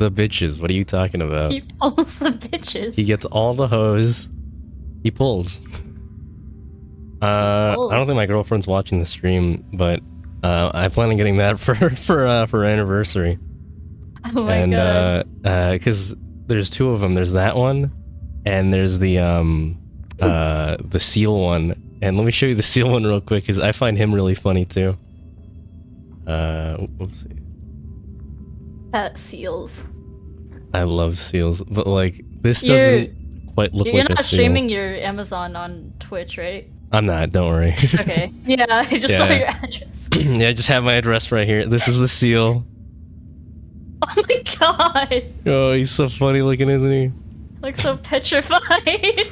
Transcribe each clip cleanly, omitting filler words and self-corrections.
the bitches. What are you talking about? He pulls the bitches. He gets all the hoes. He pulls. I don't think my girlfriend's watching the stream, but I plan on getting that for her anniversary. Oh my god. Because there's two of them. There's that one, and there's the seal one. And let me show you the seal one real quick, because I find him really funny too. Whoopsie. Seals. I love seals, but like this doesn't quite look like a seal. You're not streaming your Amazon on Twitch, right? I'm not. Don't worry. Okay. Yeah, I just saw your address. Yeah, I just have my address right here. This is the seal. Oh my god. Oh, he's so funny looking, isn't he? Looks so petrified.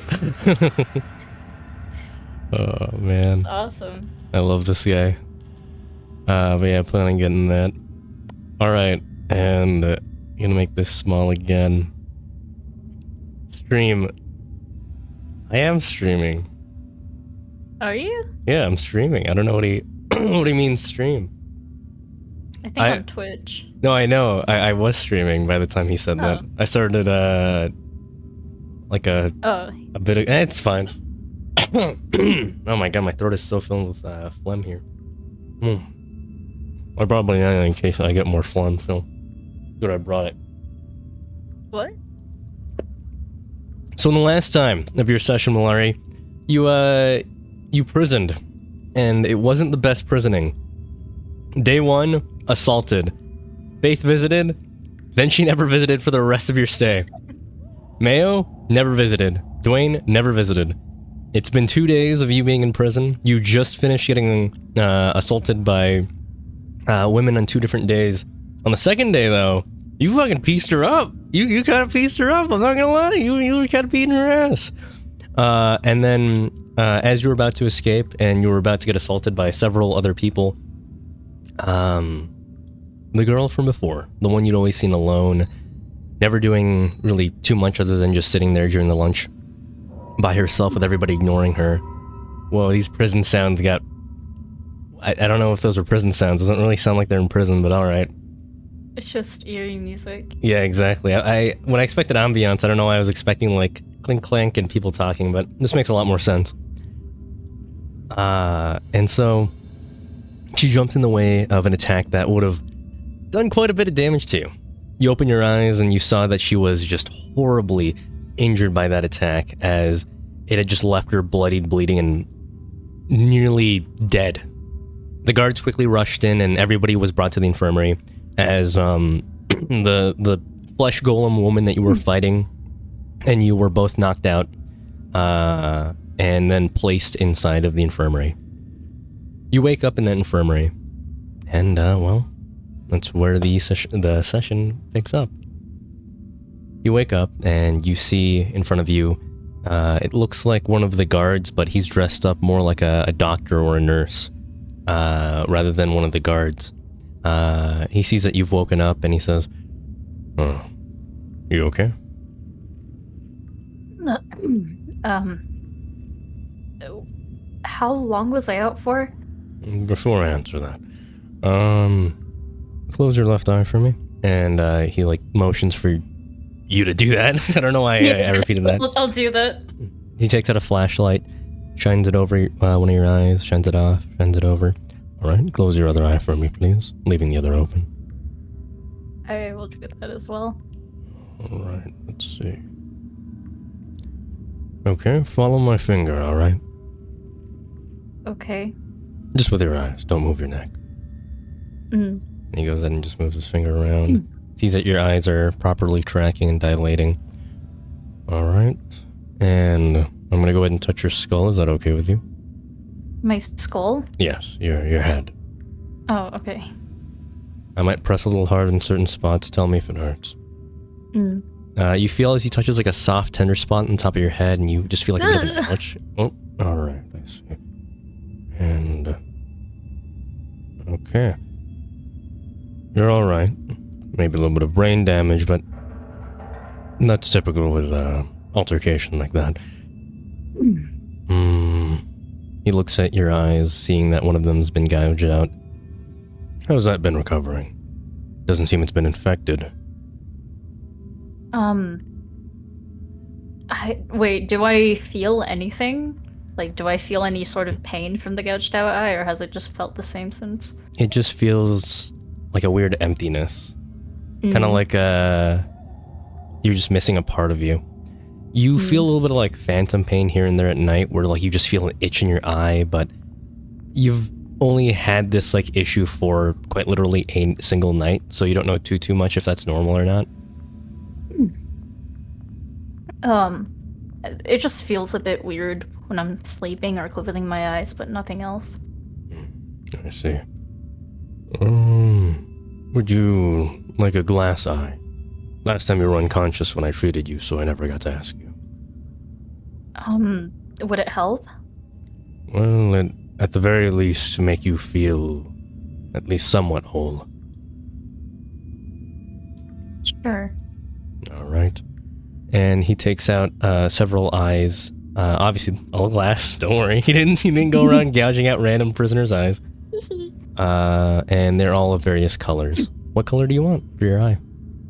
Oh man. That's awesome. I love this guy. But yeah, I plan on getting that. Alright, and I'm gonna make this small again. Stream. I am streaming. Are you? Yeah, I'm streaming. I don't know what he what he means stream. I think on Twitch. No, I know. I was streaming by the time he said that. I started like a bit of it's fine. Oh my god, my throat is so filled with phlegm here. I probably in case I get more phlegm, so good I brought it. What? So in the last time of your session, Malari, you prisoned, and it wasn't the best prisoning. Day 1, assaulted. Faith visited, then she never visited for the rest of your stay. Mayo, never visited. Dwayne, never visited. It's been 2 days of you being in prison. You just finished getting assaulted by women on 2 different days. On the second day, though, you fucking pieced her up. You kind of pieced her up. I'm not gonna lie. You were kind of beating her ass. And then, as you were about to escape and you were about to get assaulted by several other people, the girl from before, the one you'd always seen alone, never doing really too much other than just sitting there during the lunch by herself with everybody ignoring her. Well, these prison sounds got... I don't know if those are prison sounds. It doesn't really sound like they're in prison, but alright. It's just eerie music. Yeah, exactly. When I expected ambiance, I don't know why I was expecting like clink clank and people talking, but this makes a lot more sense. And so she jumps in the way of an attack that would have done quite a bit of damage to you. You open your eyes and you saw that she was just horribly injured by that attack, as it had just left her bloodied, bleeding, and nearly dead. The guards quickly rushed in and everybody was brought to the infirmary, as the flesh golem woman that you were fighting and you were both knocked out and then placed inside of the infirmary. You wake up in that infirmary, and well, that's where the session picks up. You wake up and you see in front of you, it looks like one of the guards, but he's dressed up more like a doctor or a nurse, rather than one of the guards. He sees that you've woken up and he says, "Oh, you okay?" How long was I out for? Before I answer that, close your left eye for me. And he like motions for you to do that. I don't know why I repeated that. I'll do that. He takes out a flashlight, shines it over one of your eyes, shines it off, shines it over. All right, close your other eye for me, please, leaving the other open. I will do that as well. All right, let's see. Okay, follow my finger, all right? Okay. Just with your eyes, don't move your neck. And he goes ahead and just moves his finger around. Sees that your eyes are properly tracking and dilating. All right, and I'm gonna go ahead and touch your skull. Is that okay with you? My skull? Yes, your head. Oh, okay. I might press a little hard in certain spots. Tell me if it hurts. You feel as he touches like a soft, tender spot on the top of your head, and you just feel like a bit of touch. Oh, all right, I see. And okay, you're all right. Maybe a little bit of brain damage, but that's typical with altercation like that. He looks at your eyes, seeing that one of them's been gouged out. How's that been recovering? Doesn't seem it's been infected. Um, wait, do I feel anything? Like, do I feel any sort of pain from the gouged out eye, or has it just felt the same since? It just feels like a weird emptiness. Kind of Mm. like you're just missing a part of you. You feel a little bit of like phantom pain here and there at night where like you just feel an itch in your eye, but you've only had this like issue for quite literally a single night, so you don't know too much if that's normal or not. Um, it just feels a bit weird when I'm sleeping or closing my eyes, but nothing else. I see. Would you like a glass eye? Last time you were unconscious when I treated you, so I never got to ask you. Would it help? Well, at the very least, to make you feel at least somewhat whole. Sure. All right. And he takes out several eyes. Obviously, all glass. Don't worry. He didn't go around gouging out random prisoners' eyes. And they're all of various colors. What color do you want for your eye?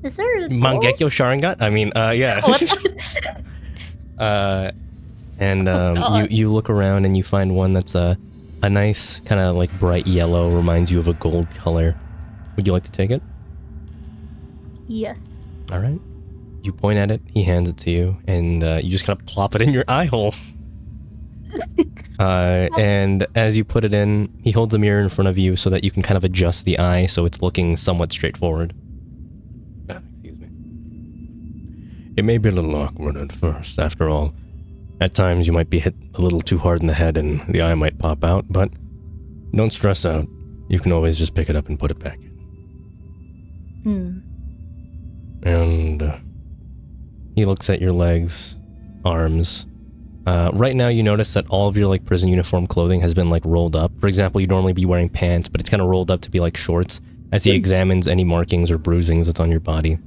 Is there a Mangekyo Sharingan? I mean, yeah. You look around and you find one that's a nice kind of like bright yellow, reminds you of a gold color. Would you like to take it? Yes. All right. You point at it, he hands it to you, and you just kind of plop it in your eye hole. And as you put it in, he holds a mirror in front of you so that you can kind of adjust the eye so it's looking somewhat straightforward. Excuse me. It may be a little awkward at first. After all, at times you might be hit a little too hard in the head and the eye might pop out, but don't stress out. You can always just pick it up and put it back in. And he looks at your legs, arms. Right now you notice that all of your like prison uniform clothing has been like rolled up. For example, you'd normally be wearing pants, but it's kind of rolled up to be like shorts as he examines any markings or bruisings that's on your body.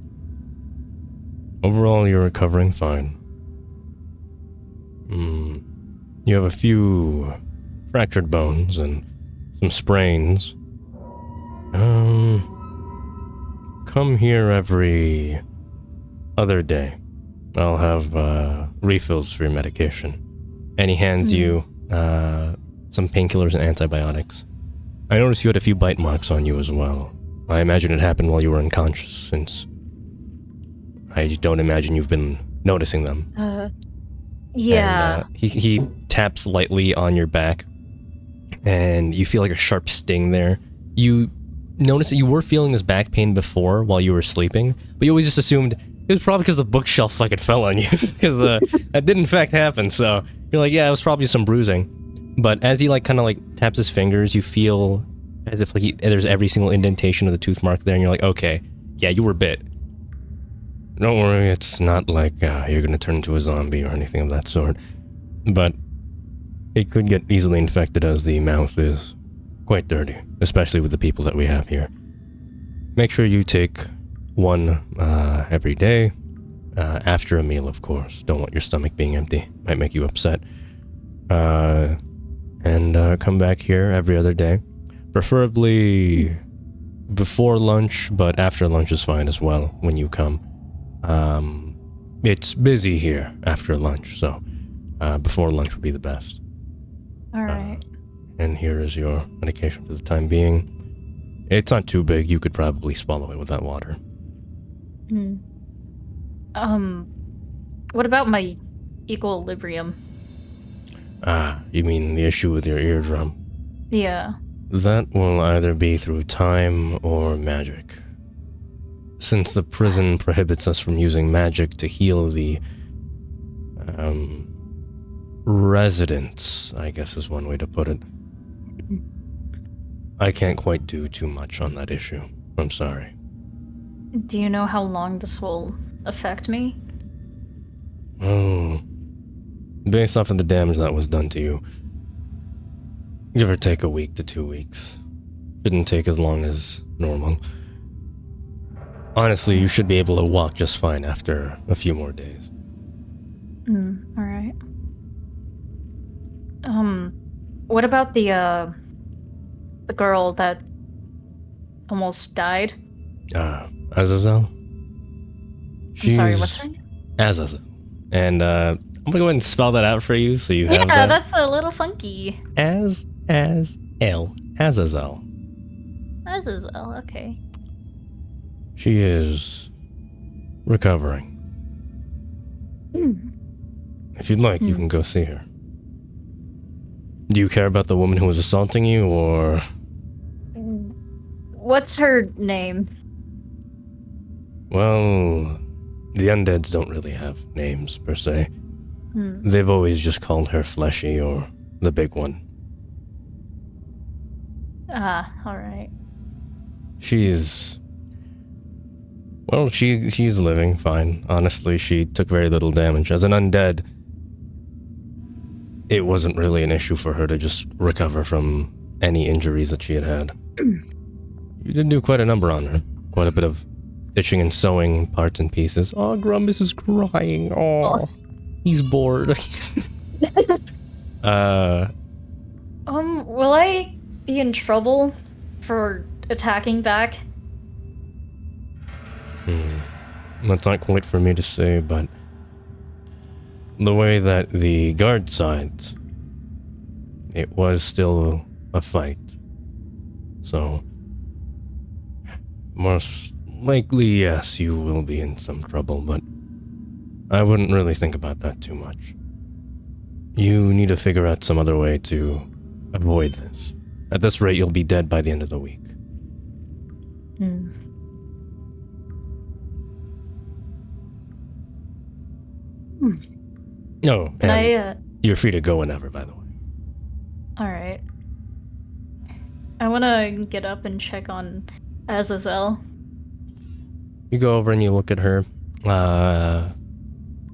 Overall, you're recovering fine. You have a few fractured bones and some sprains. Come here every other day. I'll have refills for your medication. And he hands you some painkillers and antibiotics. I noticed you had a few bite marks on you as well. I imagine it happened while you were unconscious, since I don't imagine you've been noticing them. Yeah. And, he taps lightly on your back, and you feel like a sharp sting there. You notice that you were feeling this back pain before while you were sleeping, but you always just assumed it was probably because the bookshelf fucking fell on you, because that did in fact happen. So you're like, yeah, it was probably some bruising. But as he like kind of like taps his fingers, you feel as if like there's every single indentation of the tooth mark there, and you're like, okay, yeah, you were bit. Don't worry, it's not like you're gonna turn into a zombie or anything of that sort. But it could get easily infected as the mouth is quite dirty, especially with the people that we have here. Make sure you take one every day, after a meal, of course. Don't want your stomach being empty. Might make you upset. And come back here every other day. Preferably before lunch, but after lunch is fine as well when you come. It's busy here after lunch, so before lunch would be the best. All right. And here is your medication for the time being. It's not too big. You could probably swallow it with that water. What about my equilibrium? You mean the issue with your eardrum? Yeah. That will either be through time or magic. Since the prison prohibits us from using magic to heal the residents, I guess is one way to put it. I can't quite do too much on that issue. I'm sorry. Do you know how long this will affect me? Oh, based off of the damage that was done to you, give or take a week to 2 weeks. Shouldn't take as long as normal. Honestly, you should be able to walk just fine after a few more days. All right. What about the girl that almost died? Azazel? I'm sorry, what's her name? Azazel. And I'm gonna go ahead and spell that out for you so you have that. Yeah, that's a little funky. Azazel. Azazel, okay. She is recovering. If you'd like, you can go see her. Do you care about the woman who was assaulting you, or... What's her name? Well, the undeads don't really have names, per se. They've always just called her Fleshy, or the Big One. Ah, alright. She's... Well, she's living fine. Honestly, she took very little damage. As an undead, it wasn't really an issue for her to just recover from any injuries that she had had. You did do quite a number on her. Quite a bit of stitching and sewing parts and pieces. Oh, Grumbus is crying. Oh, he's bored. Will I be in trouble for attacking back? That's not quite for me to say, but the way that the guard sides, it was still a fight. So, most likely, yes, you will be in some trouble, but I wouldn't really think about that too much. You need to figure out some other way to avoid this. At this rate, you'll be dead by the end of the week. Oh, and you're free to go whenever, by the way. Alright. I wanna get up and check on Azazel. You go over and you look at her. Yeah,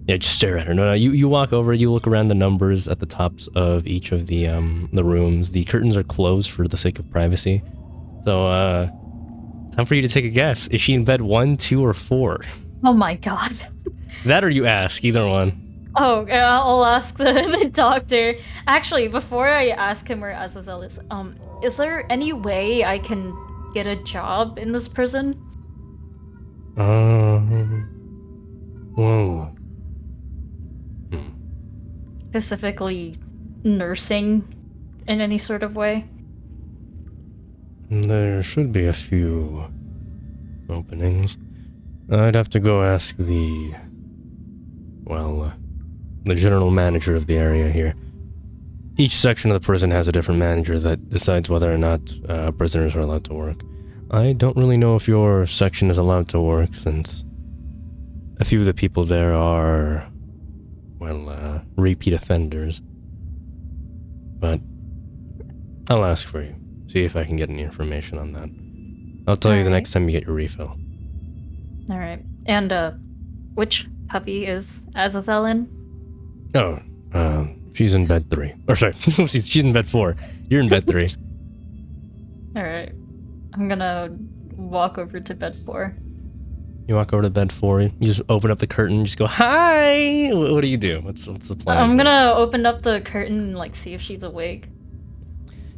just stare at her. No, you walk over, you look around the numbers at the tops of each of the rooms. The curtains are closed for the sake of privacy. So, time for you to take a guess. Is she in bed 1, 2, or 4? Oh my god. That or you ask, either one. Oh, I'll ask the doctor. Actually, before I ask him where Azazel is there any way I can get a job in this prison? Whoa. Specifically, nursing in any sort of way? There should be a few openings. I'd have to go ask the general manager of the area here. Each section of the prison has a different manager that decides whether or not prisoners are allowed to work. I don't really know if your section is allowed to work, since a few of the people there are, repeat offenders. But I'll ask for you, see if I can get any information on that. I'll tell you the next time you get your refill. Alright. And, which puppy is Azazel in? Oh, she's in bed 3. Or sorry, she's in bed 4. You're in bed 3. Alright. I'm gonna walk over to bed 4. You walk over to bed 4, you just open up the curtain, just go, hi! What do you do? What's the plan? I'm gonna open up the curtain and, see if she's awake.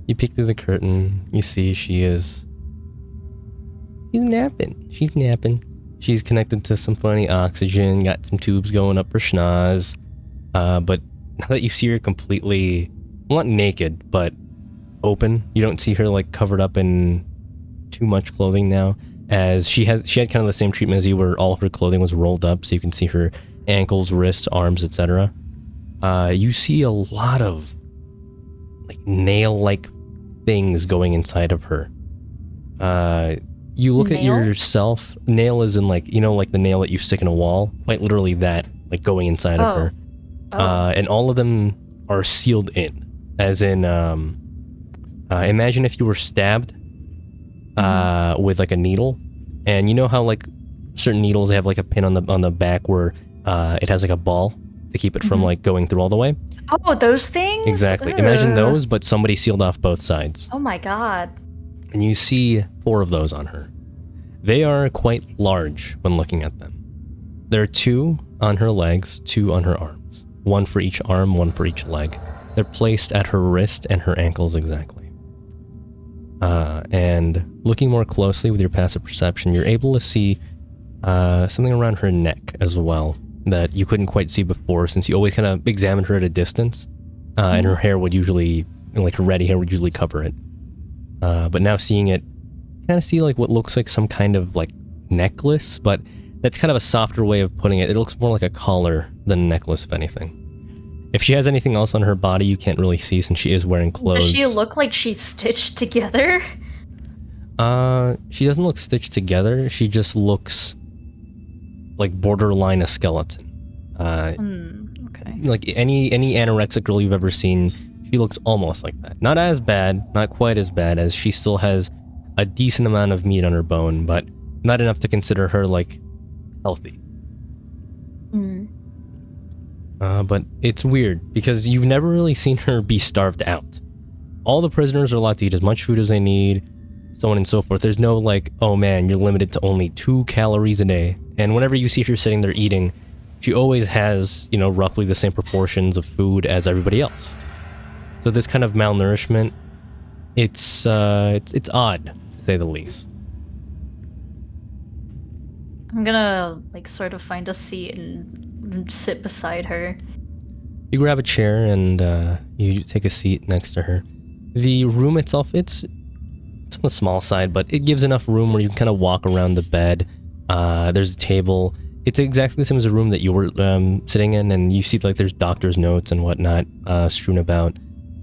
You peek through the curtain, you see she's napping. She's connected to some funny oxygen, got some tubes going up her schnoz. But now that you see her completely, not naked, but open, you don't see her covered up in too much clothing now, as she had kind of the same treatment as you, where all her clothing was rolled up, so you can see her ankles, wrists, arms, etc. You see a lot of nail-like things going inside of her. You look at yourself. Nail is in the nail that you stick in a wall. Quite literally that, going inside of her. And all of them are sealed in. As in, imagine if you were stabbed with a needle, and you know how certain needles, they have a pin on the back where it has a ball to keep it from going through all the way. Oh, those things? Exactly. Imagine those, but somebody sealed off both sides. Oh my god. And you see 4 of those on her. They are quite large when looking at them. There are 2 on her legs, 2 on her arms. 1 for each arm, 1 for each leg. They're placed at her wrist and her ankles exactly. And looking more closely with your passive perception, you're able to see something around her neck as well that you couldn't quite see before, since you always kind of examined her at a distance, and her hair would usually, like her reddy hair would usually cover it. But now seeing it, kind of see like what looks like some kind of like necklace, but that's kind of a softer way of putting it. It looks more like a collar than a necklace, if anything. If she has anything else on her body, you can't really see since she is wearing clothes. Does she look like she's stitched together? She doesn't look stitched together. She just looks like borderline a skeleton. Okay. Like any anorexic girl you've ever seen, she looks almost like that. Not as bad, not quite as bad, as she still has a decent amount of meat on her bone, but not enough to consider her, like, healthy. But it's weird, because you've never really seen her be starved out. All the prisoners are allowed to eat as much food as they need, so on and so forth. There's no, like, oh man, you're limited to only 2 calories a day. And whenever you see her sitting there eating, she always has, you know, roughly the same proportions of food as everybody else. So this kind of malnourishment, it's odd, to say the least. I'm gonna, like, sort of find a seat and sit beside her. You grab a chair and you take a seat next to her. The room itself, it's on the small side, but it gives enough room where you can kind of walk around the bed. There's a table. It's exactly the same as the room that you were sitting in, and you see like there's doctor's notes and whatnot strewn about.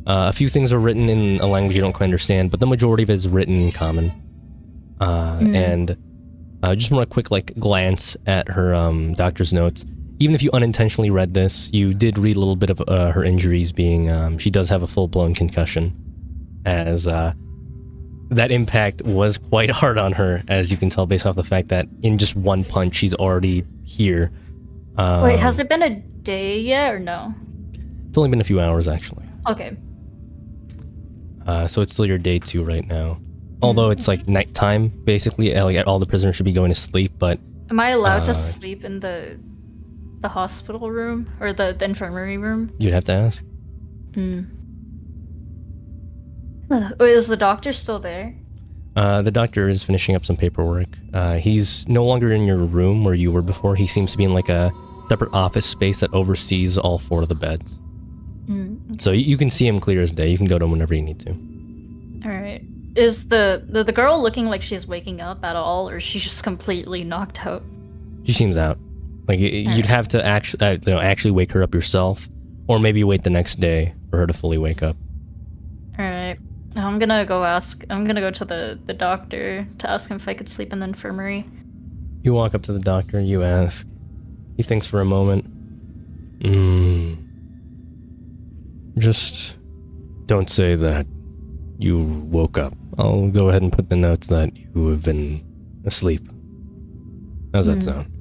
A few things are written in a language you don't quite understand, but the majority of it is written in common. And just want a quick like glance at her doctor's notes. Even if you unintentionally read this, you did read a little bit of her injuries, being she does have a full-blown concussion, as that impact was quite hard on her, as you can tell based off the fact that in just one punch she's already here. Wait, has it been a day yet or no? It's only been a few hours actually. Okay. So it's still your day 2 right now. Although it's like nighttime, basically, like all the prisoners should be going to sleep, but... Am I allowed to sleep in the hospital room? Or the infirmary room? You'd have to ask. Is the doctor still there? The doctor is finishing up some paperwork. He's no longer in your room where you were before. He seems to be in like a separate office space that oversees all 4 of the beds. Okay. So you can see him clear as day. You can go to him whenever you need to. Alright. Is the girl looking like she's waking up at all, or is she just completely knocked out? She seems out. Like you'd have to actually wake her up yourself, or maybe wait the next day for her to fully wake up. Alright. I'm gonna go to the doctor to ask him if I could sleep in the infirmary. You walk up to the doctor, you ask. He thinks for a moment. Just don't say that you woke up. I'll go ahead and put the notes that you have been asleep. How's that sound?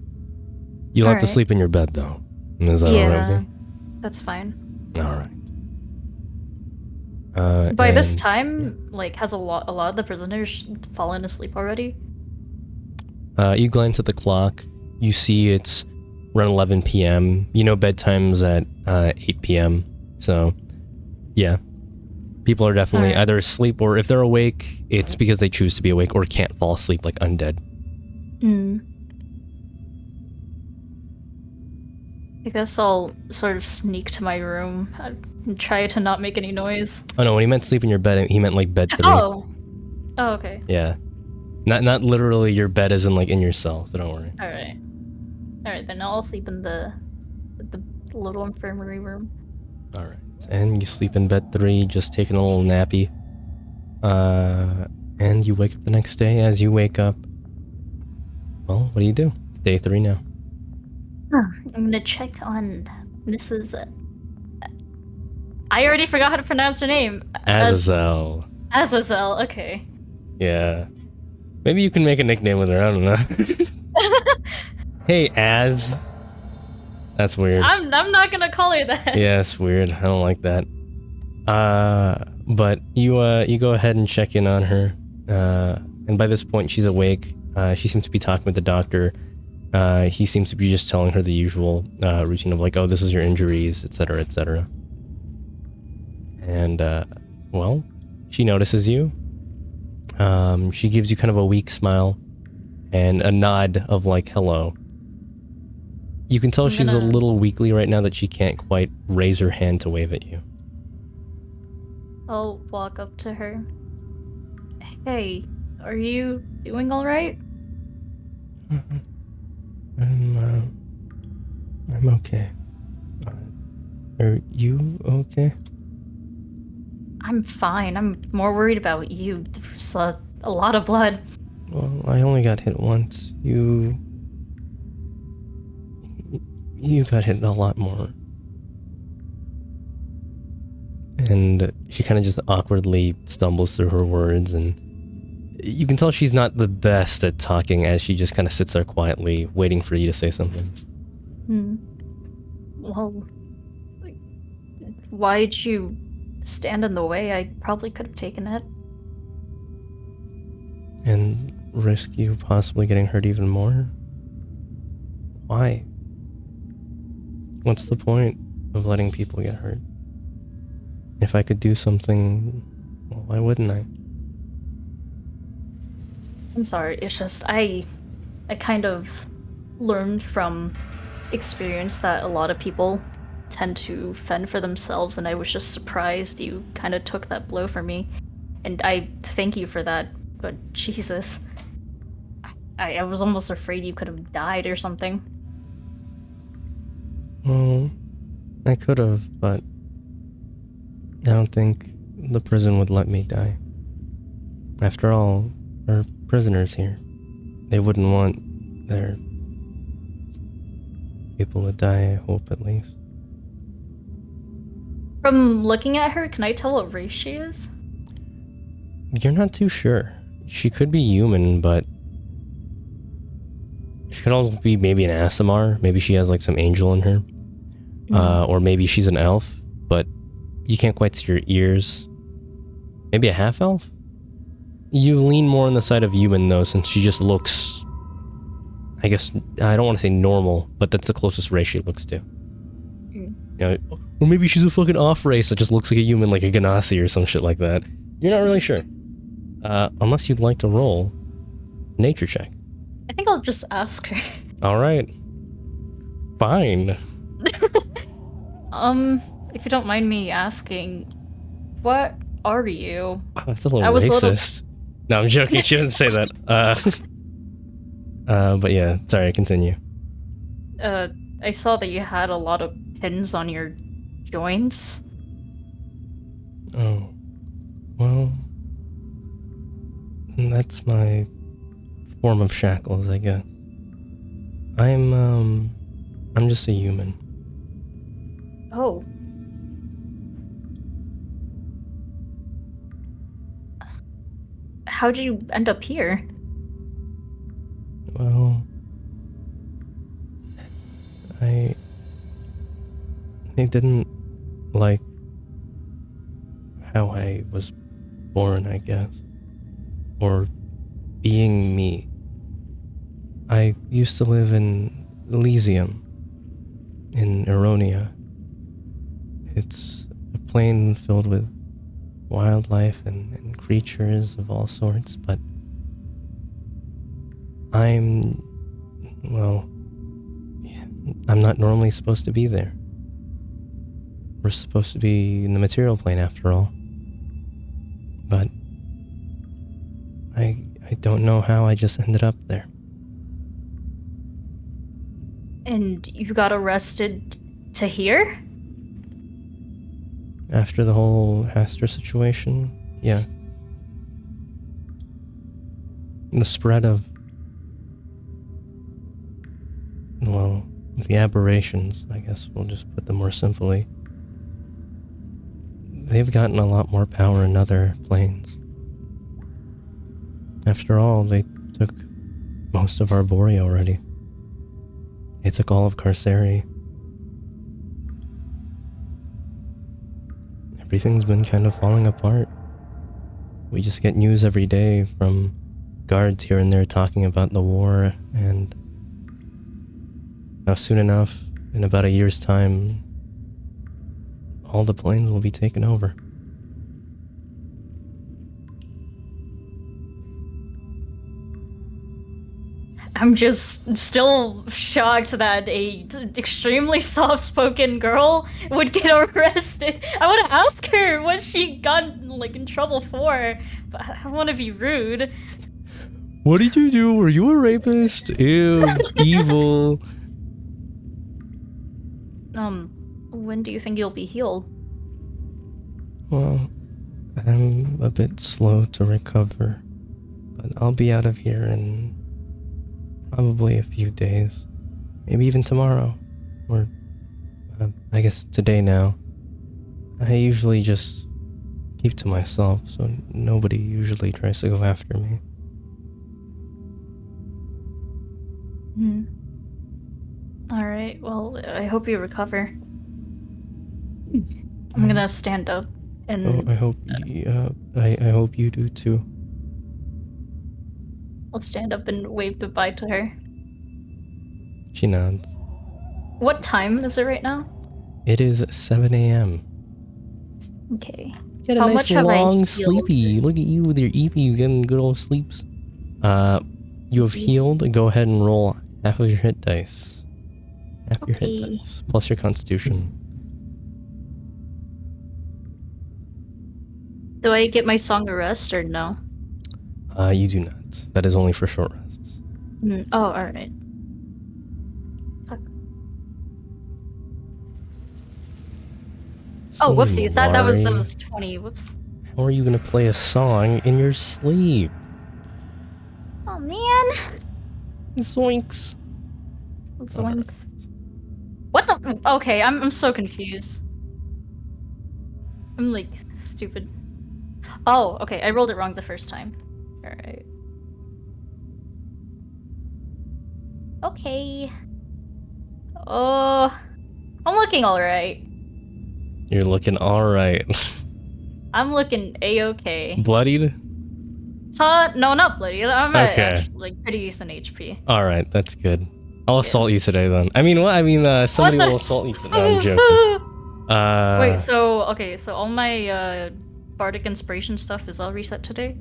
You'll have to sleep in your bed, though. Is that all right with you? That's fine. All right. By this time, like, has a lot of the prisoners fallen asleep already? You glance at the clock. You see it's around 11 p.m. You know bedtime's at 8 p.m. So, yeah. People are definitely either asleep, or if they're awake, it's because they choose to be awake or can't fall asleep like undead. I guess I'll sort of sneak to my room and try to not make any noise. Oh no, when he meant sleep in your bed, he meant like bed 3. Oh, okay. Yeah. Not literally your bed as in like in yourself, so don't worry. Alright, then I'll sleep in the little infirmary room. Alright. And you sleep in bed 3, just taking a little nappy. And you wake up the next day. As you wake up, well, what do? It's day 3 now. I'm gonna check on Mrs. I already forgot how to pronounce her name. Azazel. Azazel, okay. Yeah. Maybe you can make a nickname with her, I don't know. Hey, Az. That's weird. I'm not gonna call her that. Yeah, it's weird. I don't like that. But you go ahead and check in on her. And by this point, she's awake. She seems to be talking with the doctor. He seems to be just telling her the usual routine of like, oh, this is your injuries, etc., etc. And, well, she notices you. She gives you kind of a weak smile. and a nod of like, hello. You can tell she's a little weakly right now that she can't quite raise her hand to wave at you. I'll walk up to her. Hey, are you doing alright? I'm okay. Are you okay? I'm fine. I'm more worried about you. There's a lot of blood. Well, I only got hit once. You got hit a lot more. And she kind of just awkwardly stumbles through her words, and you can tell she's not the best at talking as she just kind of sits there quietly, waiting for you to say something. Well, why'd you stand in the way? I probably could have taken it. And risk you possibly getting hurt even more? Why? What's the point of letting people get hurt? If I could do something, well, why wouldn't I? I'm sorry, it's just I kind of learned from experience that a lot of people tend to fend for themselves, and I was just surprised you kind of took that blow for me. And I thank you for that, but Jesus. I was almost afraid you could have died or something. Well, I could have, but I don't think the prison would let me die. After all, we're prisoners here. They wouldn't want their people to die, I hope, at least. From looking at her, can I tell what race she is? You're not too sure. She could be human, but she could also be maybe an Asimar. Maybe she has like some angel in her. Or maybe she's an elf, but you can't quite see her ears. Maybe a half-elf? You lean more on the side of human, though, since she just looks... I guess, I don't want to say normal, but that's the closest race she looks to. You know, or maybe she's a fucking off-race that just looks like a human, like a Ganassi or some shit like that. You're not really sure. Unless you'd like to roll nature check. I think I'll just ask her. Alright. Fine. If you don't mind me asking, what are you? Oh, that's a little racist. No, I'm joking. She didn't say that. But yeah, sorry, continue. I saw that you had a lot of pins on your joints. Oh. Well, that's my form of shackles, I guess. I'm just a human. Oh. How'd you end up here? Well, they didn't like how I was born, I guess. Or being me. I used to live in Elysium, in Eronia. It's a plane filled with wildlife and creatures of all sorts, but I'm not normally supposed to be there. We're supposed to be in the material plane after all. But I don't know how I just ended up there. And you got arrested to here? After the whole Astor situation, yeah. The spread of, well, the aberrations, I guess we'll just put them more simply. They've gotten a lot more power in other planes. After all, they took most of Arborea already. They took all of Carceri. Everything's been kind of falling apart. We just get news every day from guards here and there talking about the war, and now soon enough, in about a year's time, all the planes will be taken over. I'm just still shocked that extremely soft-spoken girl would get arrested. I want to ask her what she got like in trouble for, but I don't want to be rude. What did you do? Were you a rapist? Ew, evil. When do you think you'll be healed? Well, I'm a bit slow to recover, but I'll be out of here in probably a few days. Maybe even tomorrow. Or, I guess today now. I usually just keep to myself, so nobody usually tries to go after me. Alright, well, I hope you recover. I'm gonna stand up and... Oh, I hope you do too. I'll stand up and wave goodbye to her. She nods. What time is it right now? It is 7 a.m. Okay. Get a How nice much have I long healed? sleepy. Look at you with your EPs getting good old sleeps. You have healed. Go ahead and roll half of your hit dice. Half your hit Okay. dice. Plus your constitution. Do I get my song of rest or no? You do not. That is only for short rests. Oh, alright. Oh, whoopsies. That was 20. Whoops. How are you gonna play a song in your sleep? Oh man. Zoinks. Zoinks. What the? Okay, I'm so confused. I'm like stupid. Oh, okay. I rolled it wrong the first time. All right. Okay. Oh, I'm looking all right. You're looking alright. I'm looking a-okay. Bloodied? No, not bloody. I'm at Okay. actually, like pretty decent HP. Alright, that's good. I'll assault you today then. I mean, what? I mean, somebody will assault you today. No, I'm joking. Wait, so all my bardic inspiration stuff is all reset today?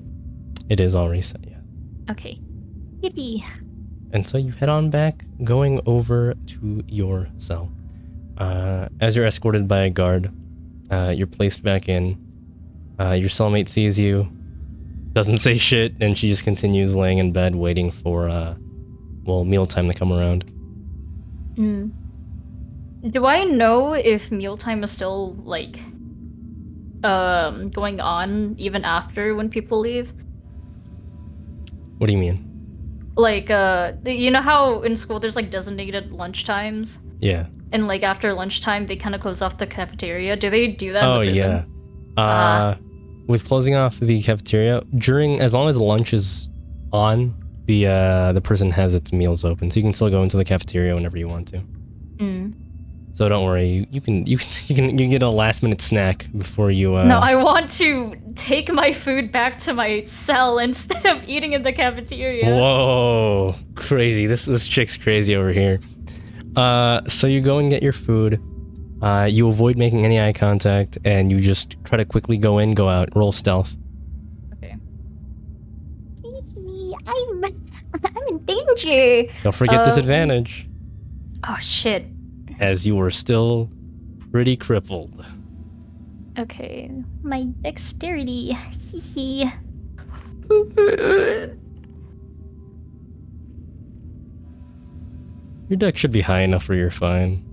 It is all reset, yeah. Okay. Yippee. And so you head on back, going over to your cell. As you're escorted by a guard, you're placed back in. Your cellmate sees you, doesn't say shit, and she just continues laying in bed waiting for, mealtime to come around. Do I know if mealtime is still, like, going on even after when people leave? What do you mean? Like, you know how in school there's, like, designated lunch times? Yeah. And, like, after lunchtime, they kind of close off the cafeteria. Do they do that in Oh, the prison? yeah. With closing off the cafeteria, as long as lunch is on, the prison has its meals open, so you can still go into the cafeteria whenever you want to. So don't worry, you can get a last minute snack before you. No, I want to take my food back to my cell instead of eating in the cafeteria. Whoa, crazy! This chick's crazy over here. So you go and get your food. You avoid making any eye contact, and you just try to quickly go in, go out, roll stealth. Okay. I'm in danger. Don't forget disadvantage, Oh shit. as you were still pretty crippled. Okay, my dexterity. Hee. Your deck should be high enough for you're fine.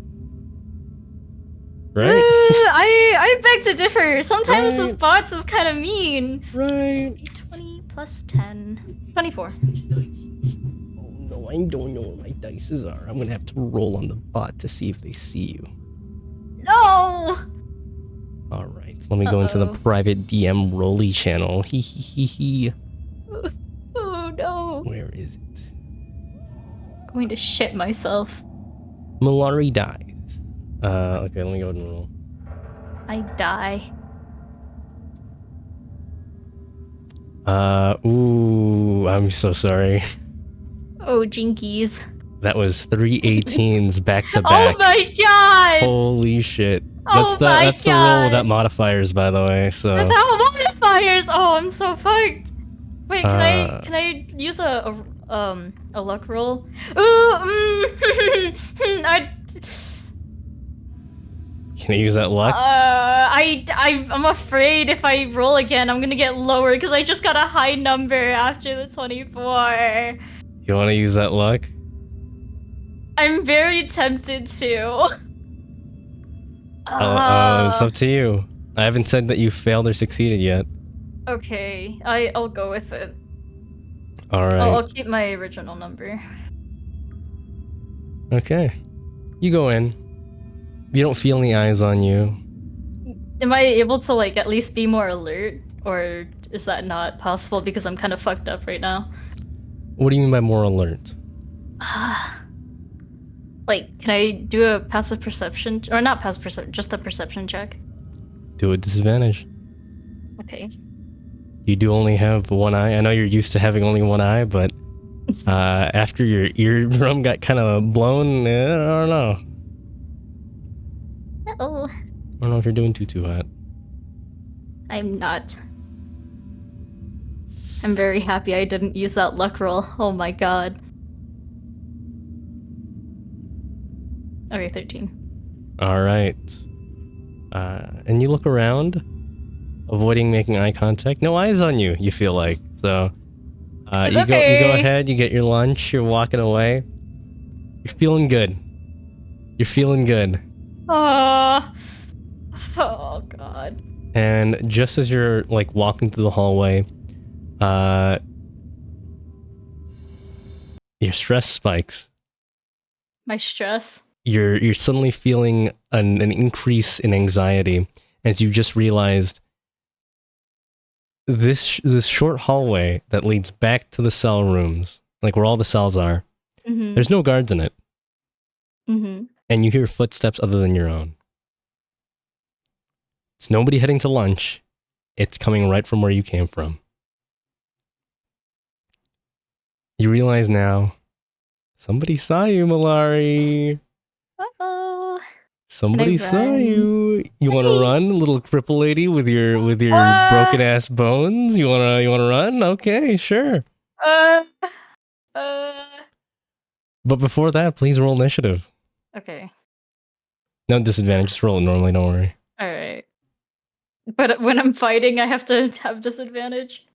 Right? I beg to differ. Sometimes Right. this bots is kind of mean. Right. 20 plus 10. 24. Oh no, I don't know where my dices are. I'm gonna have to roll on the bot to see if they see you. No! Alright, let me go into the private DM Rolly channel. Hee hee hee hee. Oh no. Where is it? I'm going to shit myself. Malari dies. Okay, let me go ahead and roll. I die. Ooh, I'm so sorry. Oh, jinkies. That was 3 18s back to Oh back. my god! Holy shit. Oh That's the roll God. without modifiers, by the way, so. Without modifiers! Oh, I'm so fucked! Wait, can I use a a luck roll. Ooh, Can I use that luck? I'm afraid if I roll again, I'm gonna get lower because I just got a high number after the 24. You want to use that luck? I'm very tempted to. It's up to you. I haven't said that you failed or succeeded yet. Okay, I'll go with it. All right. I'll keep my original number. Okay. You go in. You don't feel any eyes on you. Am I able to like at least be more alert, or is that not possible because I'm kind of fucked up right now? What do you mean by more alert? Like, can I do a passive perception, or not passive perception, just a perception check? Do a disadvantage. Okay. You do only have one eye. I know you're used to having only one eye, but after your eardrum got kind of blown, I don't know. Uh-oh. I don't know if you're doing too hot. I'm not. I'm very happy I didn't use that luck roll. Oh my god. Okay, 13. All right. And you look around, avoiding making eye contact. No eyes on you, you feel like. So you go ahead, you get your lunch, you're walking away. You're feeling good. You're feeling good. Oh god. And just as you're like walking through the hallway, your stress spikes. My stress? You're suddenly feeling an increase in anxiety as you just realized this short hallway that leads back to the cell rooms, like where all the cells are, there's no guards in it. And you hear footsteps other than your own. It's nobody heading to lunch. It's coming right from where you came from. You realize now, somebody saw you, Malari. Uh-oh. Somebody saw you. You want to run, little cripple lady with your broken ass bones? You wanna run? Okay, sure. But before that, please roll initiative. Okay. No disadvantage. Just roll it normally. Don't worry. All right. But when I'm fighting, I have to have disadvantage.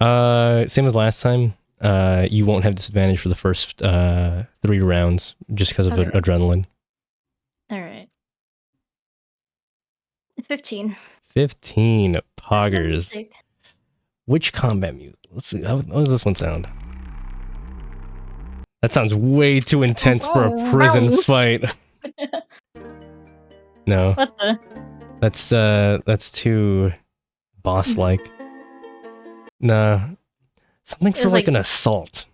Same as last time. You won't have disadvantage for the first 3 rounds just because of adrenaline. All right. 15. 15 poggers. Which combat music? Let's see. How does this one sound? That sounds way too intense for a prison fight. No. What the? That's too boss-like. Nah. Something for like an assault.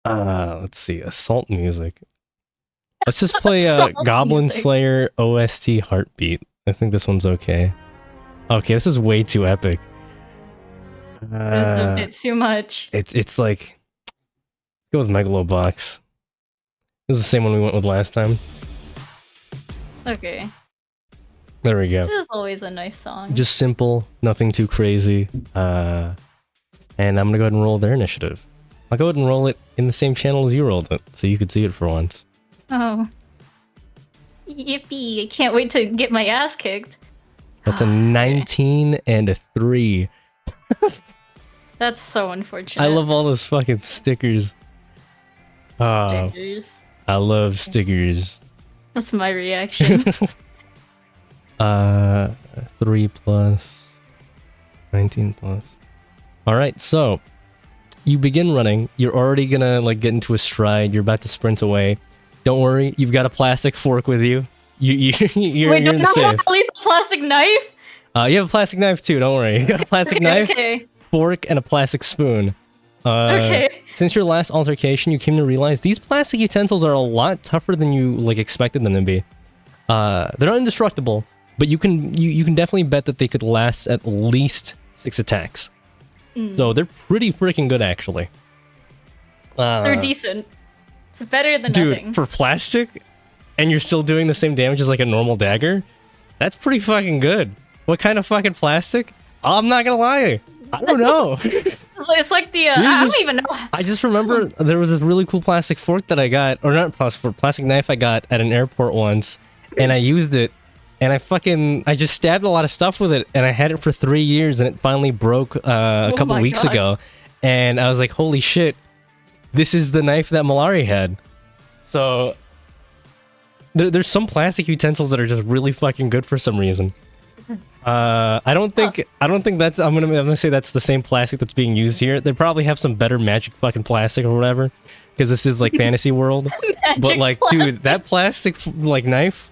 Let's see. Assault music. Let's just play Goblin music. Slayer OST Heartbeat. I think this one's okay. Okay, this is way too epic. This is a bit too much. It's like... Go with Megalobox. This is the same one we went with last time. Okay. There we go. This is always a nice song. Just simple, nothing too crazy. And I'm gonna go ahead and roll their initiative. I'll go ahead and roll it in the same channel as you rolled it, so you could see it for once. Oh. Yippee, I can't wait to get my ass kicked. That's a 19 and a 3. That's so unfortunate. I love all those fucking stickers. Stickers. I love stickers. That's my reaction. 3 plus 19 plus. Alright, so you begin running. You're already gonna like get into a stride. You're about to sprint away. Don't worry, you've got a plastic fork with you. You're in the safe. At least a plastic knife? You have a plastic knife too, don't worry. You got a plastic knife, fork, and a plastic spoon. Okay. Since your last altercation, you came to realize these plastic utensils are a lot tougher than you like expected them to be. They're not indestructible, but you can definitely bet that they could last at least 6 attacks. So they're pretty freaking good, actually. They're decent. It's better than nothing. Dude, for plastic, and you're still doing the same damage as like a normal dagger, that's pretty fucking good. What kind of fucking plastic? I'm not gonna lie, I don't know. It's it's like the I don't even know. I just remember there was a really cool plastic fork that I got, or not plastic fork, plastic knife I got at an airport once, and I used it, and I just stabbed a lot of stuff with it, and I had it for 3 years, and it finally broke a couple weeks ago, and I was like, holy shit, this is the knife that Malari had. So there's some plastic utensils that are just really fucking good for some reason. I don't think that's I'm gonna say that's the same plastic that's being used here. They probably have some better magic fucking plastic or whatever, because this is like fantasy world. But like, dude, that plastic like knife,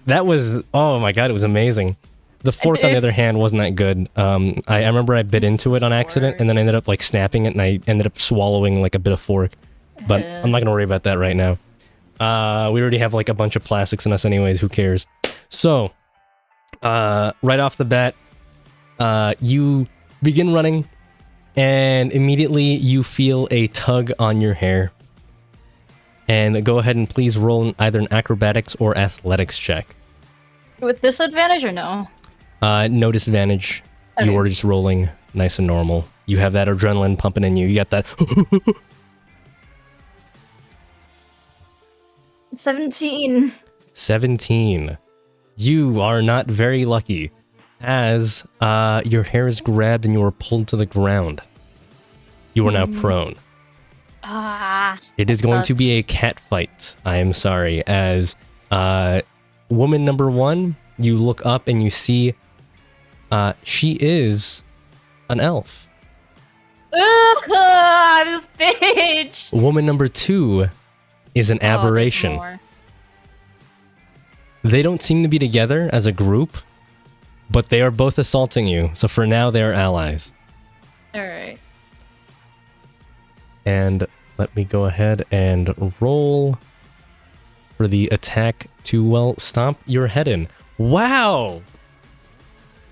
that was, oh my god, it was amazing. The fork, on the other hand, wasn't that good. I remember I bit into it on accident, and then I ended up like snapping it, and I ended up swallowing like a bit of fork. But I'm not gonna worry about that right now. We already have like a bunch of plastics in us anyways, who cares? So, right off the bat, you begin running, and immediately you feel a tug on your hair. And go ahead and please roll either an acrobatics or athletics check. With disadvantage or no? No disadvantage. Okay. You were just rolling nice and normal. You have that adrenaline pumping in you. You got that. 17. 17. You are not very lucky, as your hair is grabbed and you are pulled to the ground. You are now prone. It is going to be a cat fight. I am sorry, as woman number 1, you look up and you see she is an elf. This bitch! Woman number 2 is an aberration. They don't seem to be together as a group, but they are both assaulting you. So for now, they are allies. Alright. And let me go ahead and roll for the attack to, well, stomp your head in. Wow!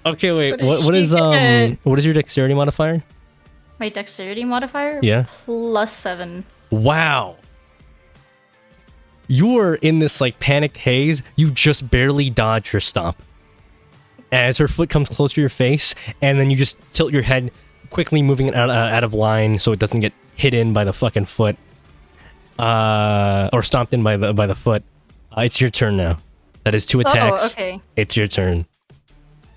Okay, wait, what is your dexterity modifier? My dexterity modifier? Yeah. +7. Wow! You're in this like panicked haze, you just barely dodge her stomp. As her foot comes close to your face, and then you just tilt your head, quickly moving it out of line so it doesn't get hit in by the fucking foot. Or stomped in by the foot. It's your turn now. That is 2 attacks. Oh, okay. It's your turn.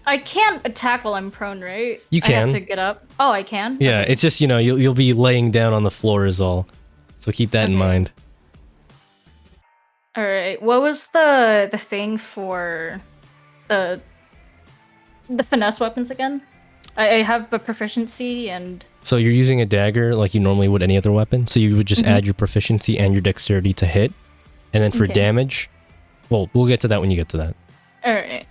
I can't attack while I'm prone, right? You can. I have to get up. Oh, I can? Yeah, okay. It's just, you know, you'll be laying down on the floor is all. So keep that in mind. Alright, what was the thing for the finesse weapons again? I have a proficiency and... So you're using a dagger like you normally would any other weapon, so you would just add your proficiency and your dexterity to hit. And then for damage, well, we'll get to that when you get to that. Alright.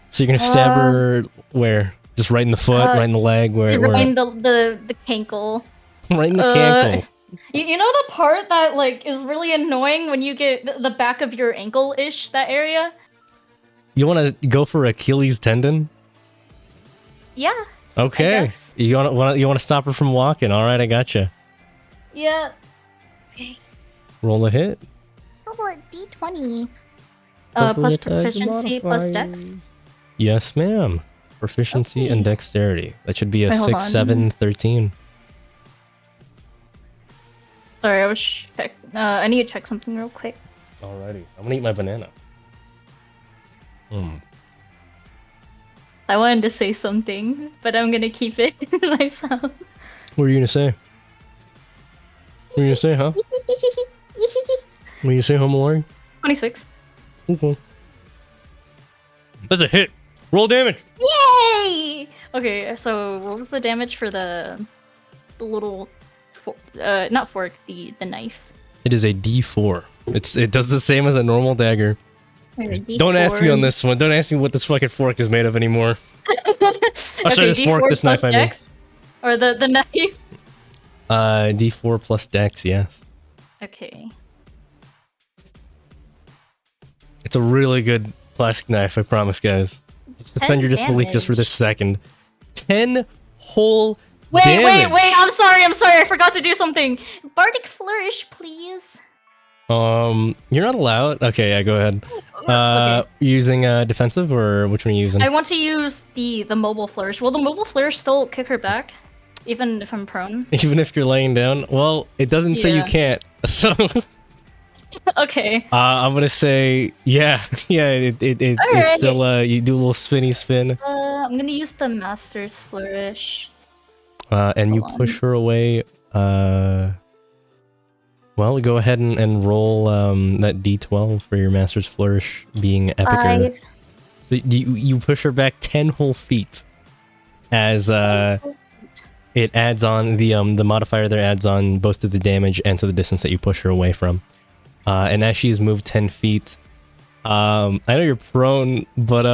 So you're gonna stab her where? Just right in the foot, right in the leg, where? Right in the cankle. Right in the cankle. You know the part that like is really annoying when you get the back of your ankle-ish, that area? You want to go for Achilles tendon? Yeah. Okay. You want to stop her from walking? All right, I gotcha. Yeah. Okay. Roll a hit. Roll a d20. Plus proficiency plus dex. Yes, ma'am. Proficiency and dexterity. That should be a 6, 7, 13. Sorry, I was check. I need to check something real quick. Alrighty, I'm gonna eat my banana. I wanted to say something, but I'm gonna keep it myself. What are you gonna say? What are you gonna say, huh? What are you gonna say, Malari? 26. Okay. That's a hit. Roll damage. Yay! Okay, so what was the damage for the little, not fork, the knife? It is a D4. It does the same as a normal dagger. Don't ask me on this one. Don't ask me what this fucking fork is made of anymore. Oh, sorry, this fork, this knife, I mean. Or the knife? D4 plus dex, yes. Okay. It's a really good plastic knife, I promise, guys. Suspend your disbelief just for this second. 10 whole damage. Wait, I'm sorry, I forgot to do something. Bardic Flourish, please. You're not allowed. Okay, yeah, go ahead. Okay. Using defensive, or which one are you using? I want to use the mobile flourish. Will the mobile flourish still kick her back? even if I'm prone? Even if you're laying down? Well, it doesn't say you Yeah. can't. So Okay. I'm gonna say yeah, yeah. It's Alright. still you do a little spinny spin, I'm gonna use the Master's Flourish. and you Hold on. push her away. Well, go ahead and roll that d12 for your Master's Flourish being epicer. 5. So you push her back 10 whole feet, as it adds on the modifier there adds on both to the damage and to the distance that you push her away from. And as she's moved 10 feet, I know you're prone, but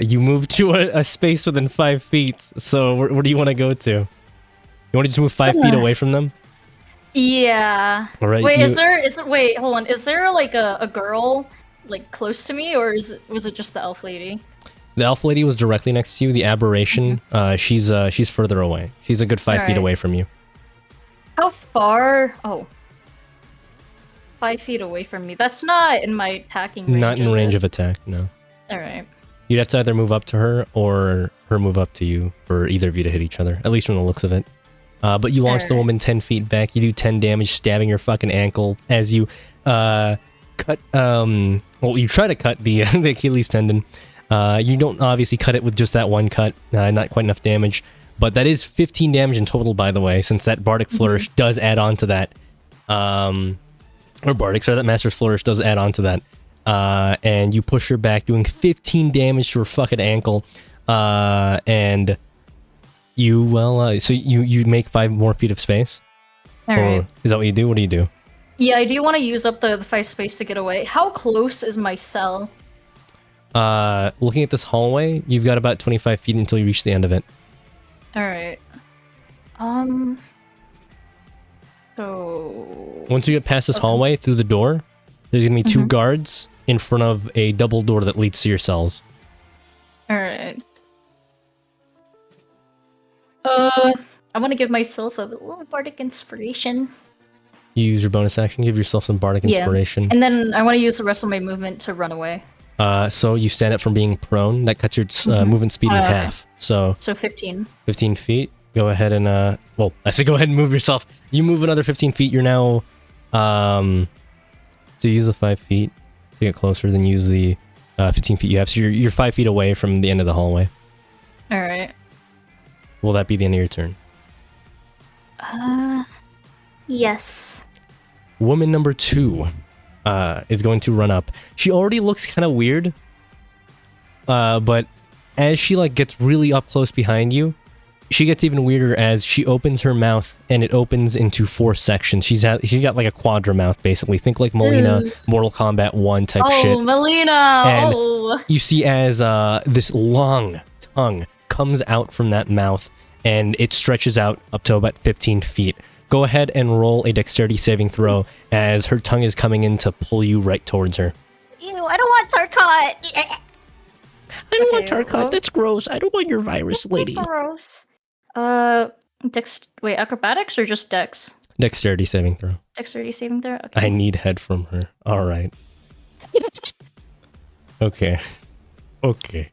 you move to a space within 5 feet. So where do you want to go to? You want to just move 5 feet away from them? Yeah. All right. Wait, wait, hold on. Is there like a girl like close to me, or was it just the elf lady? The elf lady was directly next to you. The aberration, she's further away. She's a good 5 feet Alright. away from you. How far? Oh. 5 feet away from me. That's not in my attacking range. Not in range of attack, no. Alright. You'd have to either move up to her or her move up to you for either of you to hit each other, at least from the looks of it. But you launch the woman 10 feet back. You do 10 damage, stabbing her fucking ankle as you cut. Well, you try to cut the the Achilles tendon. You don't obviously cut it with just that one cut. Not quite enough damage, but that is 15 damage in total, by the way, since that Bardic Flourish does add on to that. Or Bardic, sorry, that Master's Flourish does add on to that. And you push her back, doing 15 damage to her fucking ankle. And you, well, so you make 5 more feet of space? Alright. Or is that what you do? What do you do? Yeah, I do want to use up the 5 space to get away. How close is my cell? Looking at this hallway, you've got about 25 feet until you reach the end of it. Alright. So... Once you get past this hallway, through the door, there's gonna be 2 guards in front of a double door that leads to your cells. Alright. I want to give myself a little bardic inspiration. You use your bonus action, give yourself some bardic inspiration. And then I want to use the rest of my movement to run away. So you stand up from being prone. That cuts your movement speed in half. So 15. 15 feet. Go ahead and well, I said go ahead and move yourself. You move another 15 feet. You're now so you use the 5 feet to get closer, then use the 15 feet you have. So you're 5 feet away from the end of the hallway. All right. Will that be the end of your turn? Yes. Woman number 2 is going to run up. She already looks kind of weird, but as she like gets really up close behind you, she gets even weirder as she opens her mouth and it opens into 4 sections. She's got like a quadra mouth basically. Think like Melina, Mortal Kombat 1 type shit. Oh, Melina! And you see as this long tongue comes out from that mouth and it stretches out up to about 15 feet. Go ahead and roll a dexterity saving throw as her tongue is coming in to pull you right towards her. Ew, I don't want Tarkat! I don't want Tarkat, that's gross. I don't want your virus, lady. Gross. Wait, acrobatics or just dex? Dexterity saving throw. Dexterity saving throw? Okay. I need head from her. Alright. Okay. Okay.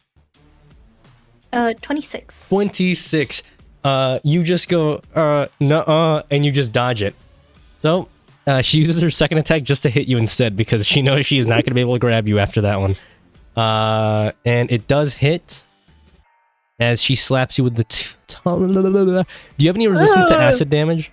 26. 26. You just go, nuh-uh, and you just dodge it. So, she uses her second attack just to hit you instead because she knows she is not going to be able to grab you after that one. And it does hit as she slaps you with the... Do you have any resistance to acid damage?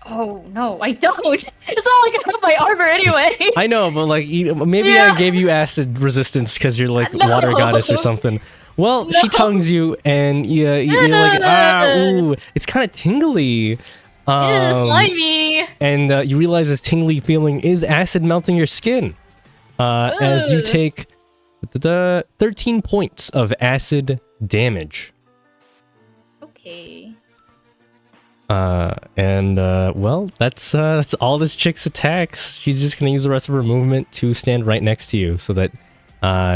Oh, no, I don't. It's not like I have my armor anyway. I know, but like, maybe I gave you acid resistance because you're like water goddess or something. Well, she tongues you, and you're like, ooh. It's kind of tingly. It is slimy. And you realize this tingly feeling is acid melting your skin. As you take 13 points of acid damage. Okay. Well, that's all this chick's attacks. She's just gonna use the rest of her movement to stand right next to you so that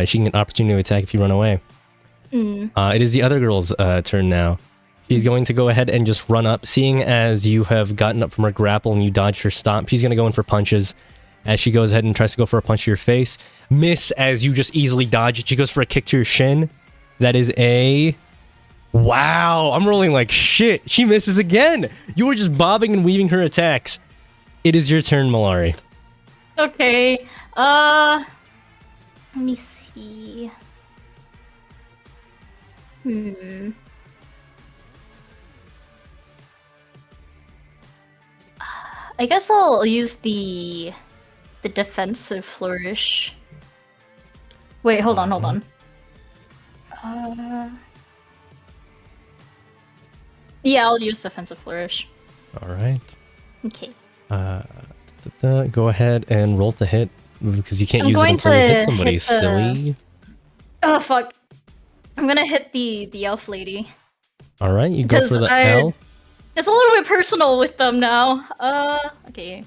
she can get an opportunity to attack if you run away. It is the other girl's turn now. She's going to go ahead and just run up. Seeing as you have gotten up from her grapple and you dodged her stomp, she's going to go in for punches. As she goes ahead and tries to go for a punch to your face. Miss as you just easily dodge it. She goes for a kick to your shin. That is a Wow, I'm rolling like shit. She misses again. You were just bobbing and weaving her attacks. It is your turn, Malari. Okay. Let me see. I guess I'll use the defensive flourish. Wait, hold on. Yeah, I'll use defensive flourish. All right. Okay. Go ahead and roll to hit because you can't use it until you hit somebody. Silly. Oh fuck! I'm gonna hit the elf lady. All right, you go for the elf. It's a little bit personal with them now. Okay.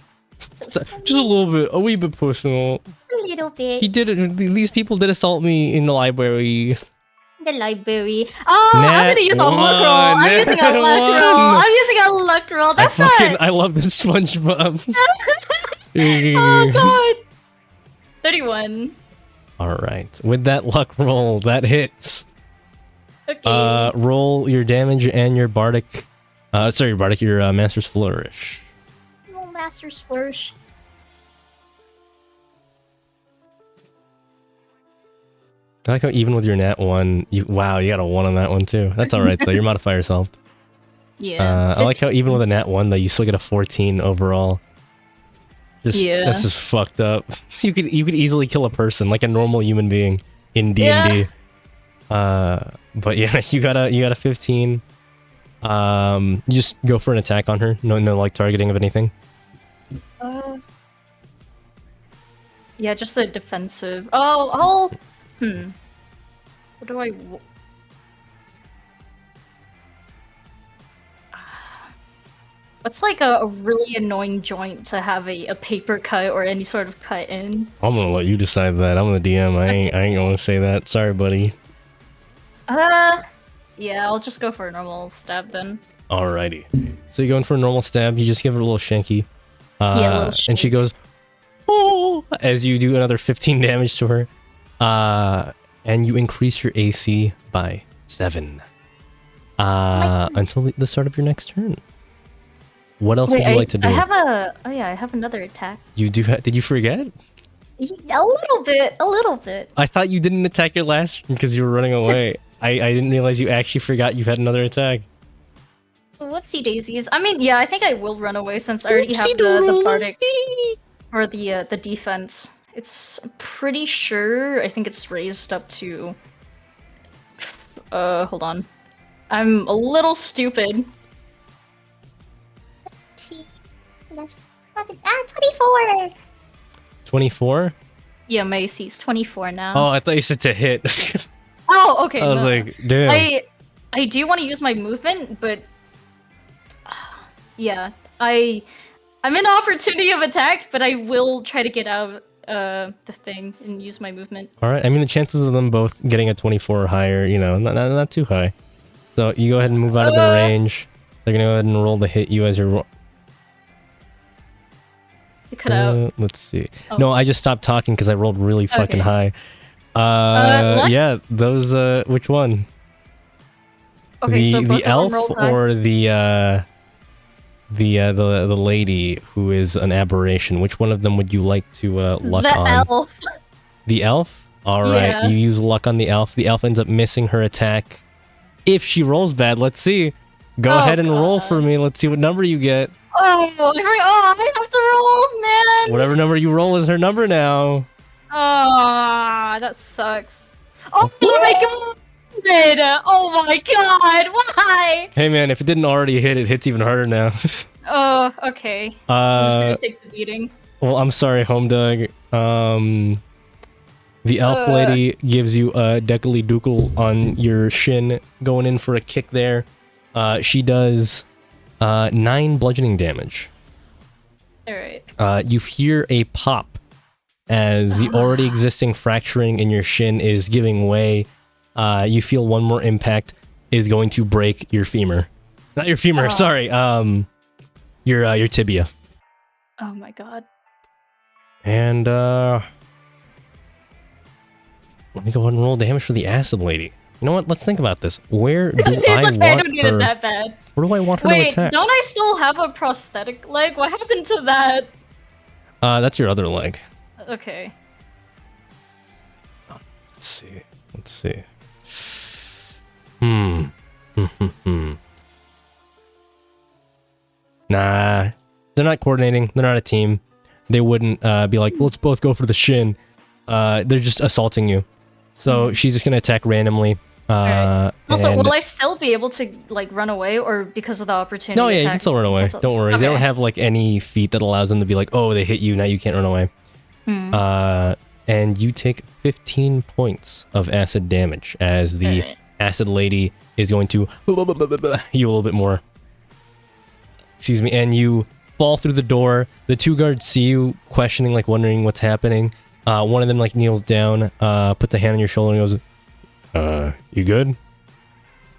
Just a wee bit personal. Just a little bit. He did it. These people did assault me in the library. The library. Oh, I'm gonna use a luck roll. I'm using a luck roll. That's I love this SpongeBob. Oh god. 31. All right. With that luck roll, that hits. Okay. Roll your damage and your bardic. Your Master's Flourish. No Master's Flourish. I like how even with your nat 1, you got a 1 on that one too. That's alright though, your modifier's helped. Yeah. I like how even with a nat 1 though, you still get a 14 overall. That's just fucked up. You could easily kill a person, like a normal human being in D&D. But yeah, you got a 15. You just go for an attack on her. No like targeting of anything. Yeah, just a defensive. Oh, What do I... What's like a really annoying joint to have a paper cut or any sort of cut in? I'm gonna let you decide that. I'm the DM. I ain't gonna say that. Sorry, buddy. Yeah, I'll just go for a normal stab then. Alrighty. So you're going for a normal stab. You just give her a little shanky. Yeah, a little shank. And she goes, oh, as you do another 15 damage to her. And you increase your AC by 7. Until the start of your next turn. What else would you like to do? I have another attack. You do did you forget? A little bit. I thought you didn't attack your last turn because you were running away. I didn't realize you actually forgot you had another attack. Whoopsie daisies. I mean, yeah, I think I will run away since I already have the bardic or the defense. It's pretty sure. I think it's raised up to. Hold on. I'm a little stupid. 24. 24? Yeah, my AC's 24 now. Oh, I thought you said to hit. Oh, okay. I was like, damn. I do want to use my movement, but yeah, I'm in opportunity of attack, but I will try to get out of the thing and use my movement. All right. I mean, the chances of them both getting a 24 or higher, you know, not too high. So you go ahead and move out of their range. They're gonna go ahead and roll to hit you as you're. You cut out. Let's see. Oh. No, I just stopped talking because I rolled really fucking high. What? Yeah, those. Which one? Okay, so the elf or the lady who is an aberration. Which one of them would you like to luck on? The elf. The elf. All right, yeah. You use luck on the elf. The elf ends up missing her attack. If she rolls bad, let's see. Go ahead and roll for me. Let's see what number you get. I have to roll, man. Whatever number you roll is her number now. That sucks. Oh my god! Oh my god! Why? Hey man, if it didn't already hit, it hits even harder now. Oh, okay. I'm just gonna take the beating. Well, I'm sorry, Home Dog. The elf lady gives you a deckly dookle on your shin, going in for a kick there. She does 9 bludgeoning damage. Alright. You hear a pop as the already existing fracturing in your shin is giving way. You feel one more impact is going to break your femur. Not your femur, sorry. Your tibia. Oh my god. And let me go ahead and roll damage for the acid lady. You know what? Let's think about this. Where do It's I okay, I want don't need her? it that bad. Where do I want her to Wait, attack? don't I still have a prosthetic leg? What happened to that? That's your other leg. Okay. Let's see. Let's see. Hmm. Nah. They're not coordinating. They're not a team. They wouldn't be like, let's both go for the shin. They're just assaulting you. So she's just gonna attack randomly. Alright. Also, and- will I still be able to like run away, or because of the opportunity? No, yeah, you attack, can still run away. cancel? Don't worry. They don't Okay. have like any feat that allows them to be like, oh, they hit you, now you can't run away. And you take 15 points of acid damage as the Alright. acid lady is going to you a little bit more. Excuse me. And you fall through the door. The two guards see you, questioning, like wondering what's happening. One of them like kneels down, puts a hand on your shoulder and goes, you good?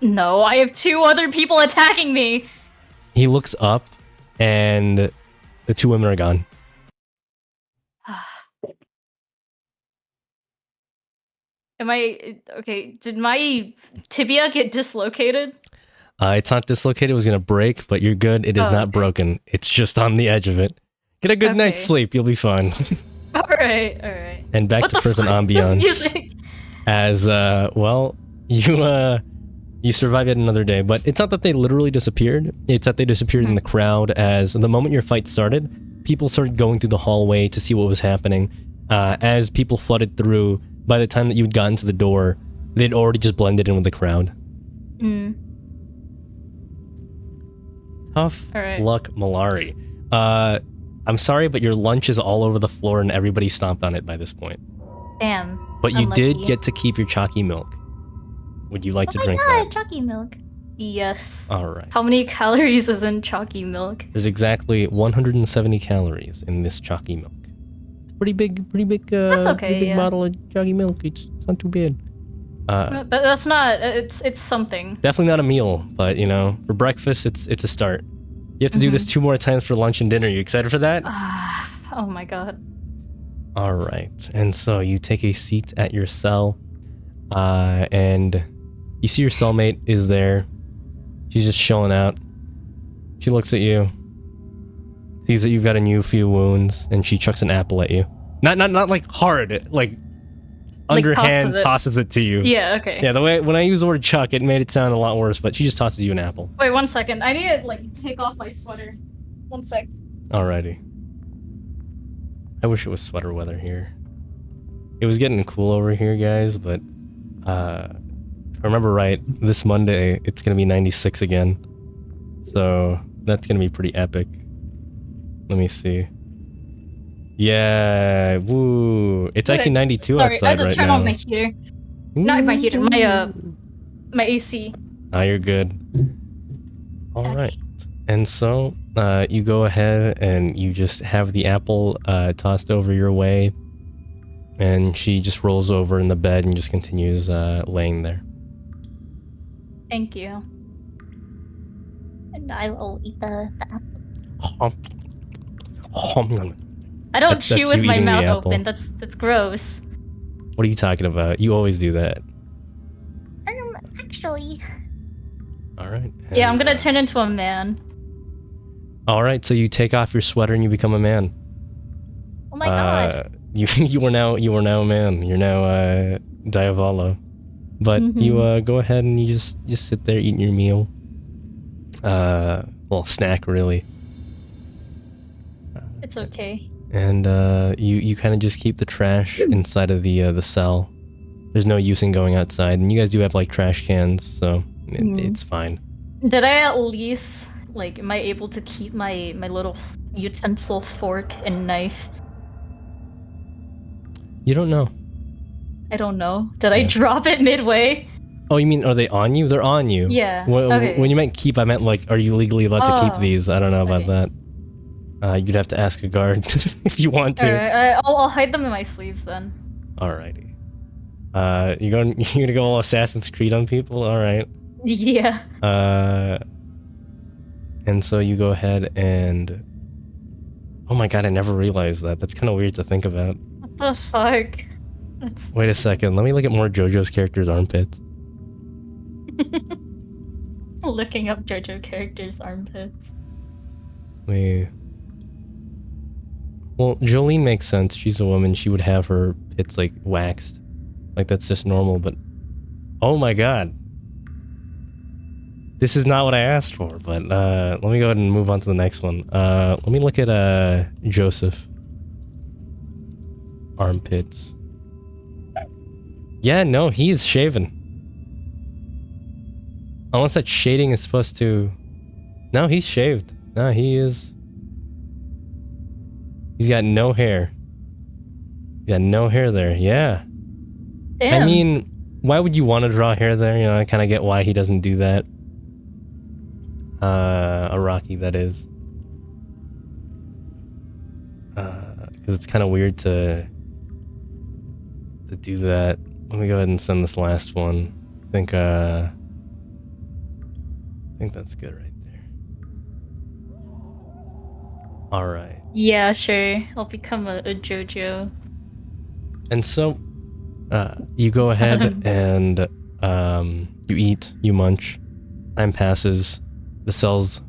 No, I have two other people attacking me. He looks up and the two women are gone. Am I okay? Did my tibia get dislocated? It's not dislocated. It was going to break, but you're good. It is Oh, not okay. broken. It's just on the edge of it. Get a good night's Okay. sleep. You'll be fine. All right. And back What to the prison fuck is ambiance. music? As, well, you survive yet another day. But it's not that they literally disappeared. It's that they disappeared in the crowd as the moment your fight started, people started going through the hallway to see what was happening. As people flooded through, by the time that you'd gotten to the door, they'd already just blended in with the crowd. Tough Alright. luck, Malari. I'm sorry, but your lunch is all over the floor and everybody stomped on it by this point. Damn. But you did Unlucky. get to keep your chalky milk. Would you like to Oh my drink god, chalky milk. Yes. that? All right. How many calories is in chalky milk? There's exactly 170 calories in this chalky milk. It's a pretty big, That's okay, pretty big yeah. bottle of chalky milk. It's not too bad. That's not. It's something. Definitely not a meal, but you know, for breakfast, it's a start. You have to do this 2 more times for lunch and dinner. You excited for that? Oh my god. All right, and so you take a seat at your cell, and you see your cellmate is there. She's just chilling out. She looks at you, sees that you've got a new few wounds, and she chucks an apple at you. Not like hard, like underhand tosses it to you. Yeah. Okay. Yeah, the way when I use the word chuck, it made it sound a lot worse, but she just tosses you an apple. Wait 1 second. I need to like take off my sweater. 1 sec. Alrighty. I wish it was sweater weather here. It was getting cool over here, guys, but if I remember right, this Monday it's gonna be 96 again. So that's gonna be pretty epic. Let me see. Yeah, woo! It's actually 92 Sorry, I outside had to right turn now. on my heater. Not my heater. My AC. Ah, you're good. All right. And so you go ahead and you just have the apple tossed over your way, and she just rolls over in the bed and just continues laying there. Thank you. And I will eat the apple. I don't That's chew you with my eating the mouth apple. open. That's gross. What are you talking about? You always do that. Actually. All right. Yeah, I'm and, gonna turn into a man. All right. So you take off your sweater and you become a man. Oh my god. You are now a man. You're now Diavolo. But you go ahead and you just sit there eating your meal. Well, snack really. It's okay. And you kind of just keep the trash inside of the cell. There's no use in going outside, and you guys do have like trash cans, so it's fine. Did I at least like? Am I able to keep my little utensil, fork, and knife? You don't know. I don't know. Did I drop it midway? Oh, you mean are they on you? They're on you. Yeah. When, Okay. when you meant keep, I meant like, are you legally allowed to keep Oh, these? I don't know about okay. that. You'd have to ask a guard if you want to. Alright, I'll hide them in my sleeves then. Alrighty. You're gonna go all Assassin's Creed on people? Alright. Yeah. And so you go ahead and... Oh my god, I never realized that. That's kind of weird to think about. What the fuck? That's Wait a second, let me look at more JoJo's characters' armpits. Looking up JoJo characters' armpits. Wait. Well, Jolene makes sense. She's a woman. She would have her pits like waxed. Like that's just normal, but oh my god. This is not what I asked for, but let me go ahead and move on to the next one. Let me look at Joseph. Armpits. Yeah, no, he is shaven. Unless that shading is supposed to... No, he's shaved. No, he is... He's got no hair. He's got no hair there, yeah. Damn. I mean, why would you want to draw hair there? You know, I kind of get why he doesn't do that. Araki, that is. Because it's kind of weird to do that. Let me go ahead and send this last one. I think that's good right there. Alright. Yeah, sure. I'll become a JoJo. And so, you go ahead and you eat, you munch. Time passes. The cells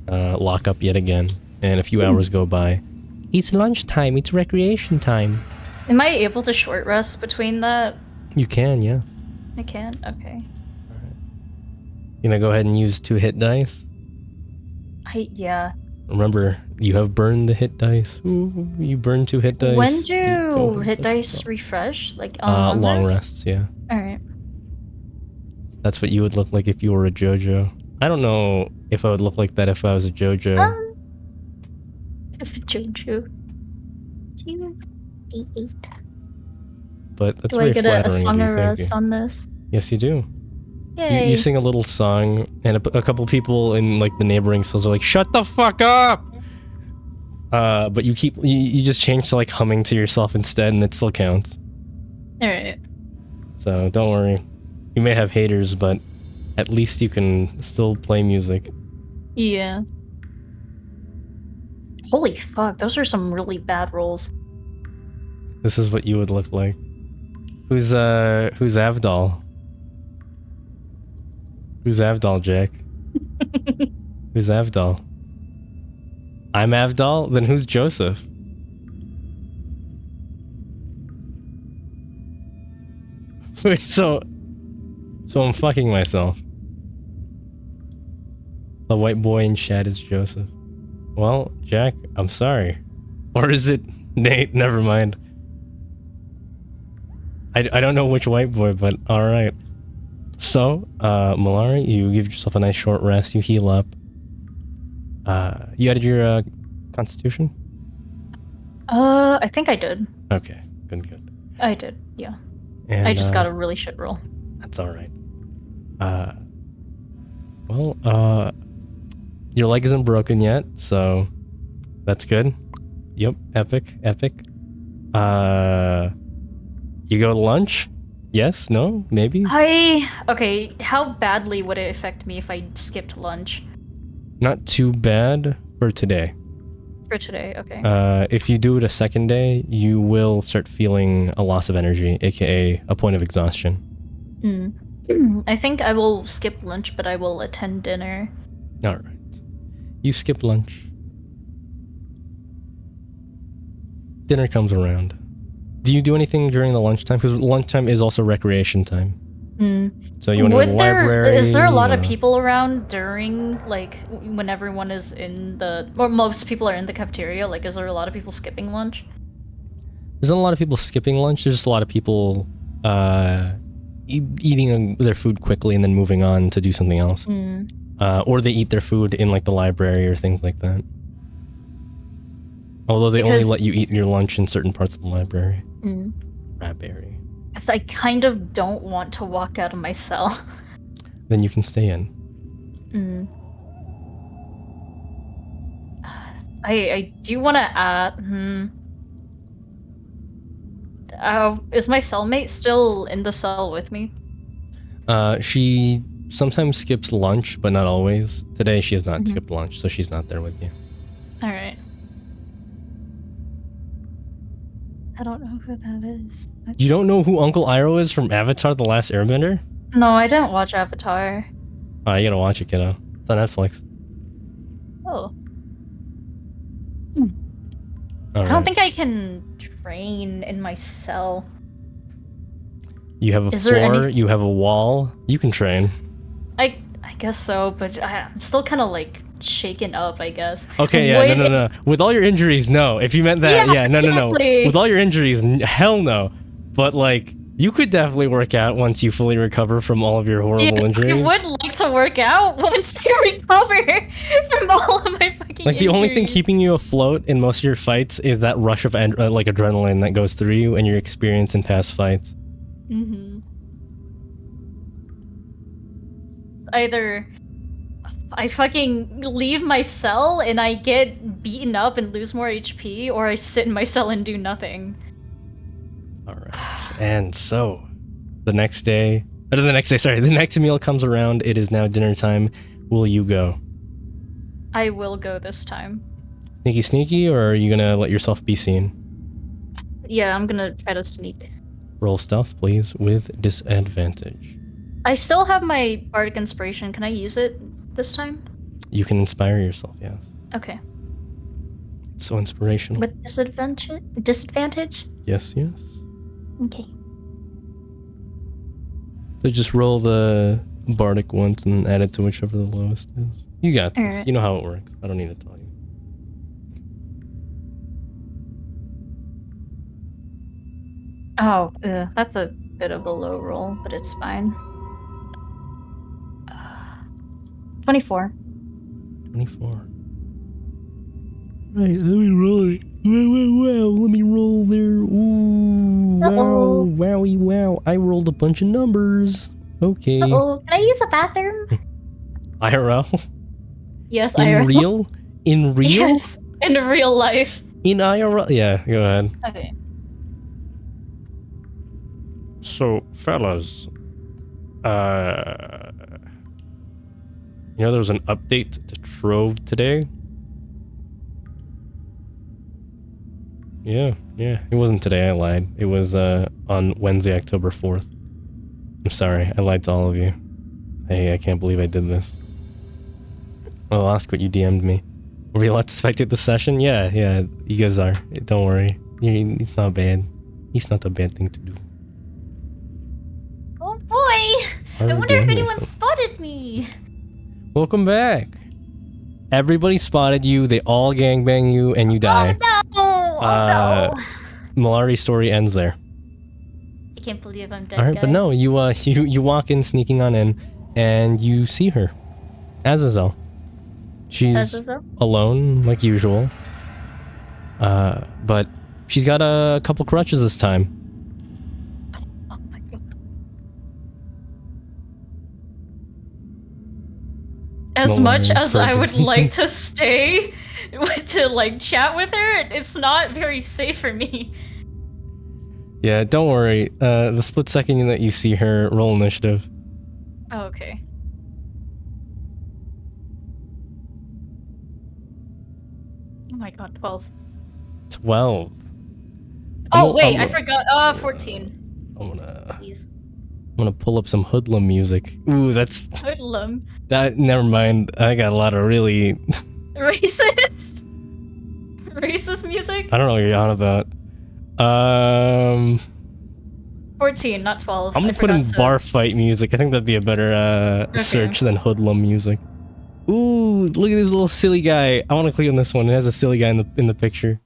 lock up yet again. And a few hours go by. It's lunchtime. It's recreation time. Am I able to short rest between that? You can, yeah. I can? Okay. You gonna go ahead and use 2 hit dice? Yeah. Remember, you have burned the hit dice. Ooh, you burn 2 hit dice. When do hit dice refresh? Like on long rest? rests, yeah. Alright. That's what you would look like if you were a JoJo. I don't know if I would look like that if I was a JoJo. JoJo. But that's Do I very get flattering. a song of you, or thank a you. on this? Yes, you do. Yay. You sing a little song, and a couple people in like the neighboring cells are like, "Shut the fuck up!" But you just change to like humming to yourself instead, and it still counts. Alright. So don't worry. You may have haters, but at least you can still play music. Yeah. Holy fuck, those are some really bad rolls. This is what you would look like. Who's Avdol? Who's Avdol, Jack? Who's Avdol? I'm Avdol? Then who's Joseph? Wait, so I'm fucking myself. The white boy in chat is Joseph. Well, Jack, I'm sorry. Or is it Nate? Never mind. I don't know which white boy, but alright. So, Malari, you give yourself a nice short rest, you heal up. You added your constitution? I think I did. Okay, good. I did, yeah. And, I just got a really shit roll. That's alright. Your leg isn't broken yet, so that's good. Yep, epic. You go to lunch? Yes? No? Maybe? Okay, how badly would it affect me if I skipped lunch? Not too bad for today. For today, okay. If you do it a second day, you will start feeling a loss of energy, aka a point of exhaustion. I think I will skip lunch, but I will attend dinner. Alright. You skip lunch. Dinner comes around. Do you do anything during the lunchtime? Because lunchtime is also recreation time. So you want to go to the library? Is there a lot of people around during, like, when everyone is in the... Or most people are in the cafeteria? Like, is there a lot of people skipping lunch? There's not a lot of people skipping lunch. There's just a lot of people eating their food quickly and then moving on to do something else. Or they eat their food in, like, the library or things like that. Although they only let you eat your lunch in certain parts of the library. Library. Because I kind of don't want to walk out of my cell. Then you can stay in. I do want to add... is my cellmate still in the cell with me? She sometimes skips lunch, but not always. Today she has not skipped lunch, so she's not there with you. Alright. I don't know who that is. You don't know who Uncle Iroh is from Avatar: The Last Airbender? No, I didn't watch Avatar. Oh, you gotta watch it, kiddo. It's on Netflix. Oh. All I don't right. think I can train in my cell. You have a Is there floor. any? You have a wall. You can train. I guess so, but I'm still kind of like shaken up, I guess. Okay, yeah, Would no. With all your injuries, no. If you meant that, yeah, no. exactly. With all your injuries, hell no. But like, you could definitely work out once you fully recover from all of your horrible I injuries. would like to work out once I recover from all of my fucking Like the only thing injuries. keeping you afloat in most of your fights is that rush of like adrenaline that goes through you and your experience in past fights. Mm-hmm. It's either I fucking leave my cell and I get beaten up and lose more HP, or I sit in my cell and do nothing. All right, and so the next day, sorry, the next meal comes around. It is now dinner time. Will you go? I will go this time. Sneaky, or are you gonna let yourself be seen? Yeah, I'm gonna try to sneak. Roll stealth, please, with disadvantage. I still have my bardic inspiration. Can I use it this time? You can inspire yourself, yes. Okay. It's so inspirational. With disadvantage? Disadvantage? Yes. Okay. So just roll the bardic once and add it to whichever the lowest is. You got this. Alright. You know how it works. I don't need to tell you. Oh, that's a bit of a low roll, but it's fine. 24. 24. Right, let me roll it. Wow, let me roll there. Ooh, Uh-oh. wowie, wow. I rolled a bunch of numbers. Okay. Uh-oh, can I use the bathroom? IRL? Yes, In IRL. real? In real? Yes, in real life. In IRL? Yeah, go ahead. Okay. So, fellas, you know there was an update to Trove today? Yeah. It wasn't today, I lied. It was, on Wednesday, October 4th. I'm sorry, I lied to all of you. Hey, I can't believe I did this. I'll ask what you DM'd me. Were we allowed to spectate the session? Yeah, you guys are. Don't worry. It's not bad. It's not a bad thing to do. Oh boy! I wonder if anyone spotted me! Welcome back. Everybody spotted you, they all gangbang you, and you die. Oh no! Malari's story ends there. I can't believe I'm dead, Alright, guys. but no, you walk in, sneaking on in, and you see her. Azazel. She's Azazel? alone, like usual. But she's got a couple crutches this time. Oh my god. As much as I would like to stay to like chat with her, it's not very safe for me. Yeah, don't worry. The split second that you see her, roll initiative. Oh, okay. Oh my god, 12. 12. Oh wait, I forgot. 14. I'm Please. gonna pull up some hoodlum music. Ooh, that's Hoodlum. that. Never mind. I got a lot of really. Racist? Racist music? I don't know what you're on about. 14, not 12. I'm gonna put in bar fight music. I think that'd be a better search than hoodlum music. Ooh, look at this little silly guy. I want to click on this one. It has a silly guy in the picture.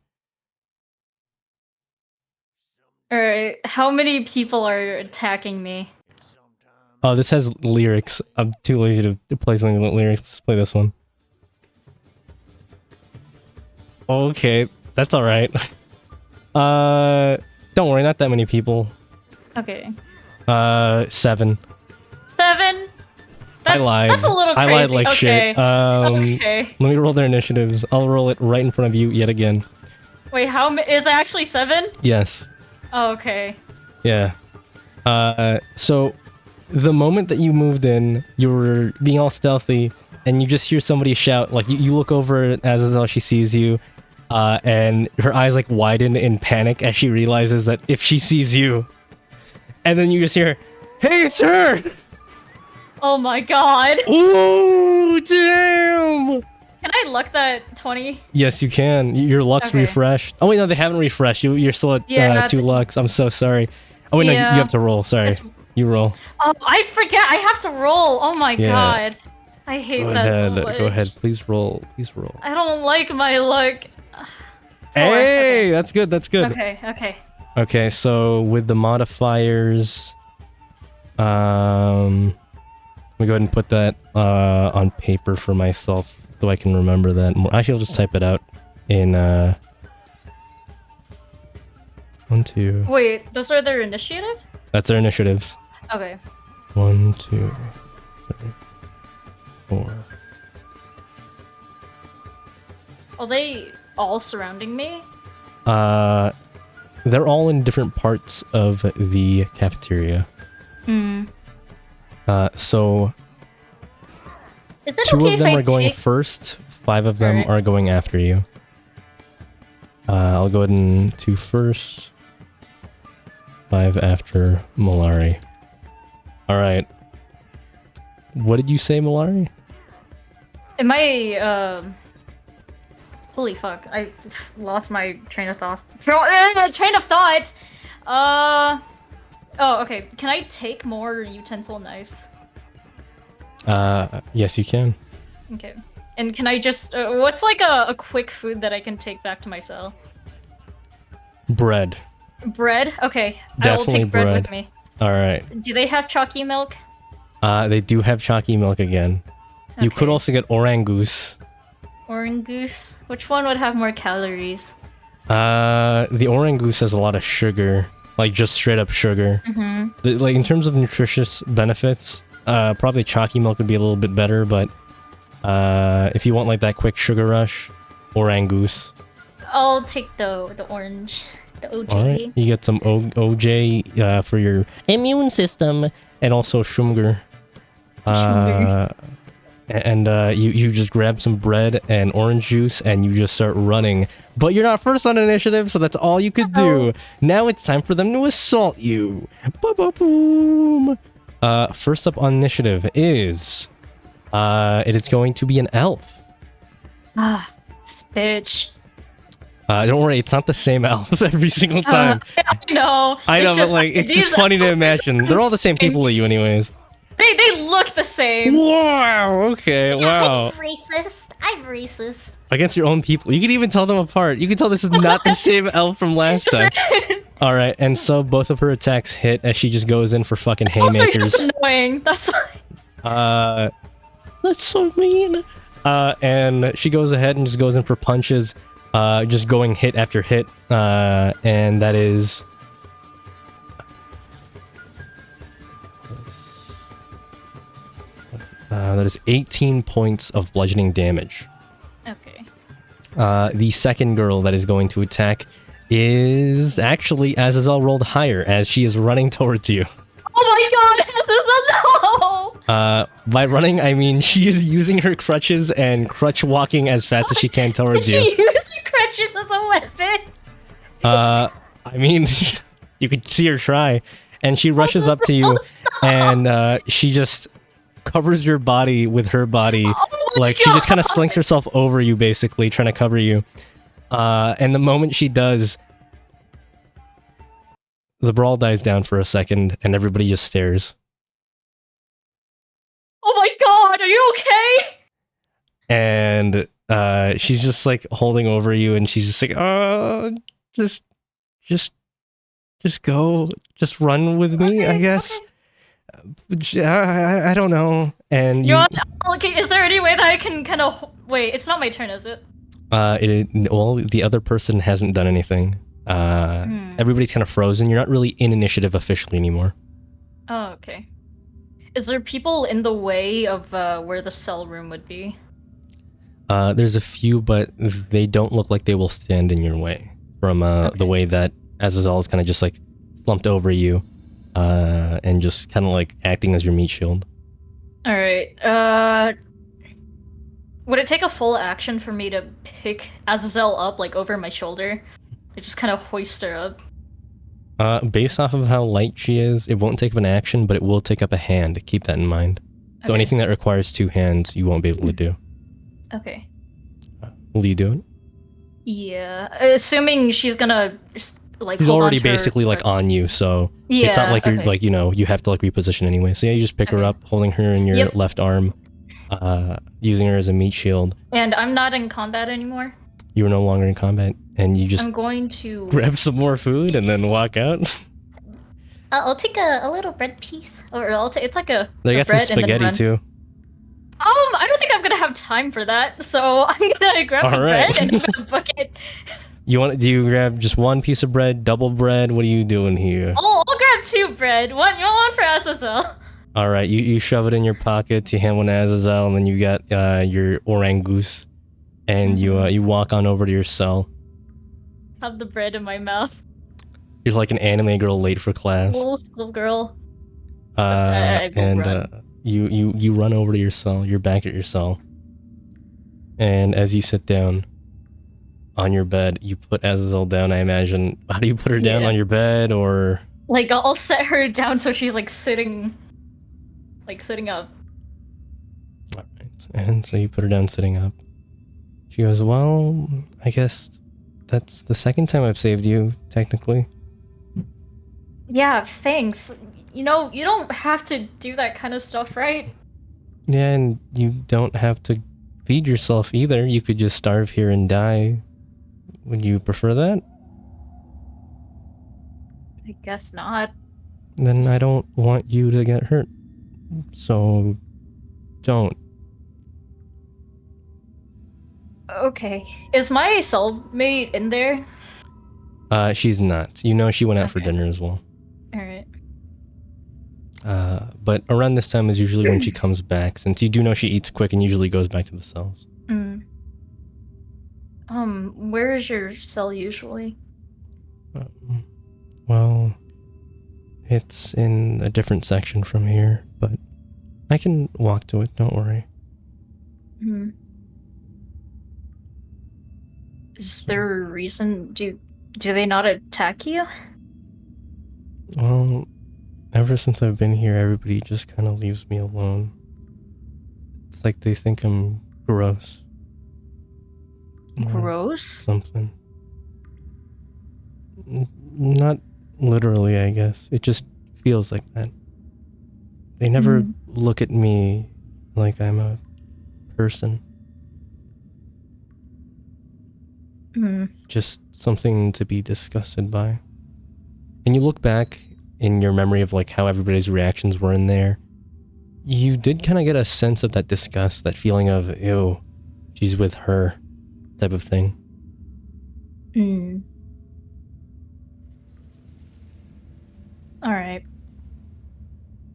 Alright, how many people are attacking me? Oh, this has lyrics. I'm too lazy to play something with lyrics. Let's play this one. Okay, that's alright. Don't worry, not that many people. Okay. 7. 7? I lied. That's a little crazy. I lied like shit. Okay. Let me roll their initiatives. I'll roll it right in front of you yet again. Wait, is it actually 7? Yes. Oh, okay. Yeah. So the moment that you moved in, you were being all stealthy, and you just hear somebody shout, like, you look over as she sees you, and her eyes, like, widen in panic as she realizes that if she sees you, and then you just hear, "Hey, sir!" Oh my god. Ooh, damn! Can I luck that 20? Yes, you can. Your luck's Okay. refreshed. Oh wait, no, they haven't refreshed. You're still at Yeah, 2 lucks. I'm so sorry. Oh wait, no, you Yeah. have to roll. Sorry, It's- you roll. Oh, I forget. I have to roll. Oh my Yeah. god. I hate that so much. Go ahead. Please roll. Please roll. I don't like my luck. 4. Hey, Okay. that's good. That's good. Okay. Okay, so with the modifiers, let me go ahead and put that on paper for myself so I can remember that more. Actually, I'll just type it out in 1, 2. Wait, those are their initiative? That's our initiatives. Okay. 1, 2, 3, 4. Are they all surrounding me? They're all in different parts of the cafeteria. Hmm. So Is it 2 okay of if them I are going take... first, 5 of them Alright. are going after you. I'll go ahead and 2 first, 5 after Malari. Alright. What did you say, Malari? Am I, Holy fuck, I lost my train of thought. Train of thought! Oh, okay. Can I take more utensil knives? Yes, you can. Okay. And can I just... what's like a quick food that I can take back to my cell? Bread. Bread? Okay. I will Definitely take bread bread. with me. Alright. Do they have chalky milk? They do have chalky milk again. You could Okay. also get orangoose. Orangoose? Which one would have more calories? The orangoose has a lot of sugar. Like, just straight up sugar. Mm-hmm. Like, in terms of nutritious benefits, probably chalky milk would be a little bit better, but if you want, like, that quick sugar rush, orangoose. I'll take the orange. The OJ. Alright, you get some OJ for your immune system, and also Shumger. And you just grab some bread and orange juice, and you just start running. But you're not first on initiative, so that's all you could do. Now it's time for them to assault you. Ba-ba-boom! First up on initiative is... it is going to be an elf. Ah, this bitch. Don't worry, it's not the same elf every single time. I know. I know, It's but like, it's just these funny to elves- imagine. They're all the same people to you anyways. They look the same. Wow, okay, wow. I'm racist. I'm racist. Against your own people. You can even tell them apart. You can tell this is not the same elf from last time. Alright, and so both of her attacks hit as she just goes in for fucking Also, haymakers. just annoying. That's why. That's so mean. And she goes ahead and just goes in for punches. Just going hit after hit. And that is... that is 18 points of bludgeoning damage. Okay. The second girl that is going to attack is actually Azazel rolled higher as she is running towards you. Oh my god, Azazel, no! By running, I mean she is using her crutches and crutch walking as fast as she can towards Did you. she use crutches as a weapon? I mean, you could see her try, and she rushes up to you, and she just covers your body with her body. Like, she just kind of slinks herself over you, basically, trying to cover you. And the moment she does, the brawl dies down for a second, and everybody just stares. Oh my god, are you okay? And she's just, like, holding over you, and she's just like, oh, just go. Just run with me, I guess. I don't know. And You're on. Okay, is there any way that I can kind of wait? It's not my turn, is it? Well, the other person hasn't done anything. Everybody's kind of frozen. You're not really in initiative officially anymore. Oh, okay. Is there people in the way of where the cell room would be? There's a few, but they don't look like they will stand in your way from the way that Azazel is kind of just like slumped over you and just kind of like acting as your meat shield. All right. Would it take a full action for me to pick Azazel up, like, over my shoulder? I just kind of hoist her up. Based off of how light she is, it won't take up an action, but it will take up a hand. Keep that in mind. So Okay. anything that requires 2 hands, you won't be able to do. Okay. Will you do it? Yeah. Assuming she's gonna just, like, She's hold already on to her- basically like on you, so Yeah. it's not like you're okay. like, you have to like reposition anyway. So yeah, you just pick her Okay. up, holding her in your Yep. left arm, using her as a meat shield. And I'm not in combat anymore. You are no longer in combat, and you just I'm going to grab some more food and then walk out. I'll take a little bread piece. or I'll take it's like a They got some bread and then spaghetti run. too. I don't think I'm gonna have time for that, so I'm gonna grab the Alright. bread and I'm gonna book it. Do you grab just one piece of bread, double bread? What are you doing here? I'll grab 2 bread. One for Azazel. All right, you shove it in your pocket, you hand one to Azazel, and then you got your orang goose, and you walk on over to your cell. Have the bread in my mouth. You're like an anime girl late for class. Little schoolgirl. I will And run. you run over to your cell. You're back at your cell, and as you sit down on your bed, you put Azazel down. I imagine. How do you put her down Yeah. on your bed, or? Like, I'll set her down so she's like sitting up. All right, and so you put her down sitting up. She goes, "Well, I guess that's the second time I've saved you, technically." Yeah, thanks. You know, you don't have to do that kind of stuff, right? Yeah, and you don't have to feed yourself either. You could just starve here and die. Would you prefer that? I guess not. Then I don't want you to get hurt. So, don't. Okay. Is my cellmate in there? She's not. You know she went out for Okay. dinner as well. Alright. But around this time is usually when she comes back, since you do know she eats quick and usually goes back to the cells. Where is your cell usually? Well, it's in a different section from here, but I can walk to it, don't worry. Is there a reason? Do they not attack you? Well, ever since I've been here, everybody just kind of leaves me alone. It's like they think I'm gross. Or Gross? something. Not literally, I guess. It just feels like that. They never look at me like I'm a person. Just something to be disgusted by. And you look back in your memory of like how everybody's reactions were in there. You did kind of get a sense of that disgust, that feeling of, ew, she's with her type of thing. Alright.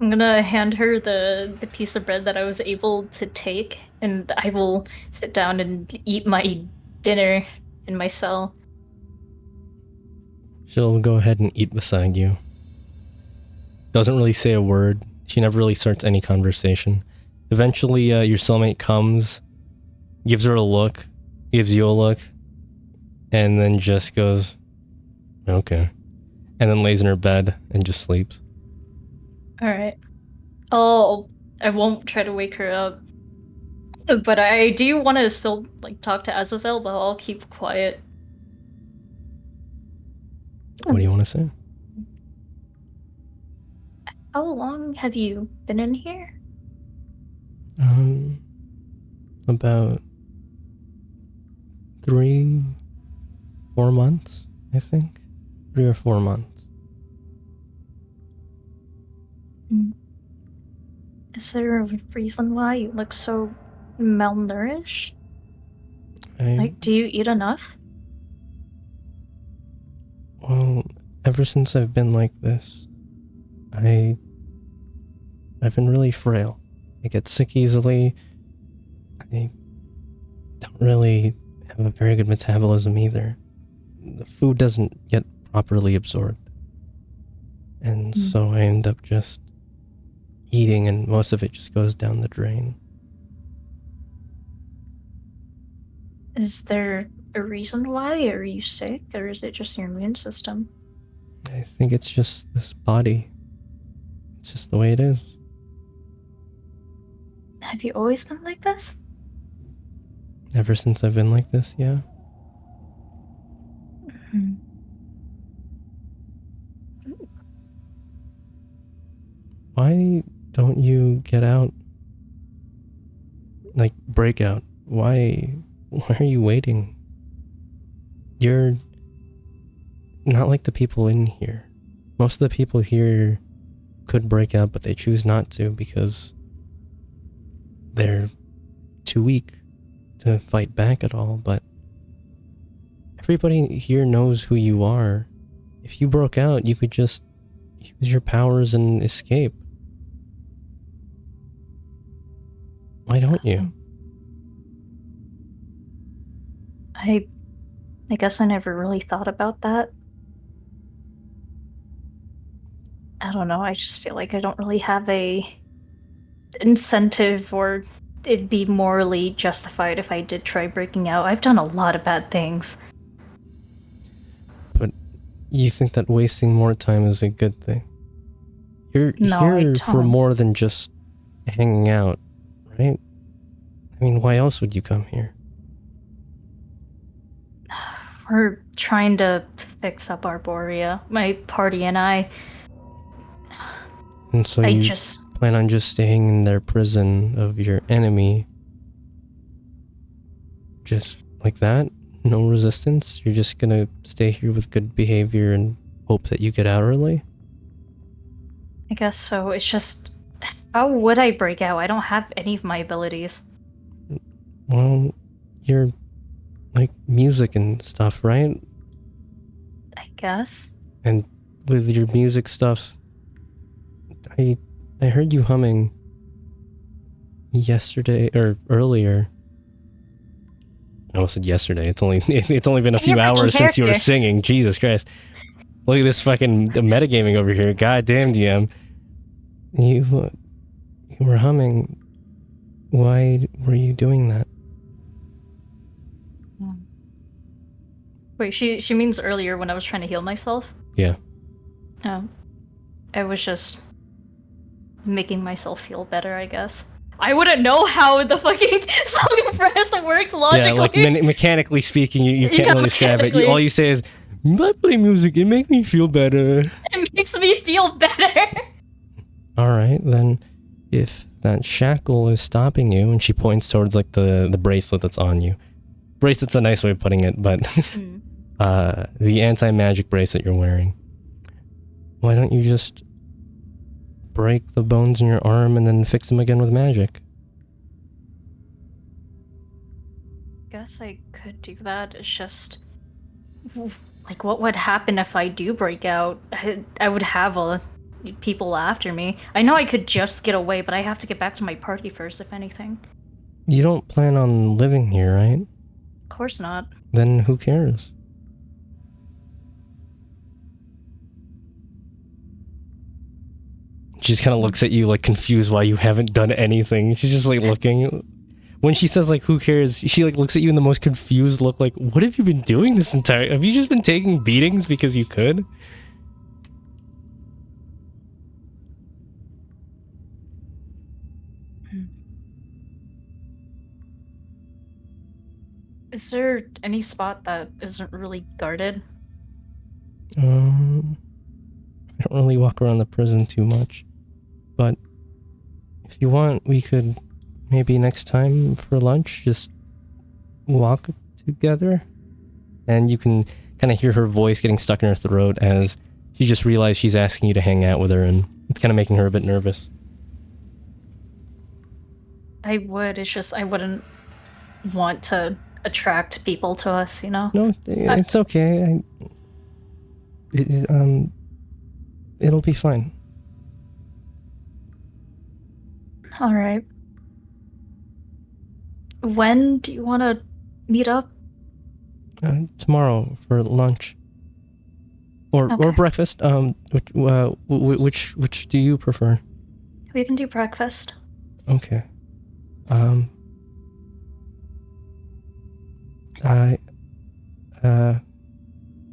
I'm gonna hand her the piece of bread that I was able to take, and I will sit down and eat my dinner in my cell. She'll go ahead and eat beside you. Doesn't really say a word. She never really starts any conversation. Eventually, your cellmate comes, gives her a look, gives you a look, and then just goes, okay. And then lays in her bed and just sleeps. Alright. I won't try to wake her up. But I do want to still, like, talk to Azazel, but I'll keep quiet. What do you want to say? How long have you been in here? About 3-4 months, I think. 3 or 4 months. Is there a reason why you look so malnourished? Like, do you eat enough? Well, ever since I've been like this, I've been really frail. I get sick easily. I don't really have a very good metabolism either. The food doesn't get properly absorbed. And so I end up just eating, and most of it just goes down the drain. Is there a reason why? Are you sick, or is it just your immune system? I think it's just this body. It's just the way it is. Have you always been like this? Ever since I've been like this, yeah. Hmm. Why don't you get out? Like, break out. Why are you waiting? You're not like the people in here. Most of the people here could break out, but they choose not to because they're too weak to fight back at all. But everybody here knows who you are. If you broke out, you could just use your powers and escape. Why don't you? I guess I never really thought about that. I don't know, I just feel like I don't really have a incentive, or it'd be morally justified if I did try breaking out. I've done a lot of bad things. But you think that wasting more time is a good thing? You're No, I here for don't. more than just hanging out, right? I mean, why else would you come here? We're trying to fix up Arborea. My party and I. And so I you just. plan on just staying in their prison of your enemy? Just like that? No resistance? You're just gonna stay here with good behavior and hope that you get out early? I guess so. It's just. How would I break out? I don't have any of my abilities. Well, you're like music and stuff, right? I guess. And with your music stuff, I heard you humming yesterday or earlier. I almost said yesterday. It's only been a few You're freaking hours since you were character. singing. Jesus Christ! Look at this fucking metagaming over here. God damn, DM. You were humming. Why were you doing that? Wait, she means earlier when I was trying to heal myself? Yeah. Oh. I was just making myself feel better, I guess. I wouldn't know how the fucking song and press works logically. Yeah, like mechanically speaking, you can't Yeah, really describe it. mechanically. All you say is, I play music, it makes me feel better. It makes me feel better. Alright, then if that shackle is stopping you, and she points towards like the bracelet that's on you. Bracelet's a nice way of putting it, but the anti-magic bracelet you're wearing. Why don't you just break the bones in your arm and then fix them again with magic? Guess I could do that. It's just like, what would happen if I do break out? I would have people after me. I know I could just get away, but I have to get back to my party first, if anything. You don't plan on living here, right? Of course not. Then who cares? She just kind of looks at you like confused why you haven't done anything. She's just like looking. When she says like who cares, she like looks at you in the most confused look like, what have you been doing this entire... Have you just been taking beatings because you could? Is there any spot that isn't really guarded? I don't really walk around the prison too much. But if you want, we could maybe next time for lunch just walk together. And you can kind of hear her voice getting stuck in her throat as she just realized she's asking you to hang out with her, and it's kind of making her a bit nervous. I would. It's just I wouldn't want to attract people to us, you know? No, it's okay. It'll be fine. All right. When do you want to meet up? Tomorrow for lunch. Or Okay. breakfast. Which do you prefer? We can do breakfast. Okay.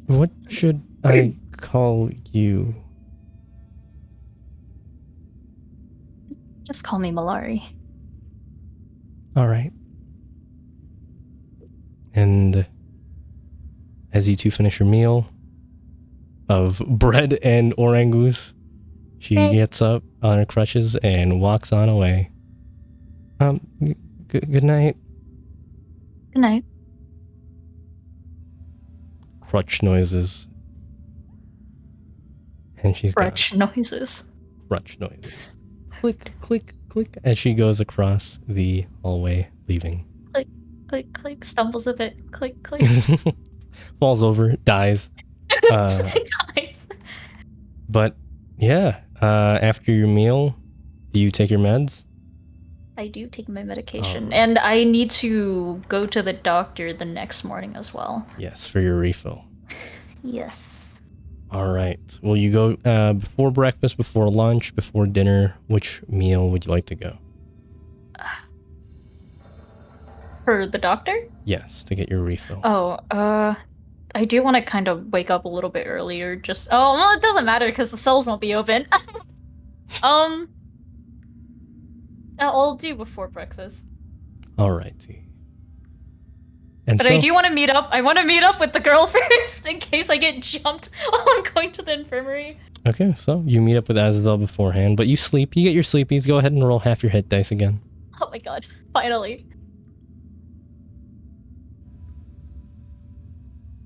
What should I call you? Just call me Malari. All right. And as you two finish your meal of bread and orangus, she gets up on her crutches and walks on away. Good night. Good night. Crutch noises. And she's Crutch noises. Crutch noises. Click, click, click, as she goes across the hallway, leaving. Click, click, click, stumbles a bit. Click, click. Falls over, dies. Dies. But, yeah, after your meal, do you take your meds? I do take my medication, and I need to go to the doctor the next morning as well. Yes, for your refill. Yes. All right. Will you go before breakfast, before lunch, before dinner? Which meal would you like to go? For the doctor? Yes, to get your refill. Oh, I do want to kind of wake up a little bit earlier. Well, it doesn't matter because the cells won't be open. I'll do before breakfast. All righty. And but I do want to meet up. I want to meet up with the girl first in case I get jumped while I'm going to the infirmary. Okay, so you meet up with Azazel beforehand, but you sleep. You get your sleepies. Go ahead and roll half your hit dice again. Oh my god, finally.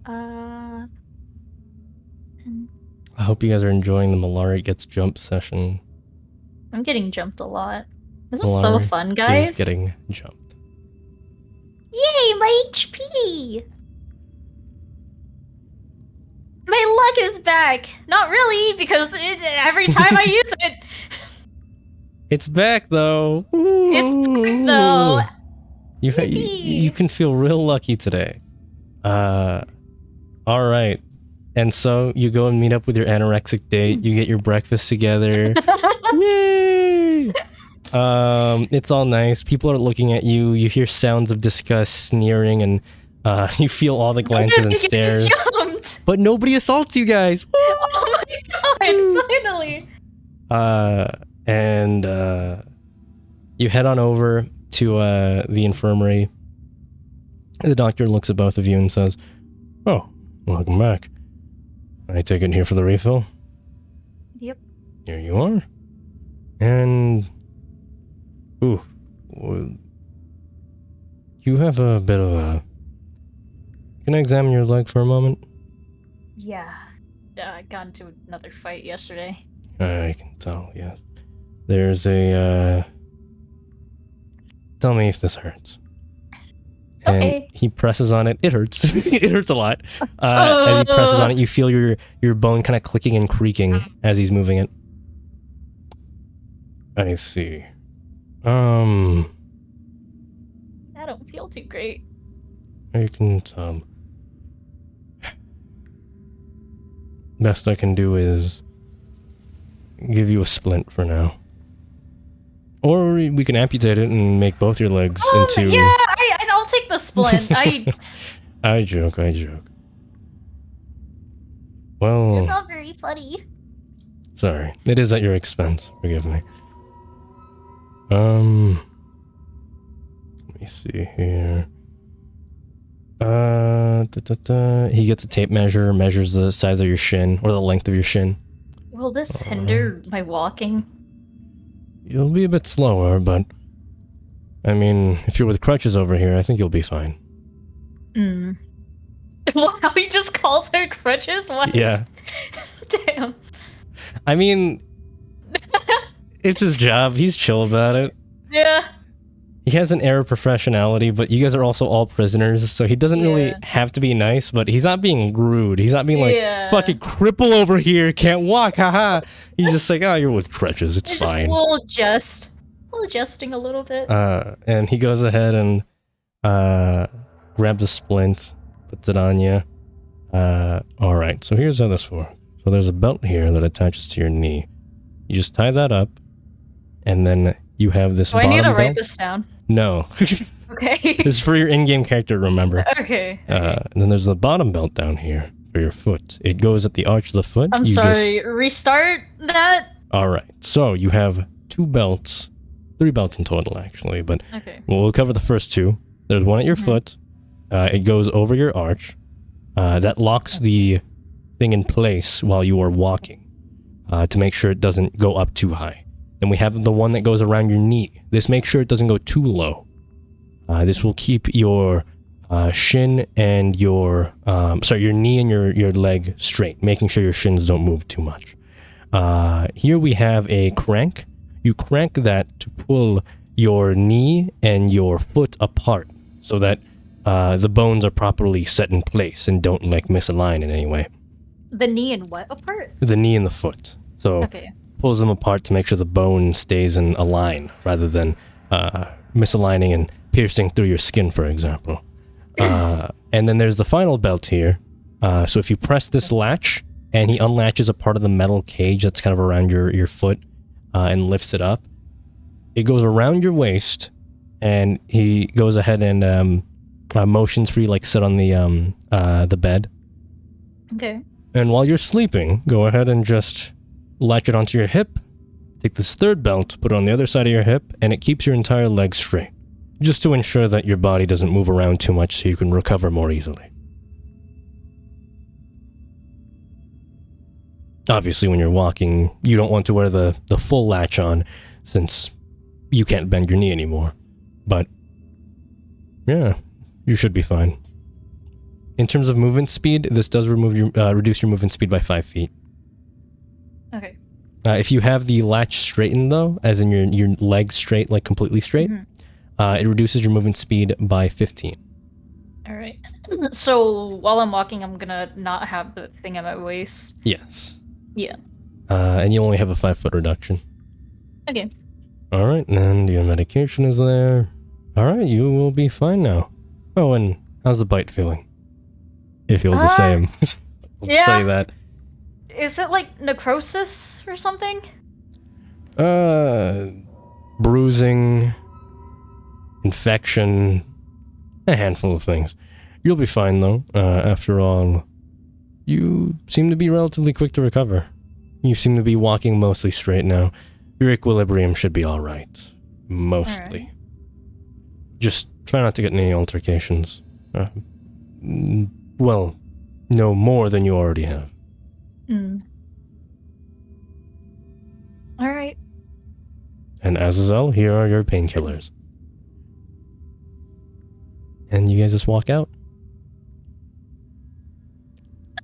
I hope you guys are enjoying the Malari Gets Jumped session. I'm getting jumped a lot. This is so fun, guys. Is getting jumped. Yay, my HP! My luck is back. Not really, because every time I use it. It's back though. It's back though. You can feel real lucky today. All right. And so you go and meet up with your anorexic date. You get your breakfast together. Yay! It's all nice. People are looking at you. You hear sounds of disgust, sneering, and you feel all the glances and stares. Jumped. But nobody assaults you guys. Oh my god! Finally. And you head on over to the infirmary. The doctor looks at both of you and says, "Oh, welcome back. I take it here for the refill." Yep. Here you are. And ooh, you have a bit of a... Can I examine your leg for a moment? Yeah. I got into another fight yesterday. I can tell, yeah. There's a, Tell me if this hurts. And okay. he presses on it. It hurts. It hurts a lot. As he presses on it, you feel your bone kind of clicking and creaking as he's moving it. I see. I don't feel too great. I can tell. Best I can do is give you a splint for now. Or we can amputate it and make both your legs into... Yeah, I'll take the splint. I joke. Well... It's not very funny. Sorry. It is at your expense. Forgive me. Let me see here. He gets a tape measure, measures the size of your shin, or the length of your shin. Will this hinder my walking? You'll be a bit slower, but... I mean, if you're with crutches over here, I think you'll be fine. Wow, he just calls her crutches? What? Yeah. Damn. I mean... It's his job. He's chill about it. Yeah. He has an air of professionality, but you guys are also all prisoners, so he doesn't really have to be nice, but he's not being rude. He's not being like, fucking cripple over here, can't walk, haha. He's just like, oh, you're with crutches, it's fine. Just a little jesting a little bit. And he goes ahead and grabs a splint, puts it on you. Alright, so here's how this works. So there's a belt here that attaches to your knee. You just tie that up, and then you have this bottom belt. Do I need to write this down? No. Okay. This is for your in-game character, remember. Okay. And then there's the bottom belt down here for your foot. It goes at the arch of the foot. I'm sorry, restart that? Alright, so you have two belts 3 belts in total, actually, but Okay. we'll cover the first 2. There's one at your foot. It goes over your arch. That locks the thing in place while you are walking to make sure it doesn't go up too high. Then we have the one that goes around your knee. This makes sure it doesn't go too low. This will keep your shin and your knee and your leg straight, making sure your shins don't move too much. Here we have a crank. You crank that to pull your knee and your foot apart so that the bones are properly set in place and don't like misalign in any way. The knee and what apart? The knee and the foot. So Okay. pulls them apart to make sure the bone stays in a line rather than misaligning and piercing through your skin, for example. And then there's the final belt here. So if you press this latch and he unlatches a part of the metal cage that's kind of around your foot and lifts it up, it goes around your waist and he goes ahead and motions for you like sit on the bed. Okay. And while you're sleeping, go ahead and just latch it onto your hip. Take this third belt, put it on the other side of your hip, and it keeps your entire leg straight. Just to ensure that your body doesn't move around too much so you can recover more easily. Obviously, when you're walking, you don't want to wear the full latch on since you can't bend your knee anymore. But, yeah, you should be fine. In terms of movement speed, this does reduce your movement speed by 5 feet. Okay. If you have the latch straightened, though, as in your leg straight, like completely straight, it reduces your movement speed by 15. All right. So while I'm walking, I'm gonna not have the thing at my waist. Yes. Yeah. And you only have a 5-foot reduction. Okay. Alright, and your medication is there. Alright, you will be fine now. Oh, and how's the bite feeling? It feels the same. I'll yeah. tell you that. Is it like necrosis or something? Bruising, infection, a handful of things. You'll be fine though. After all, you seem to be relatively quick to recover. You seem to be walking mostly straight now. Your equilibrium should be alright. Mostly. All right. Just try not to get in any altercations. Well, no more than you already have. All right. And Azazel, here are your painkillers. And you guys just walk out.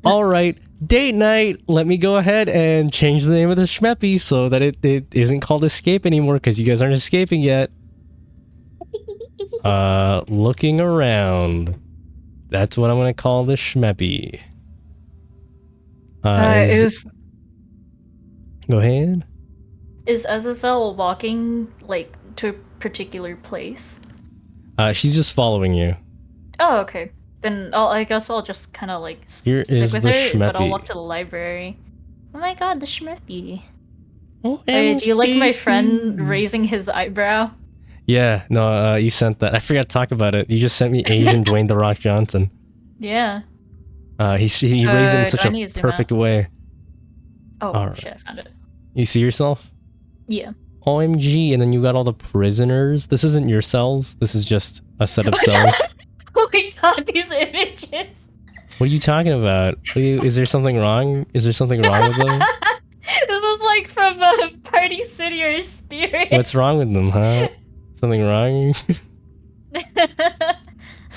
Alright, date night! Let me go ahead and change the name of the Schmeppy so that it isn't called Escape anymore because you guys aren't escaping yet. Looking around. That's what I'm gonna call the Schmeppy. Go ahead. Is Azazel walking like to a particular place? She's just following you. Oh, okay. Then I guess I'll just kind of like Here stick is with the her, but I'll Schmeppy. walk to the library. Oh my god, the Schmeppy. Oh, Hey, do you like my friend raising his eyebrow? Yeah, no, you sent that. I forgot to talk about it. You just sent me Asian Dwayne The Rock Johnson. Yeah. He raised it in such do I need to a zoom perfect way. Oh, Alright. shit, I found it. You see yourself? Yeah. OMG, and then you got all the prisoners. This isn't your cells. This is just a set of cells. Oh my god, these images. What are you talking about? Is there something wrong? Is there something wrong with them? This is like from Party City or Spirit. What's wrong with them, huh? Something wrong?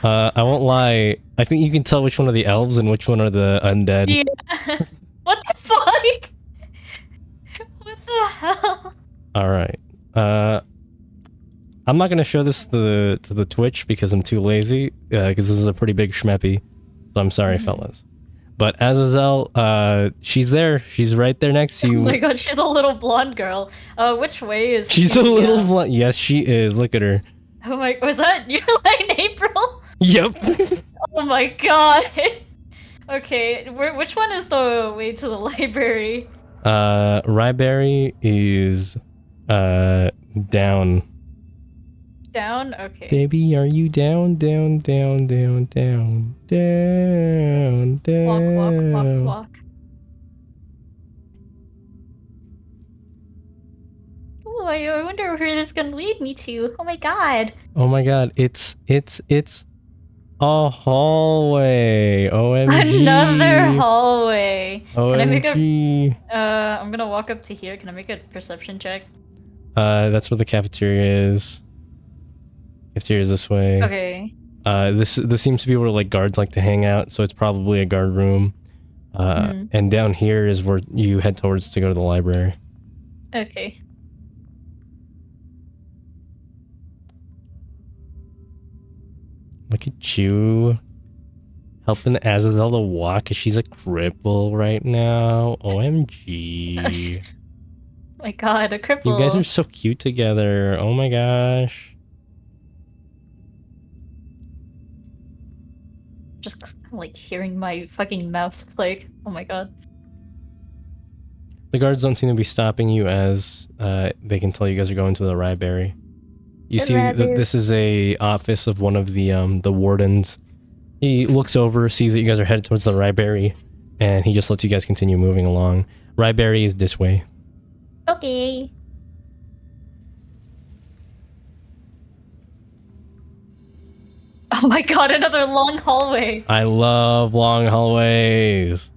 I won't lie. I think you can tell which one are the elves and which one are the undead. Yeah. What the fuck? What the hell? Alright. I'm not gonna show this to the Twitch because I'm too lazy, because this is a pretty big schmeppy. So I'm sorry, fellas. But Azazel, she's there. She's right there next to you. Oh my god, she's a little blonde girl. Which way is She's she? a little blonde. Yes, she is. Look at her. Oh my, was that your line, April? Yep. Oh my god. Okay, which one is the way to the library? Ryberry is down. Down? Okay. Baby, are you down, down, down, down, down, down, down? Walk. Ooh, I wonder where this is gonna lead me to. Oh my god. Oh my god, it's a hallway. OMG. Another hallway. Can I make a? OMG. I'm gonna walk up to here. Can I make a perception check? That's where the cafeteria is. Cafeteria is this way. Okay. This seems to be where like guards like to hang out, so it's probably a guard room. And down here is where you head towards to go to the library. Okay. Look at you. Helping Azazel to walk because she's a cripple right now. OMG. My god, a cripple. You guys are so cute together. Oh my gosh. Just like hearing my fucking mouse click. Oh my god. The guards don't seem to be stopping you as they can tell you guys are going to the library. You see that this is a office of one of the wardens. He looks over, sees that you guys are headed towards the library, and he just lets you guys continue moving along. Library is this way. Okay. Oh my god, another long hallway. I love long hallways.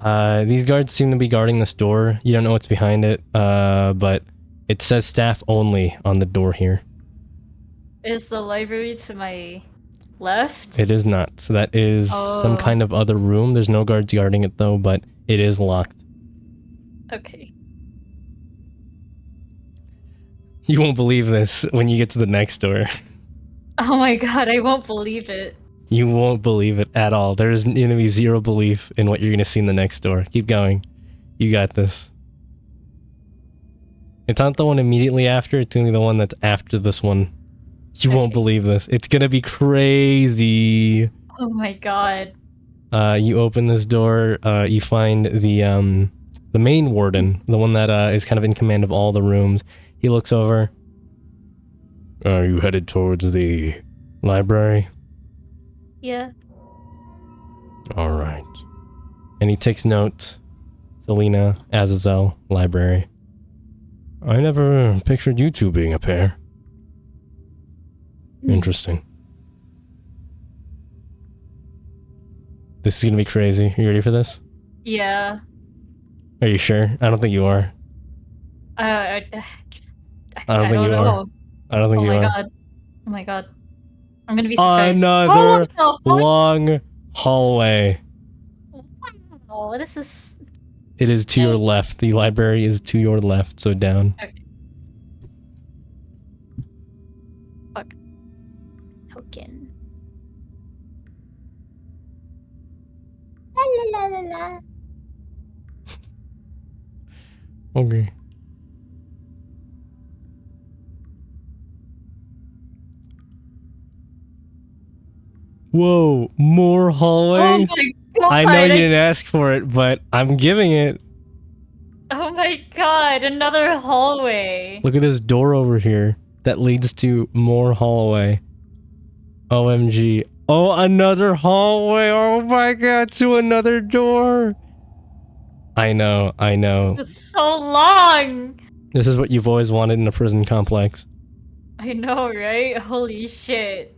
These guards seem to be guarding this door. You don't know what's behind it, but it says staff only on the door here. Is the library to my left? It is not. So that is some kind of other room. There's no guards guarding it though, but it is locked. Okay. You won't believe this when you get to the next door. Oh my god, I won't believe it. You won't believe it at all. There's going to be zero belief in what you're going to see in the next door. Keep going. You got this. It's not the one immediately after. It's going to be the one that's after this one. You won't believe this. It's going to be crazy. Oh my god. You open this door. You find the main warden, the one that is kind of in command of all the rooms. He looks over. Are you headed towards the library? Yeah. All right. And he takes note. Selena, Azazel, library. I never pictured you two being a pair. Interesting. This is gonna be crazy. Are you ready for this? Yeah. Are you sure? I don't think you are. I don't think you are. I don't think you are. Oh my god. Oh my god. I'm gonna be surprised. Another Oh, long hallway. Oh, this is. It is to your left. The library is to your left, so down. okay. Fuck. Token. La la la la la. Okay. Whoa, more hallway? Oh my god. I know you didn't ask for it, but I'm giving it. Oh my god, another hallway. Look at this door over here that leads to more hallway. OMG. Oh, another hallway. Oh my god, to another door. I know. This is so long. This is what you've always wanted in a prison complex. I know, right? Holy shit.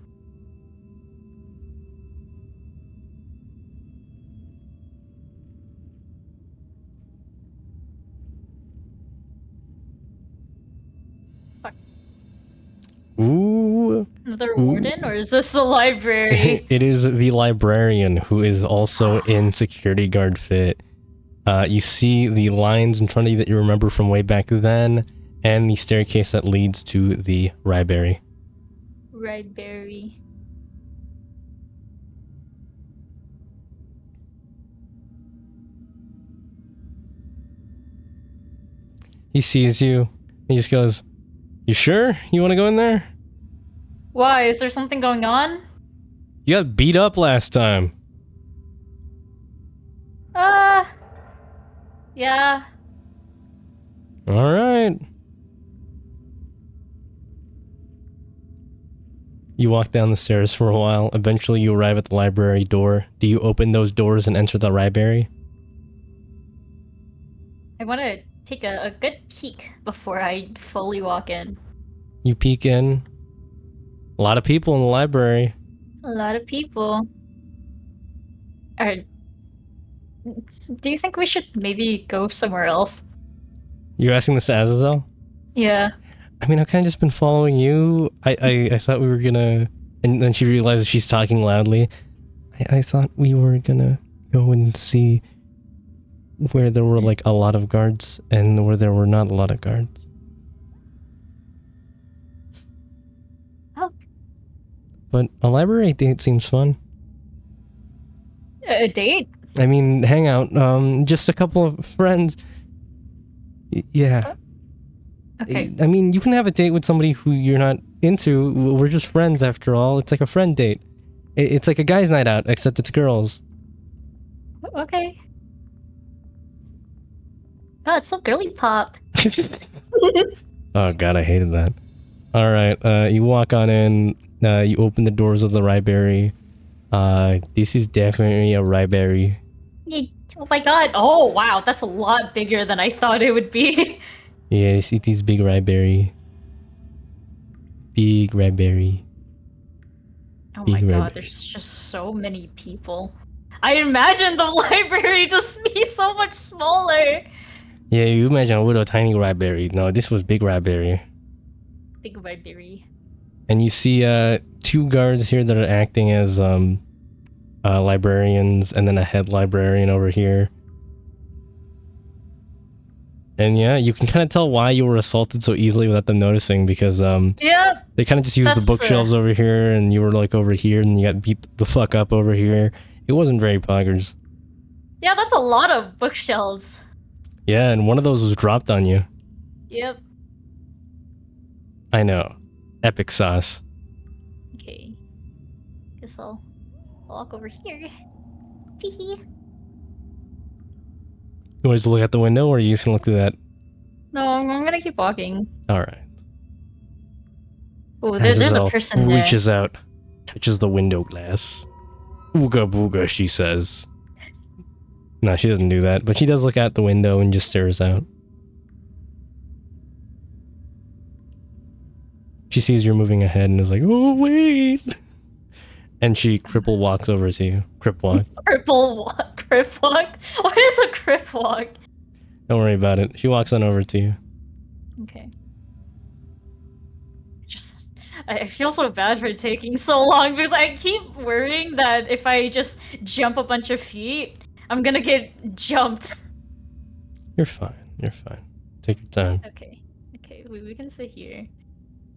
Ooh. Another warden, or is this the library? It is the librarian who is also in security guard fit. You see the lines in front of you that you remember from way back then, and the staircase that leads to the library. Library. He sees you. He just goes, "You sure you want to go in there? Why? Is there something going on? You got beat up last time." Yeah. All right. You walk down the stairs for a while. Eventually, you arrive at the library door. Do you open those doors and enter the library? I want to take a good peek before I fully walk in. You peek in. A lot of people in the library. A lot of people. Are, do you think we should maybe go somewhere else? You asking this to Azazel? Yeah. I mean, I've kind of just been following you. I thought we were gonna... And then she realizes she's talking loudly. I thought we were gonna go and see where there were, like, a lot of guards and where there were not a lot of guards. Oh. But a library date seems fun. A date? I mean, hang out. Just a couple of friends. Yeah. Okay. I mean, you can have a date with somebody who you're not into. We're just friends after all. It's like a friend date. It's like a guy's night out, except it's girls. Okay. God, it's so girly pop. Oh god, I hated that. Alright, you walk on in, you open the doors of the library. This is definitely a library. Oh my god. Oh wow, that's a lot bigger than I thought it would be. Yes, it is big library. Big library. Oh Big my library. god, there's just so many people. I imagine the library just be so much smaller. Yeah, you imagine a little tiny library. No, this was big library. Big library. And you see two guards here that are acting as librarians, and then a head librarian over here. And yeah, you can kind of tell why you were assaulted so easily without them noticing, because Yeah. they kind of just used the bookshelves over here, and you were like over here, and you got beat the fuck up over here. It wasn't very poggers. Yeah, that's a lot of bookshelves. Yeah, and one of those was dropped on you. Yep. I know. Epic sauce. Okay. Guess I'll walk over here. Teehee. You want to look out the window, or are you just gonna look through that? No, I'm gonna keep walking. Alright. Oh, there's a Azazel person there. reaches out, touches the window glass. Ooga booga, she says. No, she doesn't do that, but she does look out the window and just stares out. She sees you're moving ahead and is like, oh, wait! And she cripple walks over to you. Crip walk. Cripple walk. Crip walk? What is a crip walk? Don't worry about it. She walks on over to you. Okay. I feel so bad for taking so long because I keep worrying that if I just jump a bunch of feet, I'm gonna get jumped. You're fine. You're fine. Take your time. Okay. Okay, we can sit here.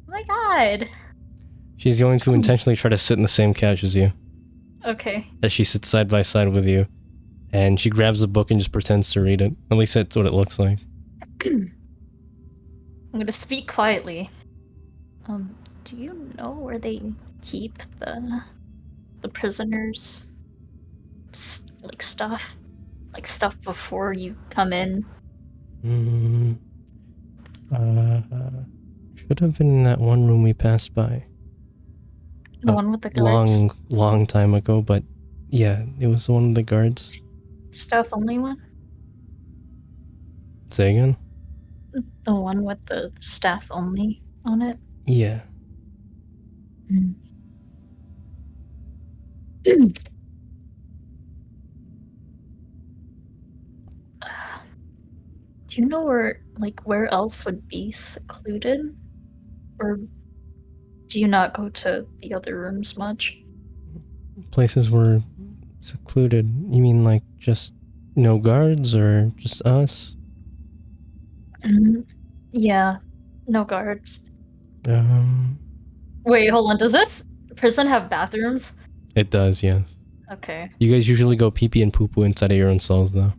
Oh my god. She's going to intentionally try to sit in the same couch as you. Okay. As she sits side by side with you. And she grabs the book and just pretends to read it. At least that's what it looks like. I'm gonna speak quietly. Do you know where they keep the prisoners' like stuff? Like stuff before you come in? Should have been in that one room we passed by. The one with the guards? Long time ago, but yeah, it was one of the guards. Staff only one? Say again? The one with the staff only on it? Yeah. Do you know where else would be secluded? Or do you not go to the other rooms much? Places were secluded. You mean like just no guards or just us? Yeah, no guards. Um, Wait, hold on. Does this prison have bathrooms? It does, yes. Okay. You guys usually go pee-pee and poo-poo inside of your own cells, though.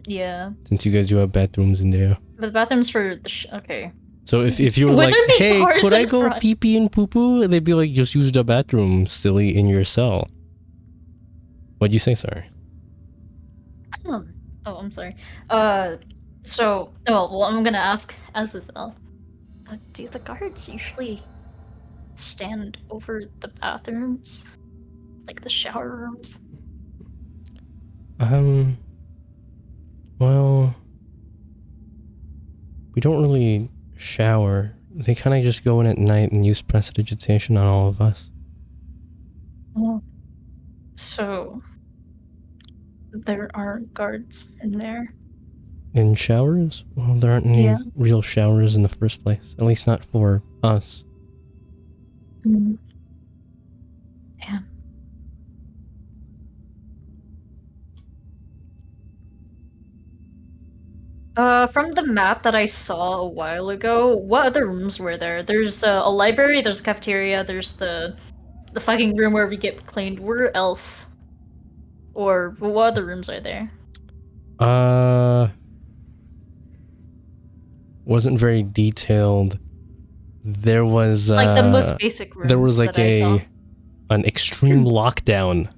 Yeah. Since you guys do have bathrooms in there. But the bathrooms for the okay. So if you were Would like, there be hey, guards could I in go front? pee-pee and poo-poo? They'd be like, just use the bathroom, silly, in your cell. What'd you say, sorry? Oh, I'm sorry. Well, I'm gonna ask Azazel. Do the guards usually stand over the bathrooms? Like the shower rooms? Well, we don't really shower. They kind of just go in at night and use prestidigitation on all of us. Well, so there are guards in there. In showers? Well, there aren't any Yeah. real showers in the first place. At least not for us. Mm. Yeah. From the map that I saw a while ago, what other rooms were there? There's a library, there's a cafeteria, there's the fucking room where we get cleaned. Where else? Or what other rooms are there? Wasn't very detailed. There was Like the most basic rooms there was like that I saw. an extreme lockdown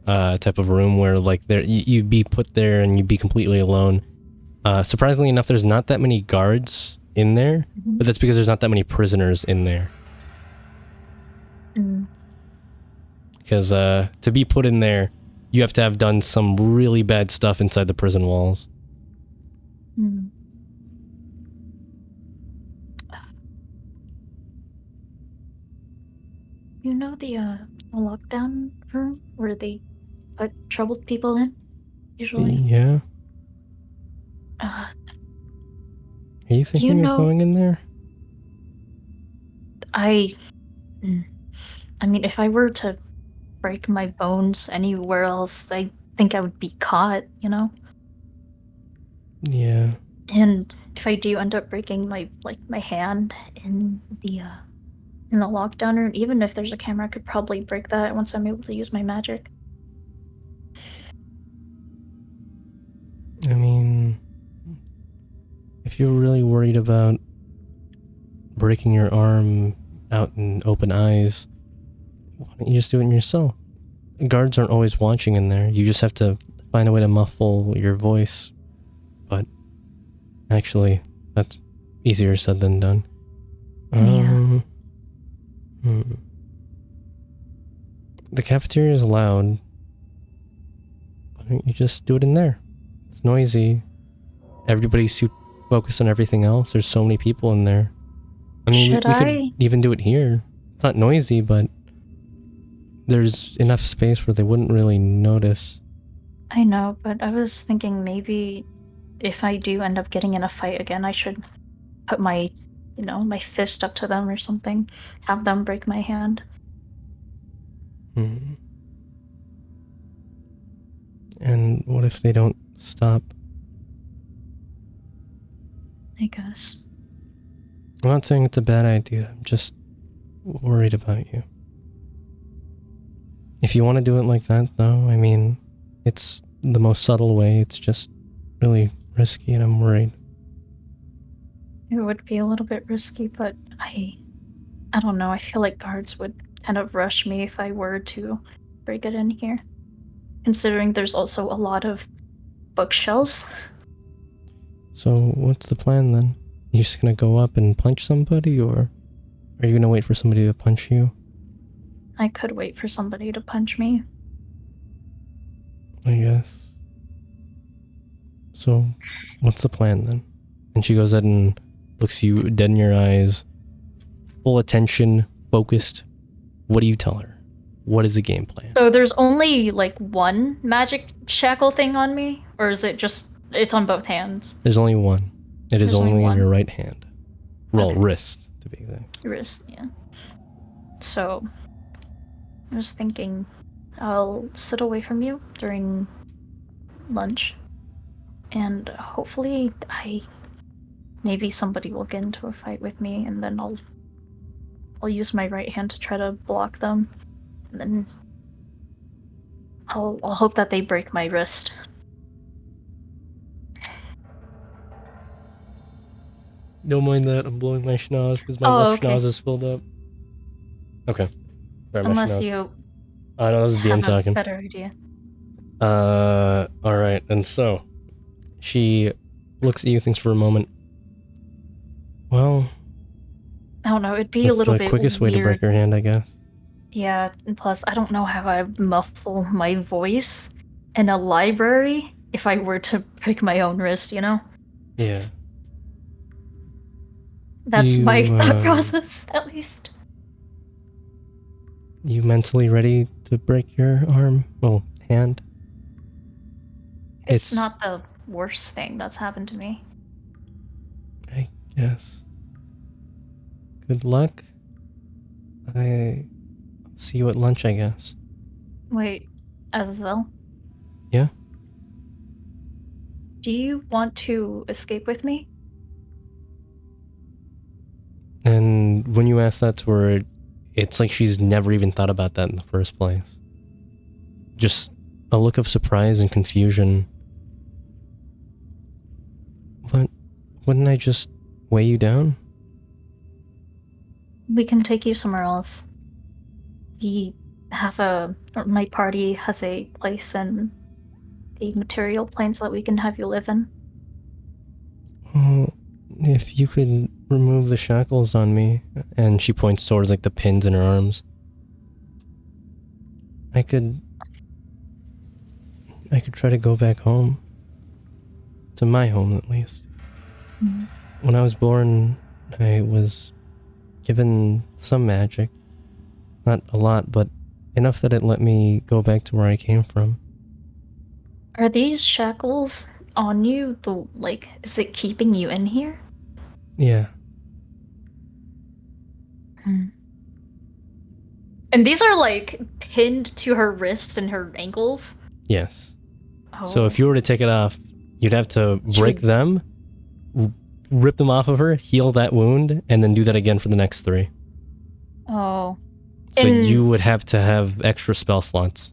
type of room where like you'd be put there and you'd be completely alone. Surprisingly enough, there's not that many guards in there, but that's because there's not that many prisoners in there. Mm. Because to be put in there, you have to have done some really bad stuff inside the prison walls. Mm. You know the lockdown room where they put troubled people in? Usually. Yeah. Uh, Are you thinking know- of going in there? I mean, if I were to break my bones anywhere else, I think I would be caught, you know? Yeah. And if I do end up breaking my hand in the lockdown room, even if there's a camera, I could probably break that once I'm able to use my magic. I mean, if you're really worried about breaking your arm out in open eyes, why don't you just do it in your cell? Guards aren't always watching in there. You just have to find a way to muffle your voice. But actually, that's easier said than done. The cafeteria is loud. Why don't you just do it in there? It's noisy. Everybody's too focused on everything else. There's so many people in there. I mean, we could even do it here. It's not noisy, but there's enough space where they wouldn't really notice. I know, but I was thinking maybe if I do end up getting in a fight again, I should put my fist up to them or something. Have them break my hand. And what if they don't stop? I guess. I'm not saying it's a bad idea. I'm just worried about you. If you want to do it like that, though, I mean, it's the most subtle way. It's just really risky, and I'm worried. It would be a little bit risky, but I don't know. I feel like guards would kind of rush me if I were to break it in here. Considering there's also a lot of bookshelves. So, what's the plan then? You just gonna go up and punch somebody, or are you gonna wait for somebody to punch you? I could wait for somebody to punch me. I guess. So, what's the plan then? And she goes ahead and looks you dead in your eyes, full attention, focused. What do you tell her? What is the game plan? So there's only like one magic shackle thing on me, or is it just it's on both hands? There's only one. It is There's only only in one. your right hand. Well, Okay. wrist, to be exact. Wrist, yeah. So I was thinking I'll sit away from you during lunch, and hopefully maybe somebody will get into a fight with me, and then I'll use my right hand to try to block them, and then I'll hope that they break my wrist. Don't mind that. I'm blowing my schnoz because my Oh, left okay. schnoz is filled up. Okay. Sorry, my Unless schnoz. you I know, this is DM have a talking. better idea. Alright, and so she looks at you, thinks for a moment. Well, I don't know. It'd be a that's little the bit quickest way to weird. break her hand, I guess. Yeah, and plus I don't know how I muffle my voice in a library if I were to break my own wrist, you know? Yeah. That's my You, thought process, at least. You mentally ready to break your arm? Well, hand? It's not the worst thing that's happened to me. I guess. Good luck. I'll see you at lunch, I guess. Wait, Azazel, Yeah? do you want to escape with me? And when you ask that to her, it's like she's never even thought about that in the first place. Just a look of surprise and confusion. But wouldn't I just weigh you down? We can take you somewhere else. My party has a place in the material planes that we can have you live in. Well, if you could remove the shackles on me, and she points towards like the pins in her arms, I could try to go back home. To my home, at least. Mm. When I was born, I was given some magic. Not a lot, but enough that it let me go back to where I came from. Are these shackles on you? Is it keeping you in here? Yeah. Hmm. And these are like pinned to her wrists and her ankles? Yes. Oh. So if you were to take it off, you'd have to break them, rip them off of her, heal that wound, and then do that again for the next 3. Oh. So you would have to have extra spell slots.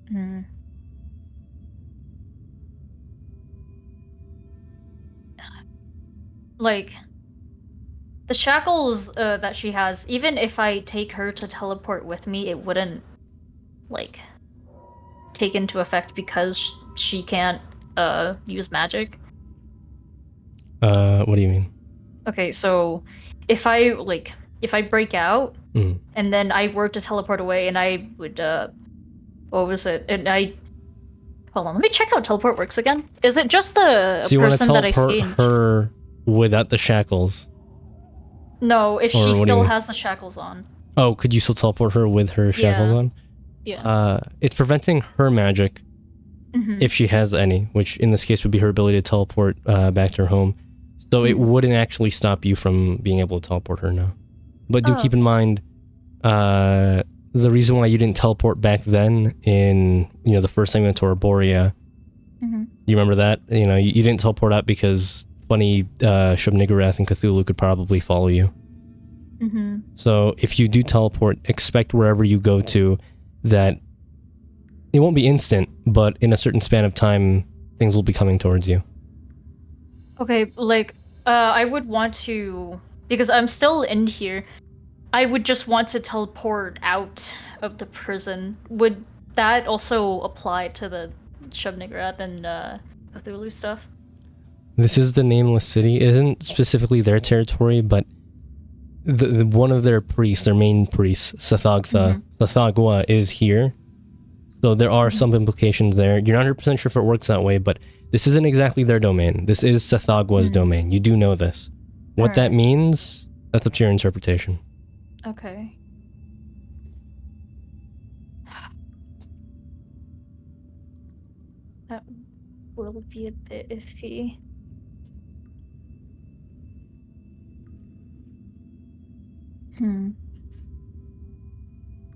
Hmm. Like, the shackles that she has, even if I take her to teleport with me, it wouldn't, like, take into effect because she can't use magic. What do you mean? Okay, so if I break out Mm. and then I were to teleport away and I would what was it? Hold on, let me check how teleport works again. Is it just the So you want to person that I teleport see? her without the shackles? No, if Or she what do you still mean? has the shackles on. Oh, could you still teleport her with her shackles on? Yeah. It's preventing her magic, Mm-hmm. if she has any, which in this case would be her ability to teleport back to her home. So it wouldn't actually stop you from being able to teleport her now. But do keep in mind, the reason why you didn't teleport back then in, the first segment to Arborea, Mm-hmm. you remember that? You didn't teleport out because funny Shub-Niggurath and Cthulhu could probably follow you. Mm-hmm. So if you do teleport, expect wherever you go to that it won't be instant, but in a certain span of time, things will be coming towards you. Okay, I would want to, because I'm still in here, I would just want to teleport out of the prison. Would that also apply to the Shub-Niggurath and Cthulhu stuff? This is the Nameless City. It isn't specifically their territory, but one of their priests, their main priest, Sathagwa, is here. So there are some implications there. You're not 100% sure if it works that way, but this isn't exactly their domain. This is Sathagwa's domain. You do know this. What that means, that's up to your interpretation. Okay. That will be a bit iffy.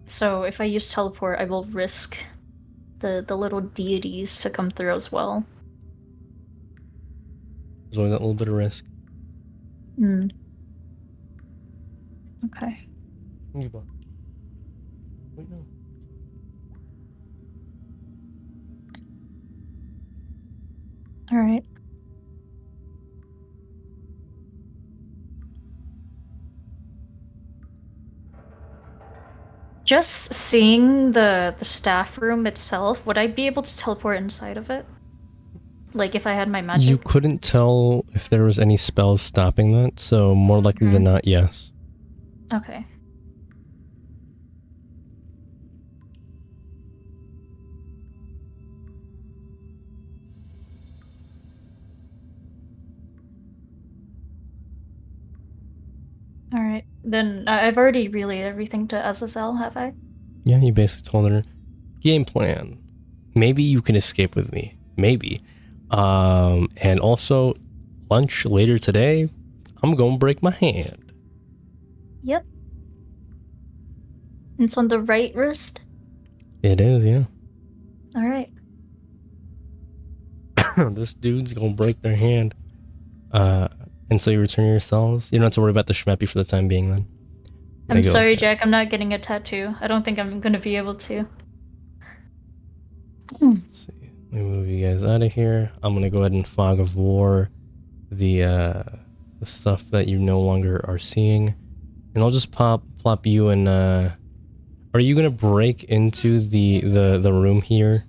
So if I use teleport, I will risk the little deities to come through as well. There's always that little bit of risk. Okay. Wait, no. All right. Just seeing the staff room itself, would I be able to teleport inside of it? Like if I had my magic? You couldn't tell if there was any spells stopping that, so more likely than not, yes. Okay. Then I've already relayed everything to Azazel, have I? Yeah, you basically told her, game plan. Maybe you can escape with me. Maybe. And also, lunch later today, I'm gonna break my hand. Yep. It's on the right wrist? It is, yeah. Alright. This dude's gonna break their hand. And so you return your cells? You don't have to worry about the schmeppy for the time being, then. I'm sorry, Jack, I'm not getting a tattoo. I don't think I'm gonna be able to. Let's see. Let me move you guys out of here. I'm gonna go ahead and fog of war the stuff that you no longer are seeing. And I'll just plop you in, are you gonna break into the room here?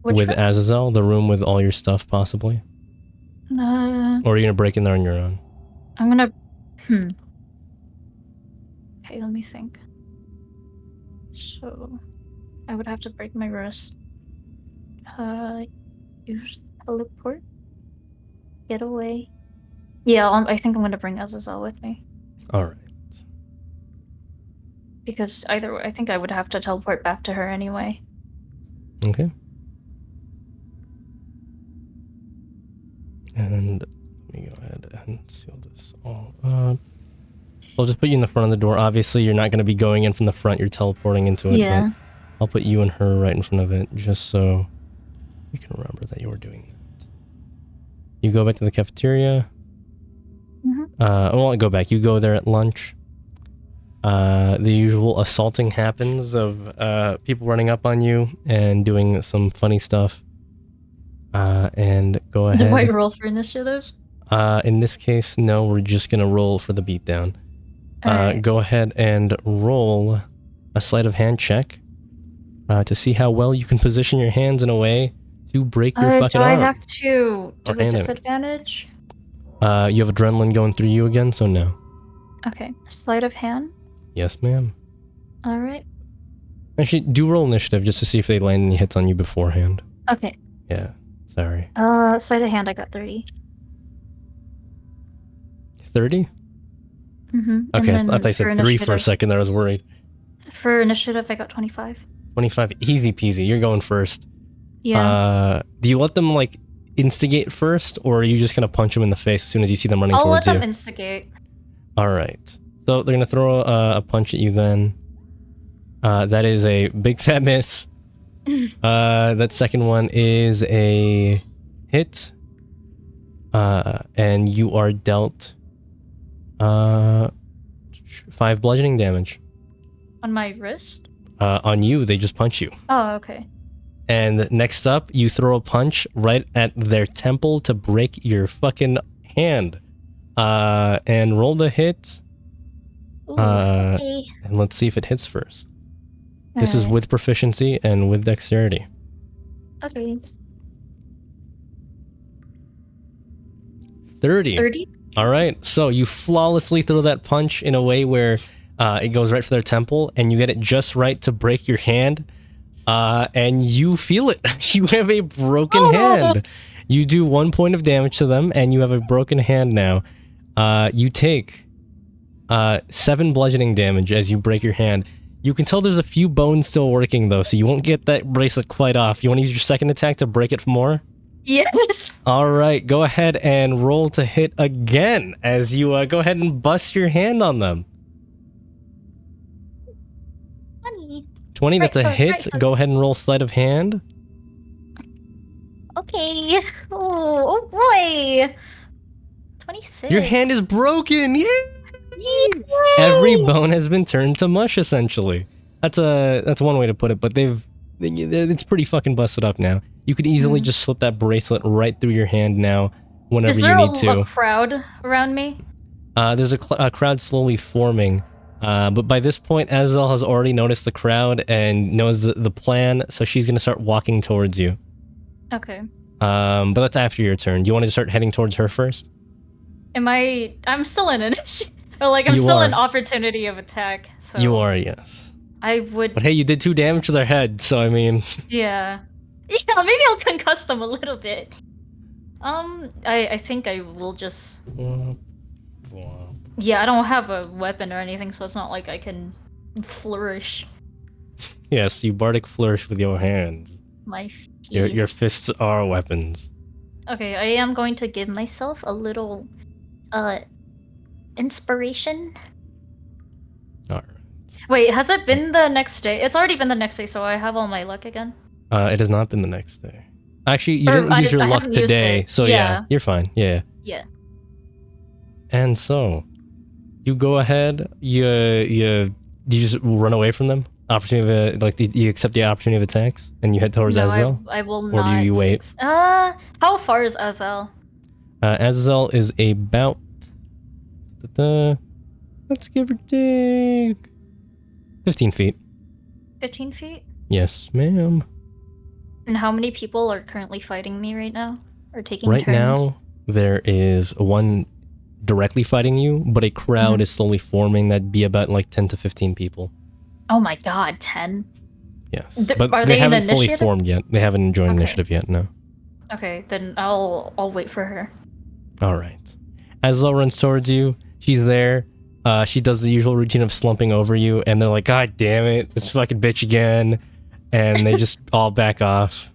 With room? Azazel? The room with all your stuff, possibly? Or are you gonna break in there on your own? I'm gonna... Okay, let me think. So... I would have to break my wrist. Use teleport? Get away. Yeah, I think I'm gonna bring Azazel with me. Alright. Because either way, I think I would have to teleport back to her anyway. Okay. And let me go ahead and seal this all up. I'll just put you in the front of the door. Obviously, you're not going to be going in from the front. You're teleporting into it. Yeah. But I'll put you and her right in front of it, just so you can remember that you were doing that. You go back to the cafeteria. I won't go back. You go there at lunch. The usual assaulting happens of people running up on you and doing some funny stuff. And go ahead. Do I roll for initiative? In this case, no, we're just gonna roll for the beatdown. Right. Go ahead and roll a sleight of hand check to see how well you can position your hands in a way to break your fucking arm. Do I have to do a disadvantage? You have adrenaline going through you again, so no. Okay, sleight of hand? Yes, ma'am. Alright. Actually, do roll initiative just to see if they land any hits on you beforehand. Okay. Yeah, sorry. Sleight of hand, I got 30. 30? Okay, I thought I said 3 for a second there, I was worried. For initiative, I got 25. 25, easy peasy, you're going first. Yeah. Do you let them, like, instigate first, or are you just gonna punch them in the face as soon as you see them running towards you? I'll let them instigate. Alright. So they're gonna throw a punch at you then. That is a big fat miss. That second one is a hit. And you are dealt 5 bludgeoning damage. On my wrist? On you, they just punch you. Oh, okay. And next up, you throw a punch right at their temple to break your fucking hand. And roll the hit. Ooh, okay. And let's see if it hits first. This is with proficiency and with dexterity. Okay. 30. 30? Alright, so you flawlessly throw that punch in a way where it goes right for their temple, and you get it just right to break your hand. And you feel it. You have a broken hand. You do 1 point of damage to them, and you have a broken hand now. You take 7 bludgeoning damage as you break your hand. You can tell there's a few bones still working, though, so you won't get that bracelet quite off. You want to use your second attack to break it more? Yes! Alright, go ahead and roll to hit again as you go ahead and bust your hand on them. 20, that's a hit. Go ahead and roll sleight of hand. Okay. Oh boy. 26. Your hand is broken! Yay! Yay! Every bone has been turned to mush, essentially. That's one way to put it, but it's pretty fucking busted up now. You could easily just slip that bracelet right through your hand now, whenever you need to. Is there a crowd around me? There's a crowd slowly forming, but by this point, Azazel has already noticed the crowd and knows the plan, so she's gonna start walking towards you. Okay. But that's after your turn. Do you want to start heading towards her first? I'm still in initiative. Or like, I'm still in opportunity of attack, so... You are, yes. I would... But hey, you did 2 damage to their head, so I mean... Yeah. Yeah, maybe I'll concuss them a little bit. I think I will just... Yeah, I don't have a weapon or anything, so it's not like I can flourish Yes, you bardic flourish with your hands. my Your piece. fists are weapons. Okay, I am going to give myself a little Inspiration. Alright. Wait, has it been the next day? It's already been the next day, so I have all my luck again. It has not been the next day. Actually, you Or didn't use your I luck haven't used today, it. so yeah, you're fine. Yeah. Yeah. And so, you go ahead. You just run away from them. Opportunity of you accept the opportunity of attacks, and you head towards No, Azazel. I will Or not. do you wait? How far is Azel? Azazel is about. Let's give or take 15 feet. 15 feet? Yes, ma'am. And how many people are currently fighting me right now? Or taking Right turns? now, there is one directly fighting you, but a crowd is slowly forming. That'd be about like 10 to 15 people. Oh my god, 10? Yes, Are but they they in haven't fully initiative? formed yet. They haven't joined Okay. initiative yet. No. Okay, then I'll wait for her. All right. Azazel runs towards you. She's there. She does the usual routine of slumping over you, and they're like, "God damn it, this fucking bitch again," and they just all back off.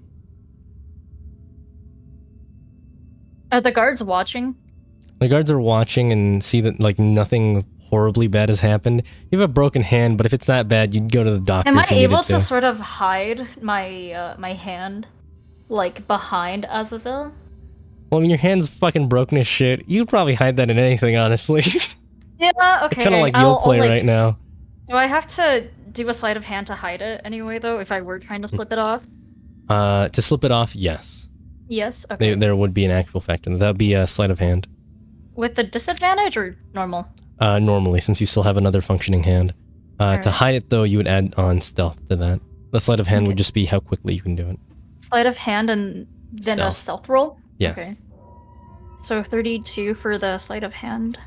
Are the guards watching? The guards are watching and see that like nothing horribly bad has happened. You have a broken hand, but if it's that bad, you'd go to the doctor. Am I if you needed able to sort of hide my my hand, like behind Azazel? Well, I mean, your hand's fucking broken as shit. You'd probably hide that in anything, honestly. Yeah, okay. It's kind of like you'll play right now. Do I have to do a sleight of hand to hide it anyway, though, if I were trying to slip it off? To slip it off, yes. Yes, okay. There would be an actual factor. That would be a sleight of hand. With the disadvantage or normal? Normally, since you still have another functioning hand. To Alright. hide it, though, you would add on stealth to that. The sleight of hand would Okay. just be how quickly you can do it. Sleight of hand and then a Stealth. stealth roll? Yes. Okay. So 32 for the sleight of hand.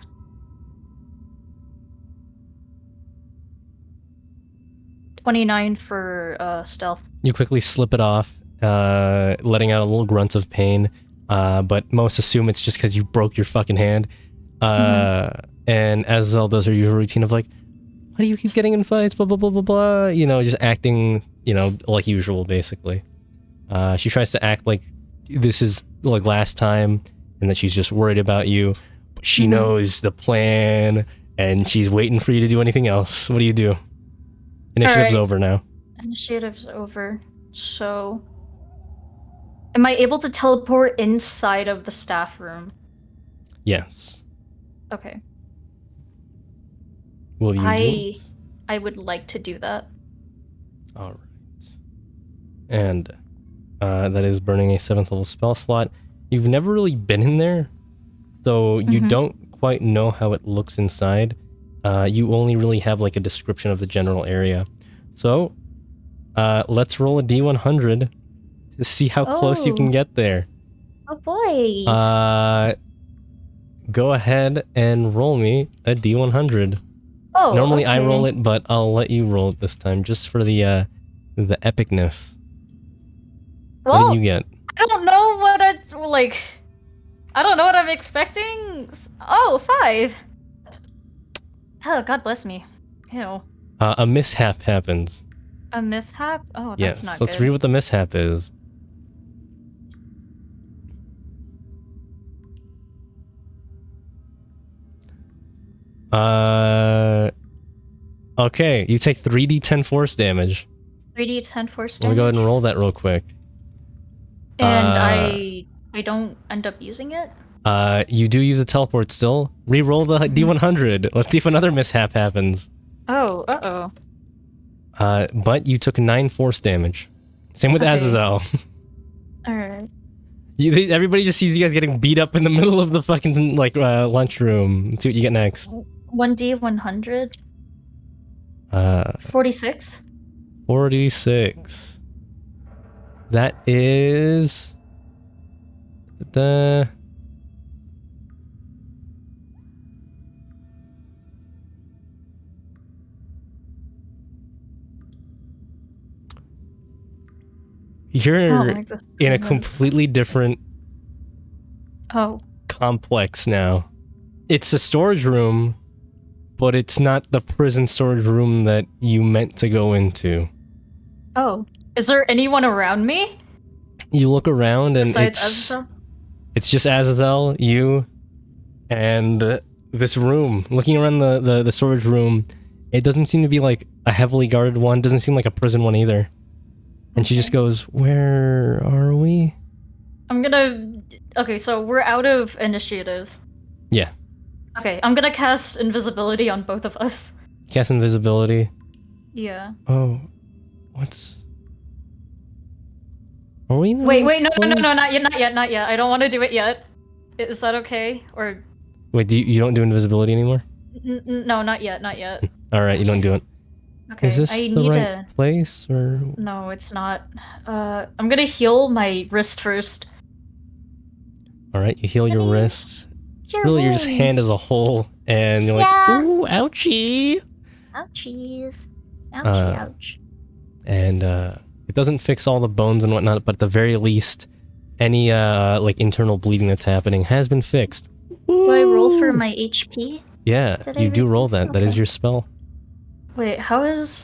$29 for stealth. You quickly slip it off, letting out a little grunt of pain, but most assume it's just because you broke your fucking hand. And Azazel does her usual routine of like, why do you keep getting in fights, blah, blah, blah, blah, blah, you know, just acting, you know, like usual, basically. She tries to act like this is like last time, and that she's just worried about you, but she knows the plan, and she's waiting for you to do anything else. What do you do? Initiative's Alright. over now. Initiative's over. So, am I able to teleport inside of the staff room? Yes. Okay. Will you do it? I would like to do that. All right. And that is burning a 7th level spell slot. You've never really been in there, so you don't quite know how it looks inside. You only really have like a description of the general area. So, let's roll a D100 to see how close you can get there. Oh boy. Go ahead and roll me a D100. Oh, Normally I okay. roll it, but I'll let you roll it this time just for the epicness. What Well, did you get? I don't know what it's like. I don't know what I'm expecting. Oh, 5. Oh, God bless me. Ew. A mishap happens. A mishap? Oh, that's Yes, not let's good. read what the mishap is. Okay, you take 3d10 force damage. 3d10 force Let me damage. go ahead and roll that real quick. And I don't end up using it? You do use a teleport still. Re-roll the D100. Let's see if another mishap happens. Oh, uh-oh. But you took 9 force damage. Same with Okay. Azazel. Alright. Everybody just sees you guys getting beat up in the middle of the fucking like lunchroom. Let's see what you get next. 1d100? 46? 46. That is the you're like this in a was- completely different Oh. complex now. It's a storage room, but it's not the prison storage room that you meant to go into. Oh, is there anyone around me You look around and besides Azazel? it's just Azazel, you, and this room. Looking around the storage room, it doesn't seem to be like a heavily guarded one. Doesn't seem like a prison one either. And she just goes, "Where are we?" I'm gonna. Okay, so we're out of initiative. Yeah. Okay, I'm gonna cast invisibility on both of us. Cast invisibility. Yeah. Oh, what's? Are we? Wait, no, not yet. I don't want to do it yet. Is that okay? Or Wait, you don't do invisibility anymore? no, not yet. All right, you don't do it. Okay, Is this I the need right place or? No, it's not. I'm gonna heal my wrist first. All right, you heal your wrist. Really, your just wounds. hand as a whole, and you're like, Yeah. "Ooh, ouchie!" Ouchies. Uh, Ouch. And it doesn't fix all the bones and whatnot, but at the very least, any like internal bleeding that's happening has been fixed. Do I roll for Woo! my HP? Yeah, Did I you do read roll that? that. That is Okay. your spell. Wait, how is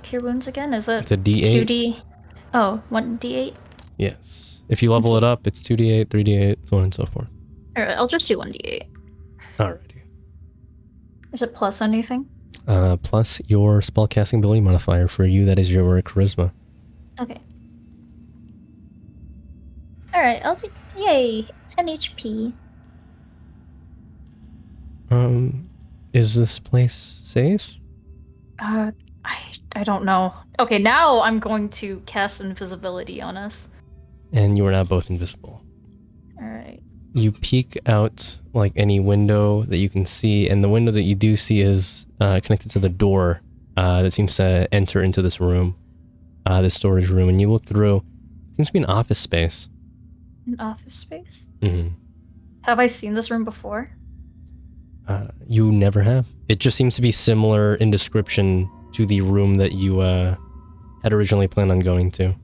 Cure Wounds again? Is it It's a D8. 2D? Oh, 1d8? Yes. If you level it up, it's 2d8, 3d8, so on and so forth. Alright, I'll just do 1d8. Alrighty. Is it plus anything? Plus your spellcasting ability modifier. For you, that is your charisma. Okay. Alright, I'll do. Yay! 10 HP. Is this place safe? I don't know. Okay, now I'm going to cast invisibility on us. And you are now both invisible. Alright. You peek out like any window that you can see, and the window that you do see is connected to the door that seems to enter into this room, this storage room. And you look through, it seems to be an office space. An office space? Mm-hmm. Have I seen this room before? You never have. It just seems to be similar in description to the room that you had originally planned on going to.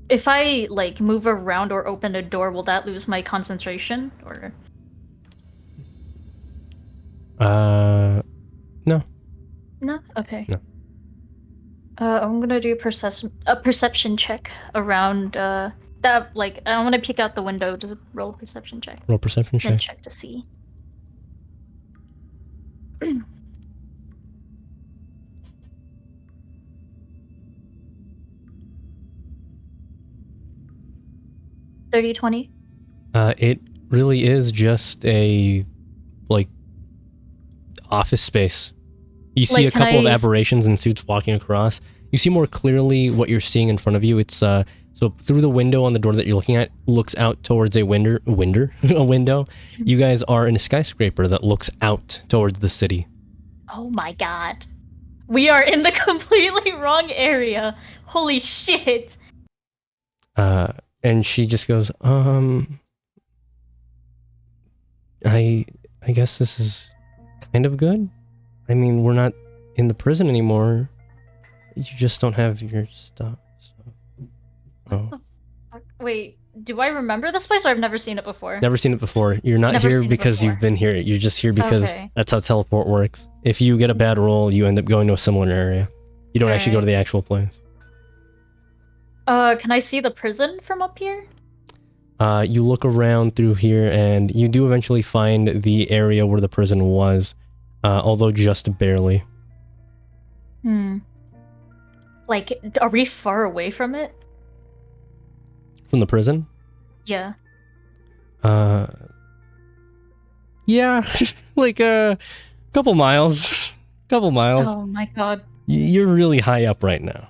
If I, like, move around or open a door, will that lose my concentration? Or... No. No? Okay. No. I'm gonna do a perception check around, that, like, I want to peek out the window to roll a perception check. Roll perception Then check. check to see. Thirty 20. It really is just a, like, office space. You see Like, a couple of aberrations in suits walking across. You see more clearly what you're seeing in front of you. It's, so through the window on the door that you're looking at, looks out towards a window. A window. You guys are in a skyscraper that looks out towards the city. Oh my god. We are in the completely wrong area. Holy shit. And she just goes, I guess this is kind of good. I mean, we're not in the prison anymore. You just don't have your stuff. Oh. Wait, do I remember this place or I've never seen it before? Never seen it before. You're not Never here seen it because before. you've been here. You're just here because Okay. that's how teleport works. If you get a bad roll, you end up going to a similar area. You don't actually go to the actual place. Can I see the prison from up here? You look around through here and you do eventually find the area where the prison was, although just barely. Like, are we far away from it? From the prison? Yeah. Yeah, like a couple miles. Couple miles. Oh my god. You're really high up right now.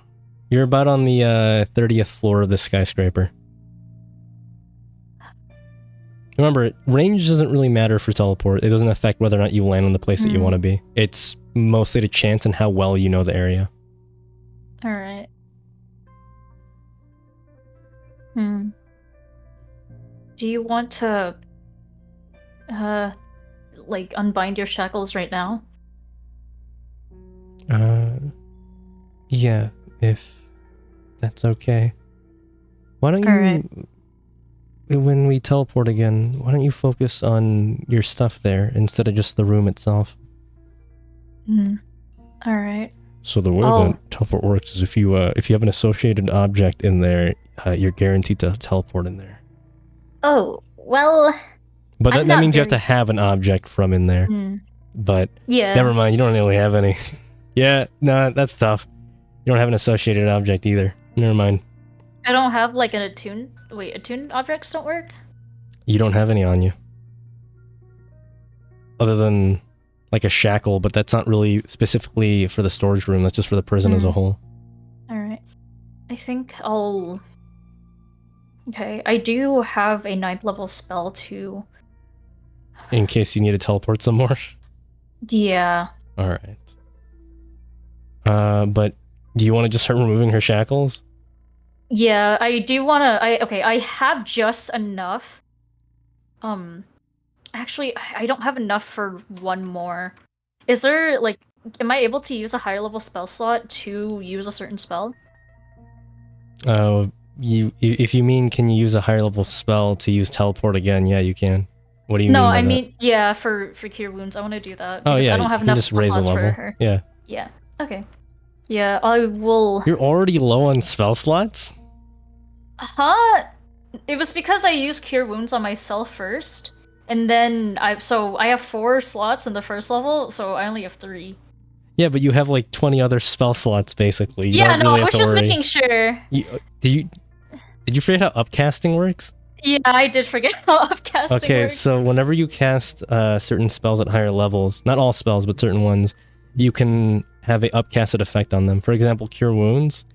You're about on the 30th floor of this skyscraper. Remember, range doesn't really matter for teleport. It doesn't affect whether or not you land in the place that you want to be. It's mostly to chance and how well you know the area. Alright. Do you want to, like, unbind your shackles right now? Yeah, if that's okay. Why don't you... Alright. when we teleport again, why don't you focus on your stuff there instead of just the room itself? All right. So the way Oh. that teleport works is if you have an associated object in there, you're guaranteed to teleport in there. Oh, well, But I'm that not means you have to very- have an object from in there. But Yeah. never mind, you don't really have any. Yeah, nah, that's tough. You don't have an associated object either. Never mind. I don't have like an attuned. Wait, attuned objects don't work? You don't have any on you. Other than like a shackle, but that's not really specifically for the storage room. That's just for the prison as a whole. Alright. I think I'll... Okay, I do have a 9th level spell to... In case you need to teleport some more. Yeah. Alright. But do you want to just start removing her shackles? Yeah, I do wanna... I have just enough. Actually, I don't have enough for one more. Is there, like... Am I able to use a higher level spell slot to use a certain spell? If you mean can you use a higher level spell to use teleport again, yeah, you can. What do you mean No, by I that? mean, yeah, for Cure Wounds, I want to do that. Oh because yeah, I don't have you can enough just spell raise a slots for level. her. Yeah. Yeah, okay. Yeah, I will... You're already low on spell slots? Huh? It was because I used Cure Wounds on myself first, and then I have 4 slots in the first level, so I only have 3. Yeah, but you have like 20 other spell slots basically. You Yeah, don't no, really I have was to just worry. making sure. Did you forget how upcasting works? Yeah, I did forget how upcasting Okay, works. so whenever you cast certain spells at higher levels, not all spells, but certain ones, you can have a upcasted effect on them. For example, Cure Wounds.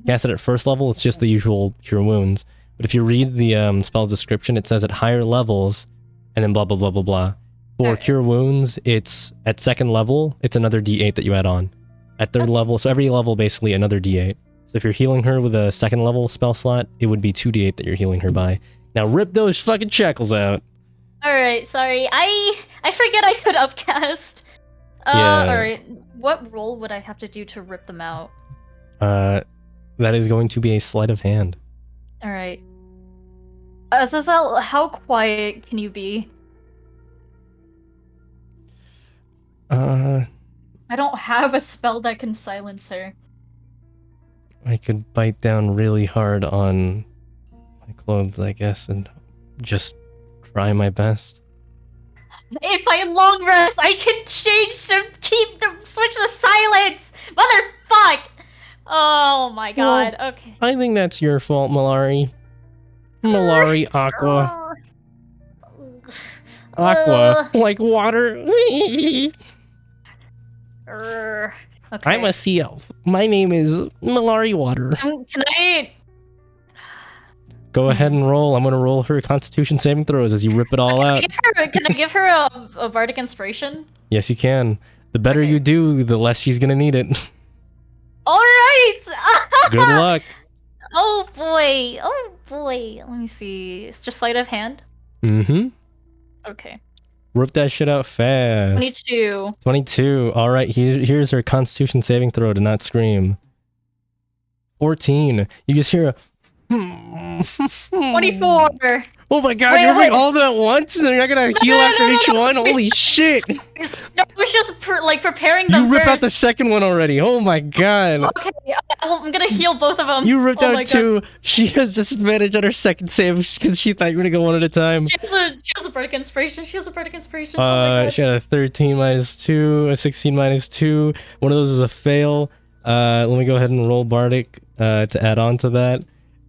Cast it at first level, it's just the usual Cure Wounds. But if you read the spell's description, it says at higher levels, and then blah blah blah blah blah. For Okay. Cure Wounds, it's at second level, it's another D8 that you add on. At third level, so every level basically another D8. So if you're healing her with a second level spell slot, it would be 2d8 that you're healing her by. Now rip those fucking shackles out. alright, sorry. I forget I could upcast. Yeah. Alright. What roll would I have to do to rip them out? That is going to be a sleight of hand. Alright. Azazel, how quiet can you be? I don't have a spell that can silence her. I could bite down really hard on my clothes, I guess, and just try my best. If I long rest, I can change switch to silence! Motherfuck! Oh my god, okay. I think that's your fault, Malari. Malari Aqua. Aqua. Like water. Okay. I'm a sea elf. My name is Malari Water. Can I... Go ahead and roll. I'm gonna roll her Constitution saving throws as you rip it all out. Can I give her a bardic inspiration? Yes, you can. The better you do, the less she's gonna need it. Alright! Good luck. Oh boy, oh boy. Let me see. It's just sleight of hand? Mm-hmm. Okay. Rip that shit out fast. 22. 22. All right, here's her Constitution saving throw to not scream. 14. You just hear a... 24. Oh my god, Wait, you're wait. doing all that at once? And you're not gonna heal after each one? Holy shit! No, I was just preparing You them rip out first. the second one already. Oh my god. Okay, I'm gonna heal both of them. You ripped Oh my out God. 2. She has disadvantage on her second save because she thought you were gonna go one at a time. She has a bardic inspiration. She has a bardic inspiration. Oh my God. She had a 13 minus 2, a 16 minus 2. One of those is a fail. Let me go ahead and roll Bardic to add on to that.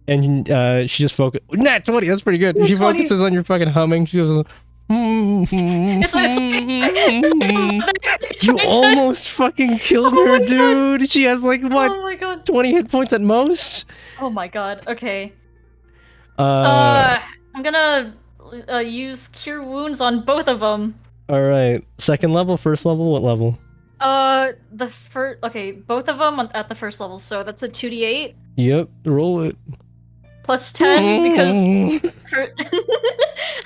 And she just focus. Nat 20, that's pretty good. Nat She 20. focuses on your fucking humming. She goes. It's You almost fucking killed her, my God. dude. She has like what, Oh my God. 20 hit points at most. Oh my God. Okay. Uh, I'm gonna use Cure Wounds on both of them. all right. Second level, first level, what level? The first. Okay, both of them at the first level. So that's a 2d8 Yep, roll it. plus 10 because.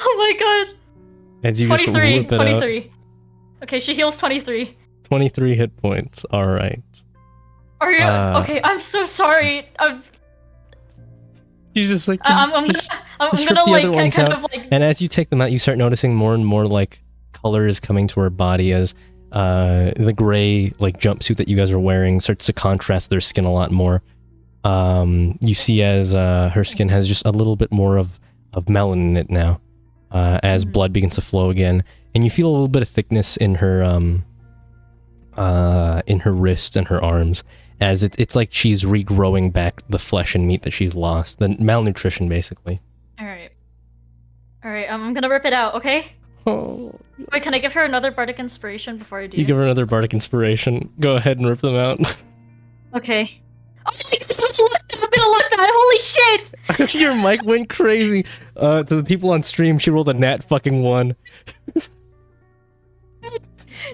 Oh my God. As you just 23. whip it out. 23. Okay, she heals 23. 23 hit points. All right. Are you okay? I'm so sorry. She's just like, I'm gonna just I'm rip gonna the like other ones kind out. of like And as you take them out, you start noticing more and more like colors coming to her body as the gray like jumpsuit that you guys are wearing starts to contrast their skin a lot more. You see as her skin has just a little bit more of melanin in it now, as blood begins to flow again, and you feel a little bit of thickness in her wrists and her arms, as it's like she's regrowing back the flesh and meat that she's lost, the malnutrition basically. all right. I'm gonna rip it out. Okay. Oh. Wait, can I give her another bardic inspiration before I do? You give her another bardic inspiration. Go ahead and rip them out. Okay. Oh, I'm gonna look that. Holy shit! Your mic went crazy. To the people on stream, she rolled a nat fucking 1.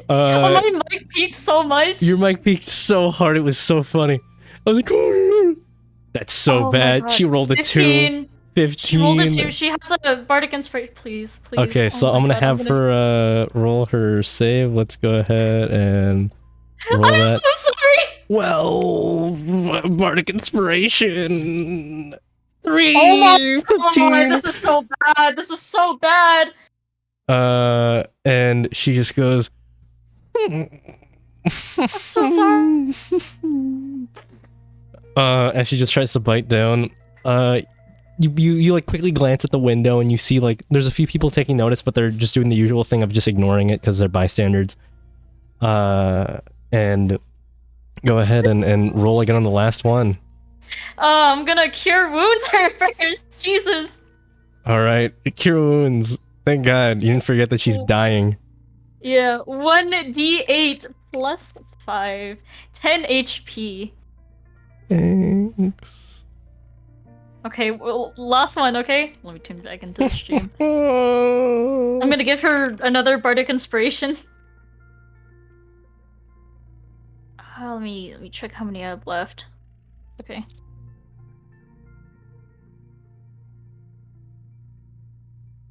My mic peaked so much. Your mic peaked so hard, it was so funny. I was like, oh, that's so Oh my bad. God. She rolled a 2. 15. She rolled a 2. She has a bardic inspiration. Please. Okay, so Oh I'm my gonna God, have her roll her save. Let's go ahead and roll I'm that. so sorry. Well, bardic inspiration. 3. Oh my God, 15. this is so bad. This is so bad. And she just goes, I'm so sorry. And she just tries to bite down. You like quickly glance at the window and you see like there's a few people taking notice, but they're just doing the usual thing of just ignoring it because they're bystanders. And go ahead and roll again on the last one. I'm gonna cure wounds her first. Jesus. All right, cure wounds. Thank God you didn't forget that she's dying. Yeah, 1d8 plus 5, 10 HP. Thanks. Okay, well, last one, okay? Let me tune back into the stream. I'm gonna give her another bardic inspiration. Let me check how many I have left. Okay.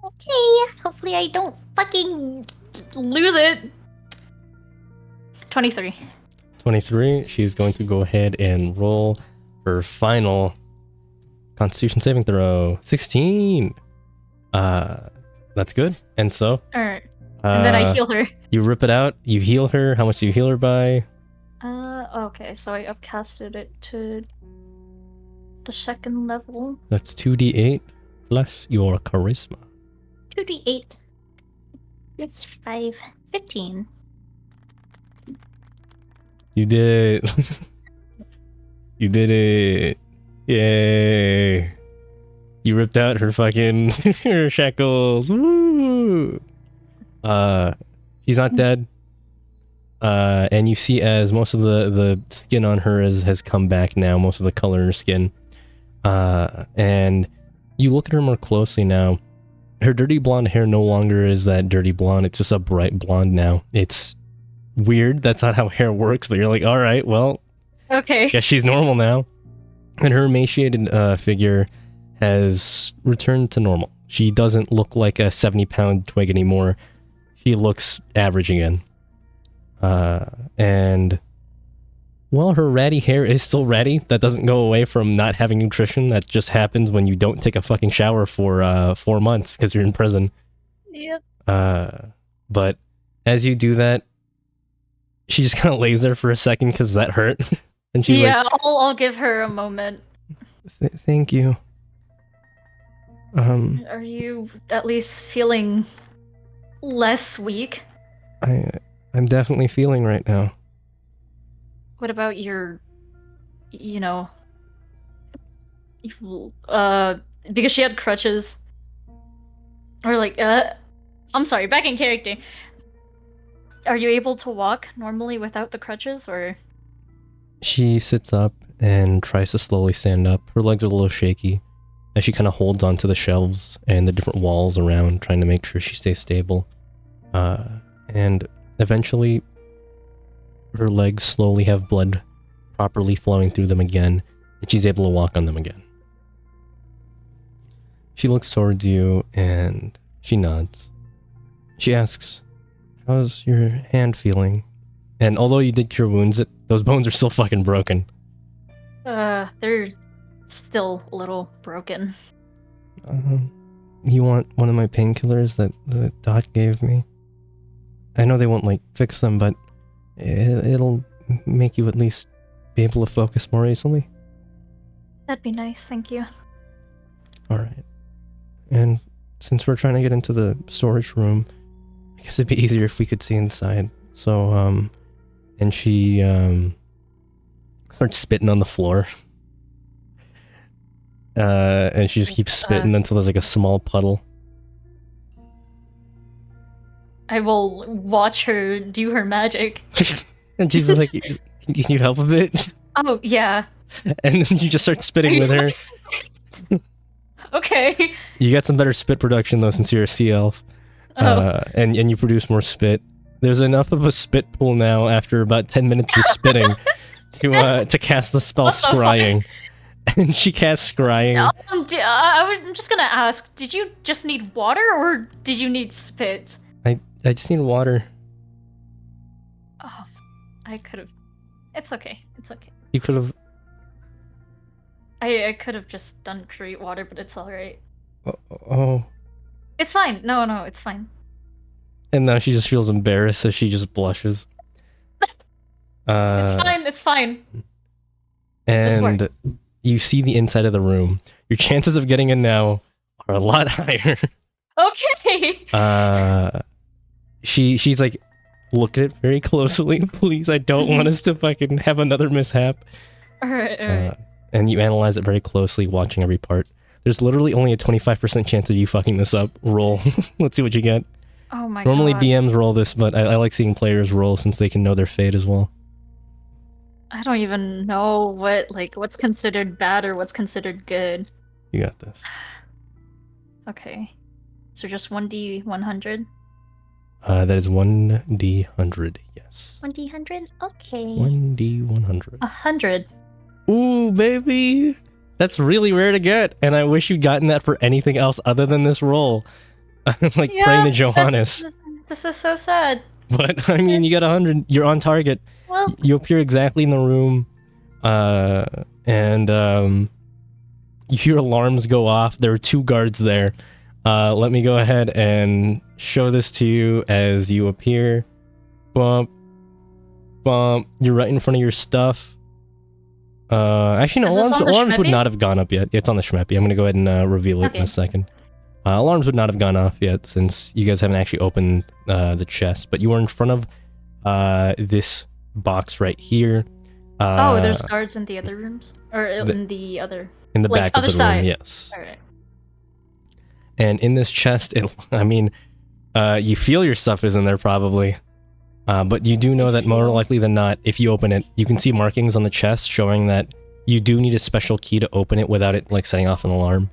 Okay, hopefully I don't fucking lose it. 23. 23. She's going to go ahead and roll her final Constitution saving throw. 16. That's good. And so, Alright. And then I heal her. you rip it out. You heal her. How much do you heal her by? Okay, so I upcasted it to the second level. That's 2d8 plus your charisma. 2d8. It's 5. 15. You did it. You did it. Yay. You ripped out her fucking her shackles. Woo! She's not dead. And you see as most of the skin on her has come back now, most of the color in her skin. And you look at her more closely now. Her dirty blonde hair no longer is that dirty blonde, it's just a bright blonde now. It's weird, that's not how hair works, but you're like, alright, well, Okay. guess she's normal now. And her emaciated figure has returned to normal. She doesn't look like a 70-pound twig anymore. She looks average again. And well, her ratty hair is still ratty. That doesn't go away from not having nutrition. That just happens when you don't take a fucking shower for 4 months because you're in prison. Yep. But as you do that, she just kind of lays there for a second because that hurt. And she's Yeah, like, I'll give her a moment. Thank you. Are you at least feeling less weak? I'm definitely feeling right now. What about your, because she had crutches. Or like, I'm sorry, back in character. Are you able to walk normally without the crutches, or? She sits up and tries to slowly stand up. Her legs are a little shaky as she kind of holds onto the shelves and the different walls around, trying to make sure she stays stable. And eventually, her legs slowly have blood properly flowing through them again, and she's able to walk on them again. She looks towards you and she nods. She asks, "How's your hand feeling?" And although you did cure wounds, those bones are still fucking broken. They're It's still a little broken. You want one of my painkillers that the doc gave me? I know they won't, like, fix them, but it'll make you at least be able to focus more easily. That'd be nice, thank you. Alright. And since we're trying to get into the storage room, I guess it'd be easier if we could see inside. So, and she, starts spitting on the floor. And she just keeps spitting until there's like a small puddle. I will watch her do her magic. And she's like, can you help a bit? Oh, yeah. And then you just start spitting with her. Okay. You got some better spit production though, since you're a sea elf. And you produce more spit. There's enough of a spit pool now after about 10 minutes of spitting to cast the spell Scrying. And she casts Scrying. I'm just gonna ask, did you just need water or did you need spit? I just need water. Oh, I could have. It's okay. It's okay. You could have. I could have just done create water, but it's alright. Oh. It's fine. No, it's fine. And now she just feels embarrassed, so she just blushes. It's fine. And you see the inside of the room. Your chances of getting in now are a lot higher. Okay. She's like, look at it very closely, please. I don't want us to fucking have another mishap. Alright. And you analyze it very closely, watching every part. There's literally only a 25% chance of you fucking this up. Roll. Let's see what you get. Oh my Normally god. DMs roll this, but I like seeing players roll since they can know their fate as well. I don't even know what's considered bad or what's considered good. You got this. Okay. So just 1d100? That is 1d100, yes. 1d100? Okay. 1d100. 100. Ooh, baby! That's really rare to get, and I wish you'd gotten that for anything else other than this roll. I'm like praying to Johannes. This is so sad. But, I mean, you got 100, you're on target. Well, You appear exactly in the room, and you hear alarms go off. There are 2 guards there. Let me go ahead and show this to you as you appear. Bump. Bump. You're right in front of your stuff. Actually, no, alarms would not have gone up yet. It's on the Schmeppy. I'm going to go ahead and reveal it in a second. Alarms would not have gone off yet since you guys haven't actually opened the chest, but you are in front of this box right here. there's guards in the other rooms? Or in the other... In the back of the side. room, yes. Alright. And in this chest, you feel your stuff is in there probably. But you do know that more likely than not, if you open it, you can see markings on the chest showing that you do need a special key to open it without it, like, setting off an alarm.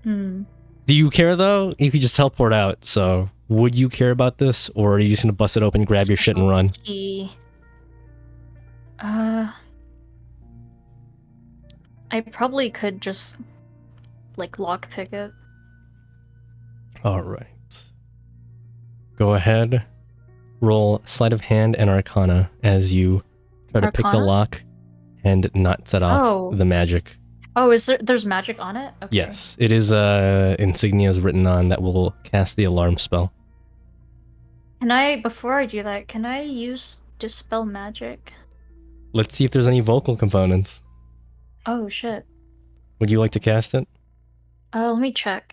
Do you care, though? You could just teleport out, so... Would you care about this, or are you just gonna bust it open, grab your shit, and run? Key. I probably could just, lockpick it. Alright. Go ahead. Roll Sleight of Hand and Arcana as you try to pick the lock and not set off the magic. Oh, there's magic on it? Okay. Yes. It is insignias written on that will cast the alarm spell. Before I do that, can I use Dispel Magic? Let's see if there's any vocal components. Oh, shit. Would you like to cast it? Let me check.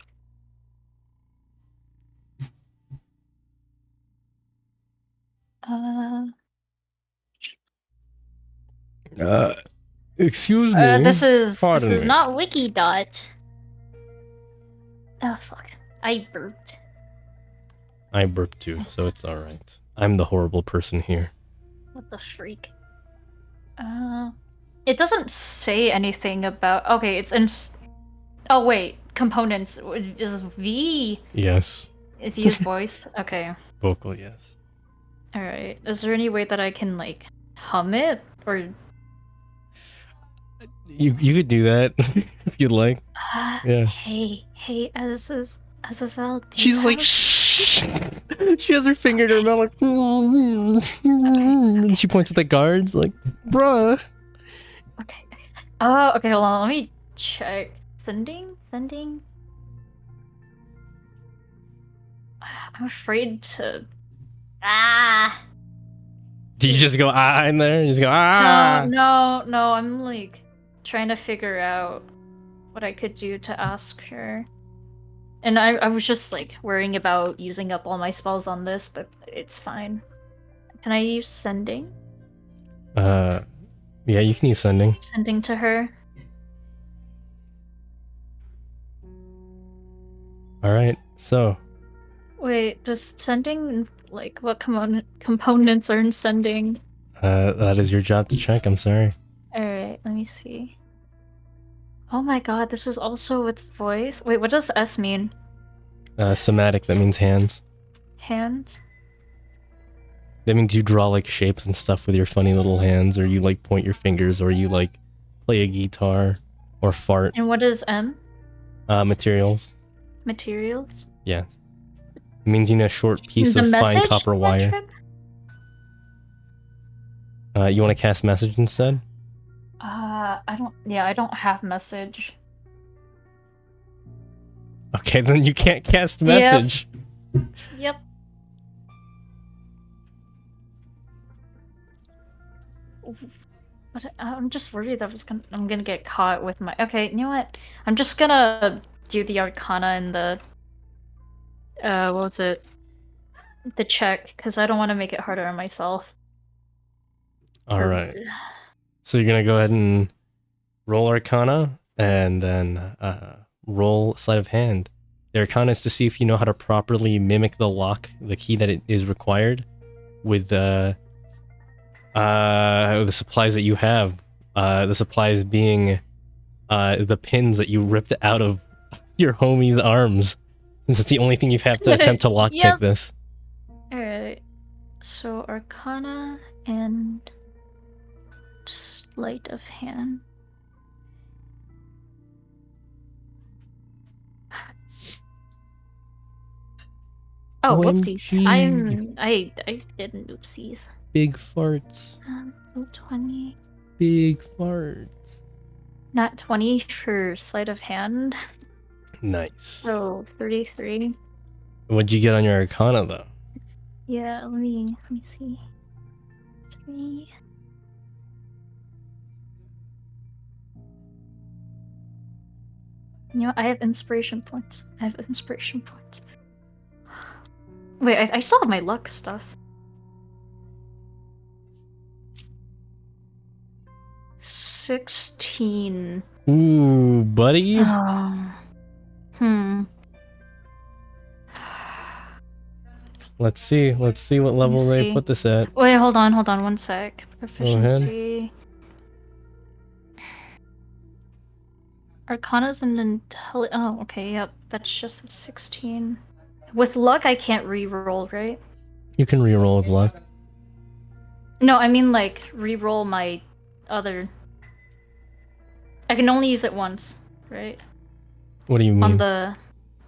Excuse me. This is Pardon me. not Wikidot. Oh, fuck. I burped. I burped too, so it's alright. I'm the horrible person here. What the freak? It doesn't say anything about... Okay, it's in... Oh, wait. Components. Is V... Yes. If you use voice? Okay. Vocal, yes. Alright. Is there any way that I can, hum it? Or... You could do that, if you'd like. Yeah. Hey, Azazel, do She's you like, have- shh. She has her finger to her mouth, like, and she points at the guards, like, bruh. Okay. Oh, okay, hold on. Let me check. Sending? Sending? I'm afraid to. Ah! Do you just go in there? You just go ah? No, I'm like trying to figure out what I could do to ask her. And I was just like worrying about using up all my spells on this, but it's fine. Can I use sending? Yeah, you can use sending. Sending to her? Alright, so. Wait, does sending, like, what components are in sending? That is your job to check, I'm sorry. Alright, let me see. Oh my god, this is also with voice? Wait, what does S mean? Somatic, that means hands. Hands? That means you draw like shapes and stuff with your funny little hands, or you like point your fingers, or you like play a guitar, or fart. And what is M? Materials. Materials? Yeah. It means you know a short piece The of fine message copper wire. metric? You want to cast message instead? I don't have message. Okay, then you can't cast message. Yep. But I'm just worried that I'm gonna get caught with my. Okay, you know what? I'm just gonna do the Arcana and the what was it? The check, because I don't want to make it harder on myself. Alright. So you're gonna go ahead and roll Arcana, and then roll Sleight of Hand. The Arcana is to see if you know how to properly mimic the lock, the key that it is required, with the supplies that you have. The supplies being the pins that you ripped out of your homie's arms, since it's the only thing you have to attempt to lockpick Yep. this. Alright. So Arcana and Sleight of Hand. Oh, whoopsies. OMG. I didn't oopsies. Big farts. 20. Big farts. Not 20 for Sleight of Hand. Nice. So 33. What'd you get on your Arcana though? Yeah, let me see. 3. You know, I have inspiration points. Wait, I still have my luck stuff. 16. Ooh, buddy. Hmm. Let's see what level they see. put this at. Wait, hold on 1 sec. Proficiency. Arcana's an oh, okay, yep. That's just a 16. With luck, I can't re-roll, right? You can reroll with luck. No, I mean like re-roll my other. I can only use it once, right? What do you mean? On the,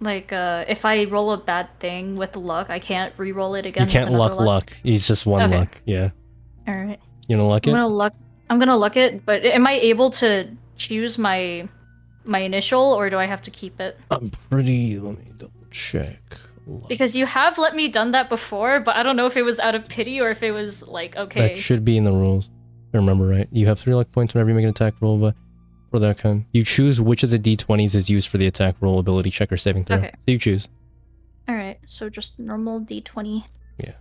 like, if I roll a bad thing with luck, I can't re-roll it again. You can't with another luck. It's just one Okay. luck. Yeah. All right. You wanna luck it? I'm gonna luck it, but am I able to choose my initial, or do I have to keep it? Let me double check. Because you have let me done that before, but I don't know if it was out of pity or if it was like, okay. That should be in the rules. If I remember right. You have 3 luck points whenever you make an attack roll, but for the outcome. You choose which of the d20s is used for the attack roll, ability check, or saving throw. Okay. So you choose. Alright, so just normal d20. Yeah.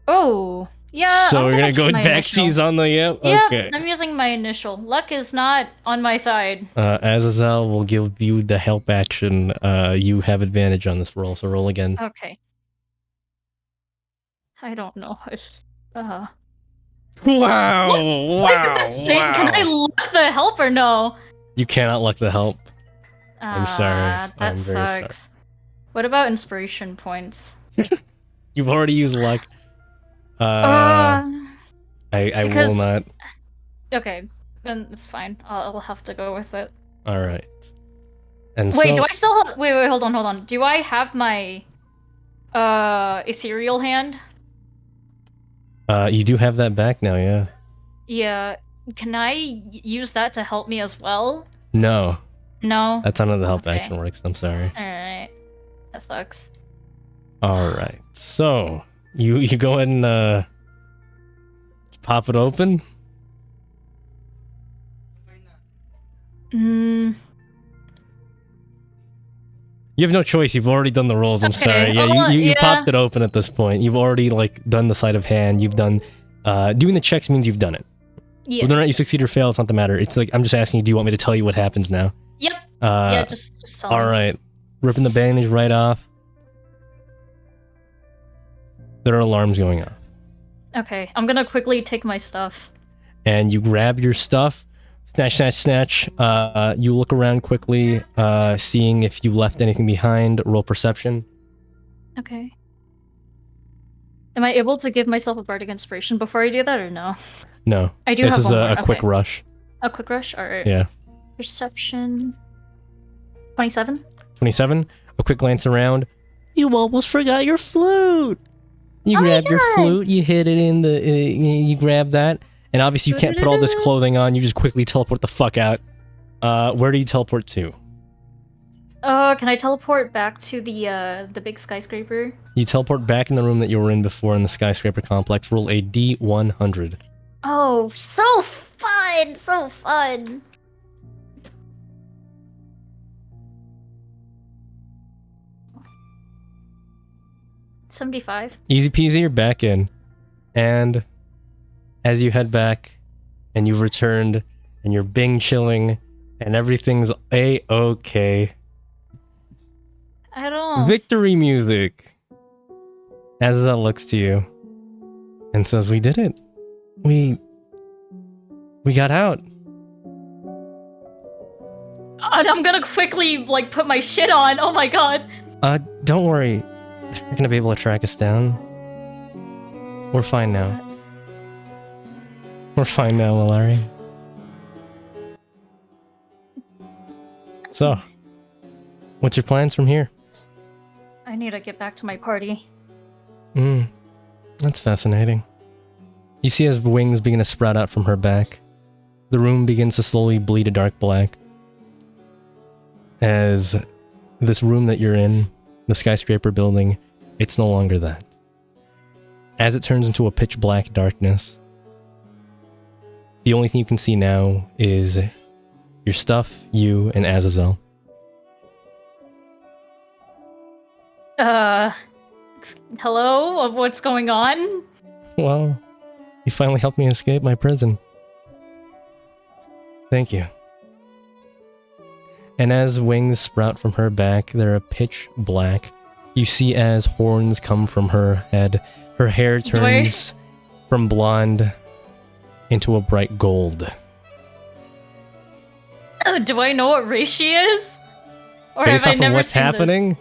Oh! Yeah, So I'm we're gonna go keep with my backsies initial. on the Yeah, okay. I'm using my initial. Luck is not on my side. Azazel will give you the help action. You have advantage on this roll, so roll again. Okay. I don't know if... Wow! Wait, can I luck the help or no? You cannot luck the help. I'm sorry. That I'm very sucks. sorry. What about inspiration points? You've already used luck. I will not. Okay, then it's fine. I'll have to go with it. All right. And Wait, so, do I still have... Wait, hold on. Do I have my ethereal hand? you do have that back now, yeah? Yeah. Can I use that to help me as well? No. No. That's not how the help Okay. action works. I'm sorry. Alright. That sucks. All right. So you go ahead and pop it open. Mm. You have no choice. You've already done the rolls. I'm Okay. sorry. Yeah, Oh, you yeah. popped it open at this point. You've already like done the sleight of hand. You've done doing the checks means you've done it. Yeah. Whether or not you succeed or fail, it's not the matter. It's like I'm just asking you. Do you want me to tell you what happens now? Yep. Yeah, just tell me. All right. Ripping the bandage right off. There are alarms going off. Okay, I'm gonna quickly take my stuff. And you grab your stuff. Snatch, snatch, snatch. You look around quickly, seeing if you left anything behind. Roll perception. Okay. Am I able to give myself a bardic inspiration before I do that, or no? No. I do This have is one more. a quick Okay. rush. A quick rush? Alright. Yeah. Perception... 27? 27. A quick glance around. You almost forgot your flute. You Oh my grabbed your God. flute. You hid it in the. You grab that, and obviously you can't put all this clothing on. You just quickly teleport the fuck out. Where do you teleport to? Can I teleport back to the big skyscraper? You teleport back in the room that you were in before in the skyscraper complex. Roll a D100. Oh, so fun! So fun! $75. Easy peasy, you're back in. And as you head back and you've returned and you're bing chilling and everything's a-okay. I don't... Victory music. Azazel looks to you and says, "We did it. We got out." I'm gonna quickly, like, put my shit on. Oh my god. Don't worry. They're not gonna be able to track us down. We're fine now. We're fine now, Malari. So, what's your plans from here? I need to get back to my party. That's fascinating. You see as wings begin to sprout out from her back, the room begins to slowly bleed a dark black. As this room that you're in, the skyscraper building, it's no longer that. As it turns into a pitch black darkness, the only thing you can see now is your stuff, you, and Azazel. Hello? What's going on? Well, you finally helped me escape my prison. Thank you. And as wings sprout from her back, they're pitch black. You see as horns come from her head. Her hair turns from blonde into a bright gold. Oh, do I know what race she is? Or Based have I off never of what's seen happening,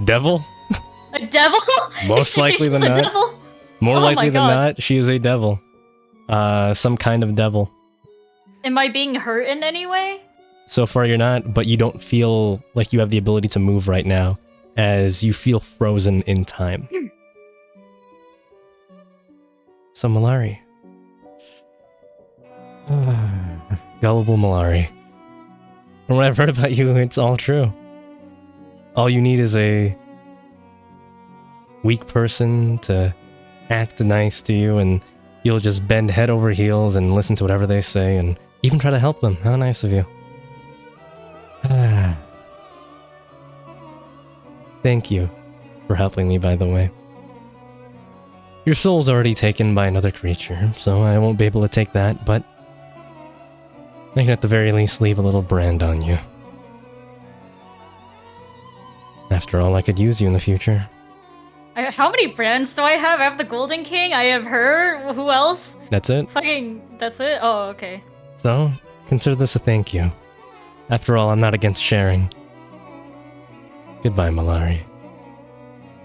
devil? this? A devil? Most likely than She's a not. devil? More Oh my likely than God. not, she is a devil. Some kind of devil. Am I being hurt in any way? So far you're not, but you don't feel like you have the ability to move right now, as you feel frozen in time. So Malari. Gullible Malari. From what I've heard about you, it's all true. All you need is a weak person to act nice to you, and you'll just bend head over heels and listen to whatever they say, and even try to help them. How nice of you. Thank you for helping me, by the way. Your soul's already taken by another creature, so I won't be able to take that, but I can at the very least leave a little brand on you. After all, I could use you in the future. How many brands do I have? I have the Golden King, I have her, who else? That's it? Fucking, that's it? Oh, okay. So, consider this a thank you. After all, I'm not against sharing. Goodbye, Malari.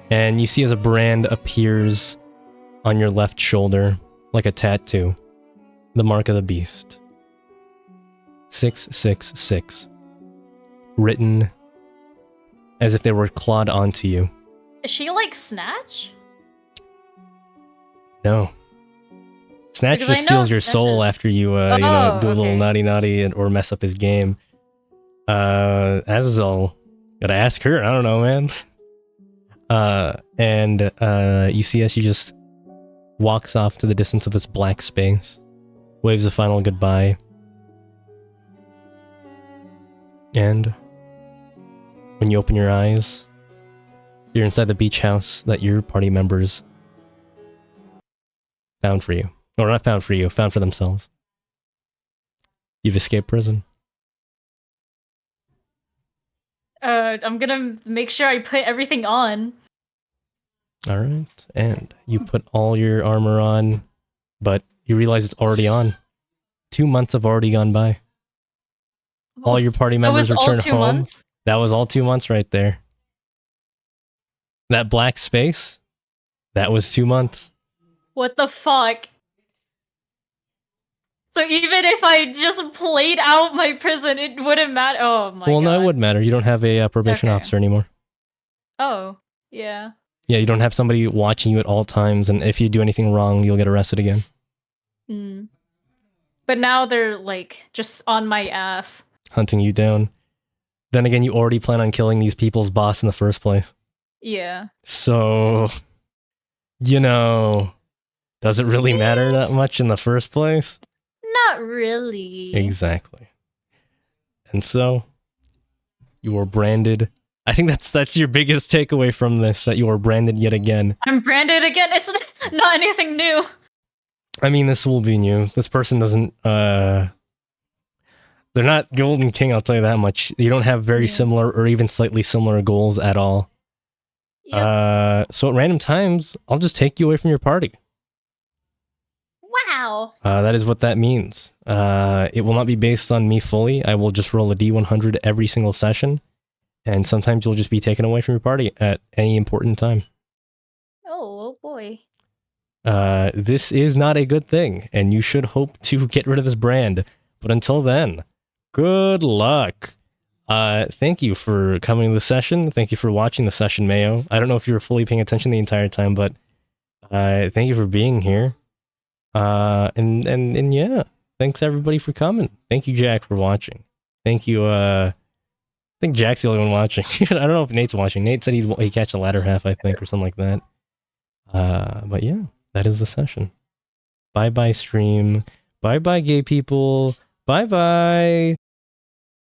And you see as a brand appears on your left shoulder, like a tattoo, the mark of the beast. 666. Written as if they were clawed onto you. Is she like Snatch? No. Snatch Because I just know steals your soul Snatch is- after you, do a little okay. naughty or mess up his game. Azazel, gotta ask her. I don't know, man. And you see as she just walks off to the distance of this black space, waves a final goodbye, and when you open your eyes, you're inside the beach house that your party members found for you. Or not found for you, found for themselves. You've escaped prison. I'm gonna make sure I put everything on. Alright, and you put all your armor on, but you realize it's already on. 2 months have already gone by. All your party members That was all returned 2 home. months? That was all 2 months right there. That black space, that was 2 months. What the fuck? So even if I just played out my prison, it wouldn't matter. Oh my god. Well, no, it wouldn't matter. You don't have a probation Okay. officer anymore. Oh, yeah. Yeah, you don't have somebody watching you at all times, and if you do anything wrong, you'll get arrested again. Hmm. But now they're like just on my ass. Hunting you down. Then again, you already plan on killing these people's boss in the first place. Yeah. So, you know, does it really matter that much in the first place? Not really. Exactly. And so, you are branded. I think that's your biggest takeaway from this, that you are branded yet again. I'm branded again. It's not anything new. I mean, this will be new. This person doesn't, they're not Golden King, I'll tell you that much. You don't have very similar or even slightly similar goals at all. Yep. So at random times, I'll just take you away from your party. Wow. That is what that means. It will not be based on me fully. I will just roll a D100 every single session. And sometimes you'll just be taken away from your party at any important time. Oh boy. This is not a good thing, and you should hope to get rid of this brand. But until then, good luck. Thank you for coming to the session. Thank you for watching the session, Mayo. I don't know if you were fully paying attention the entire time, but thank you for being here. And yeah, thanks everybody for coming. Thank you, Jack, for watching. Thank you, I think Jack's the only one watching. I don't know if Nate's watching. Nate said he'd catch the latter half, I think, or something like that. But yeah, that is the session. Bye-bye, stream. Bye-bye, gay people. Bye-bye.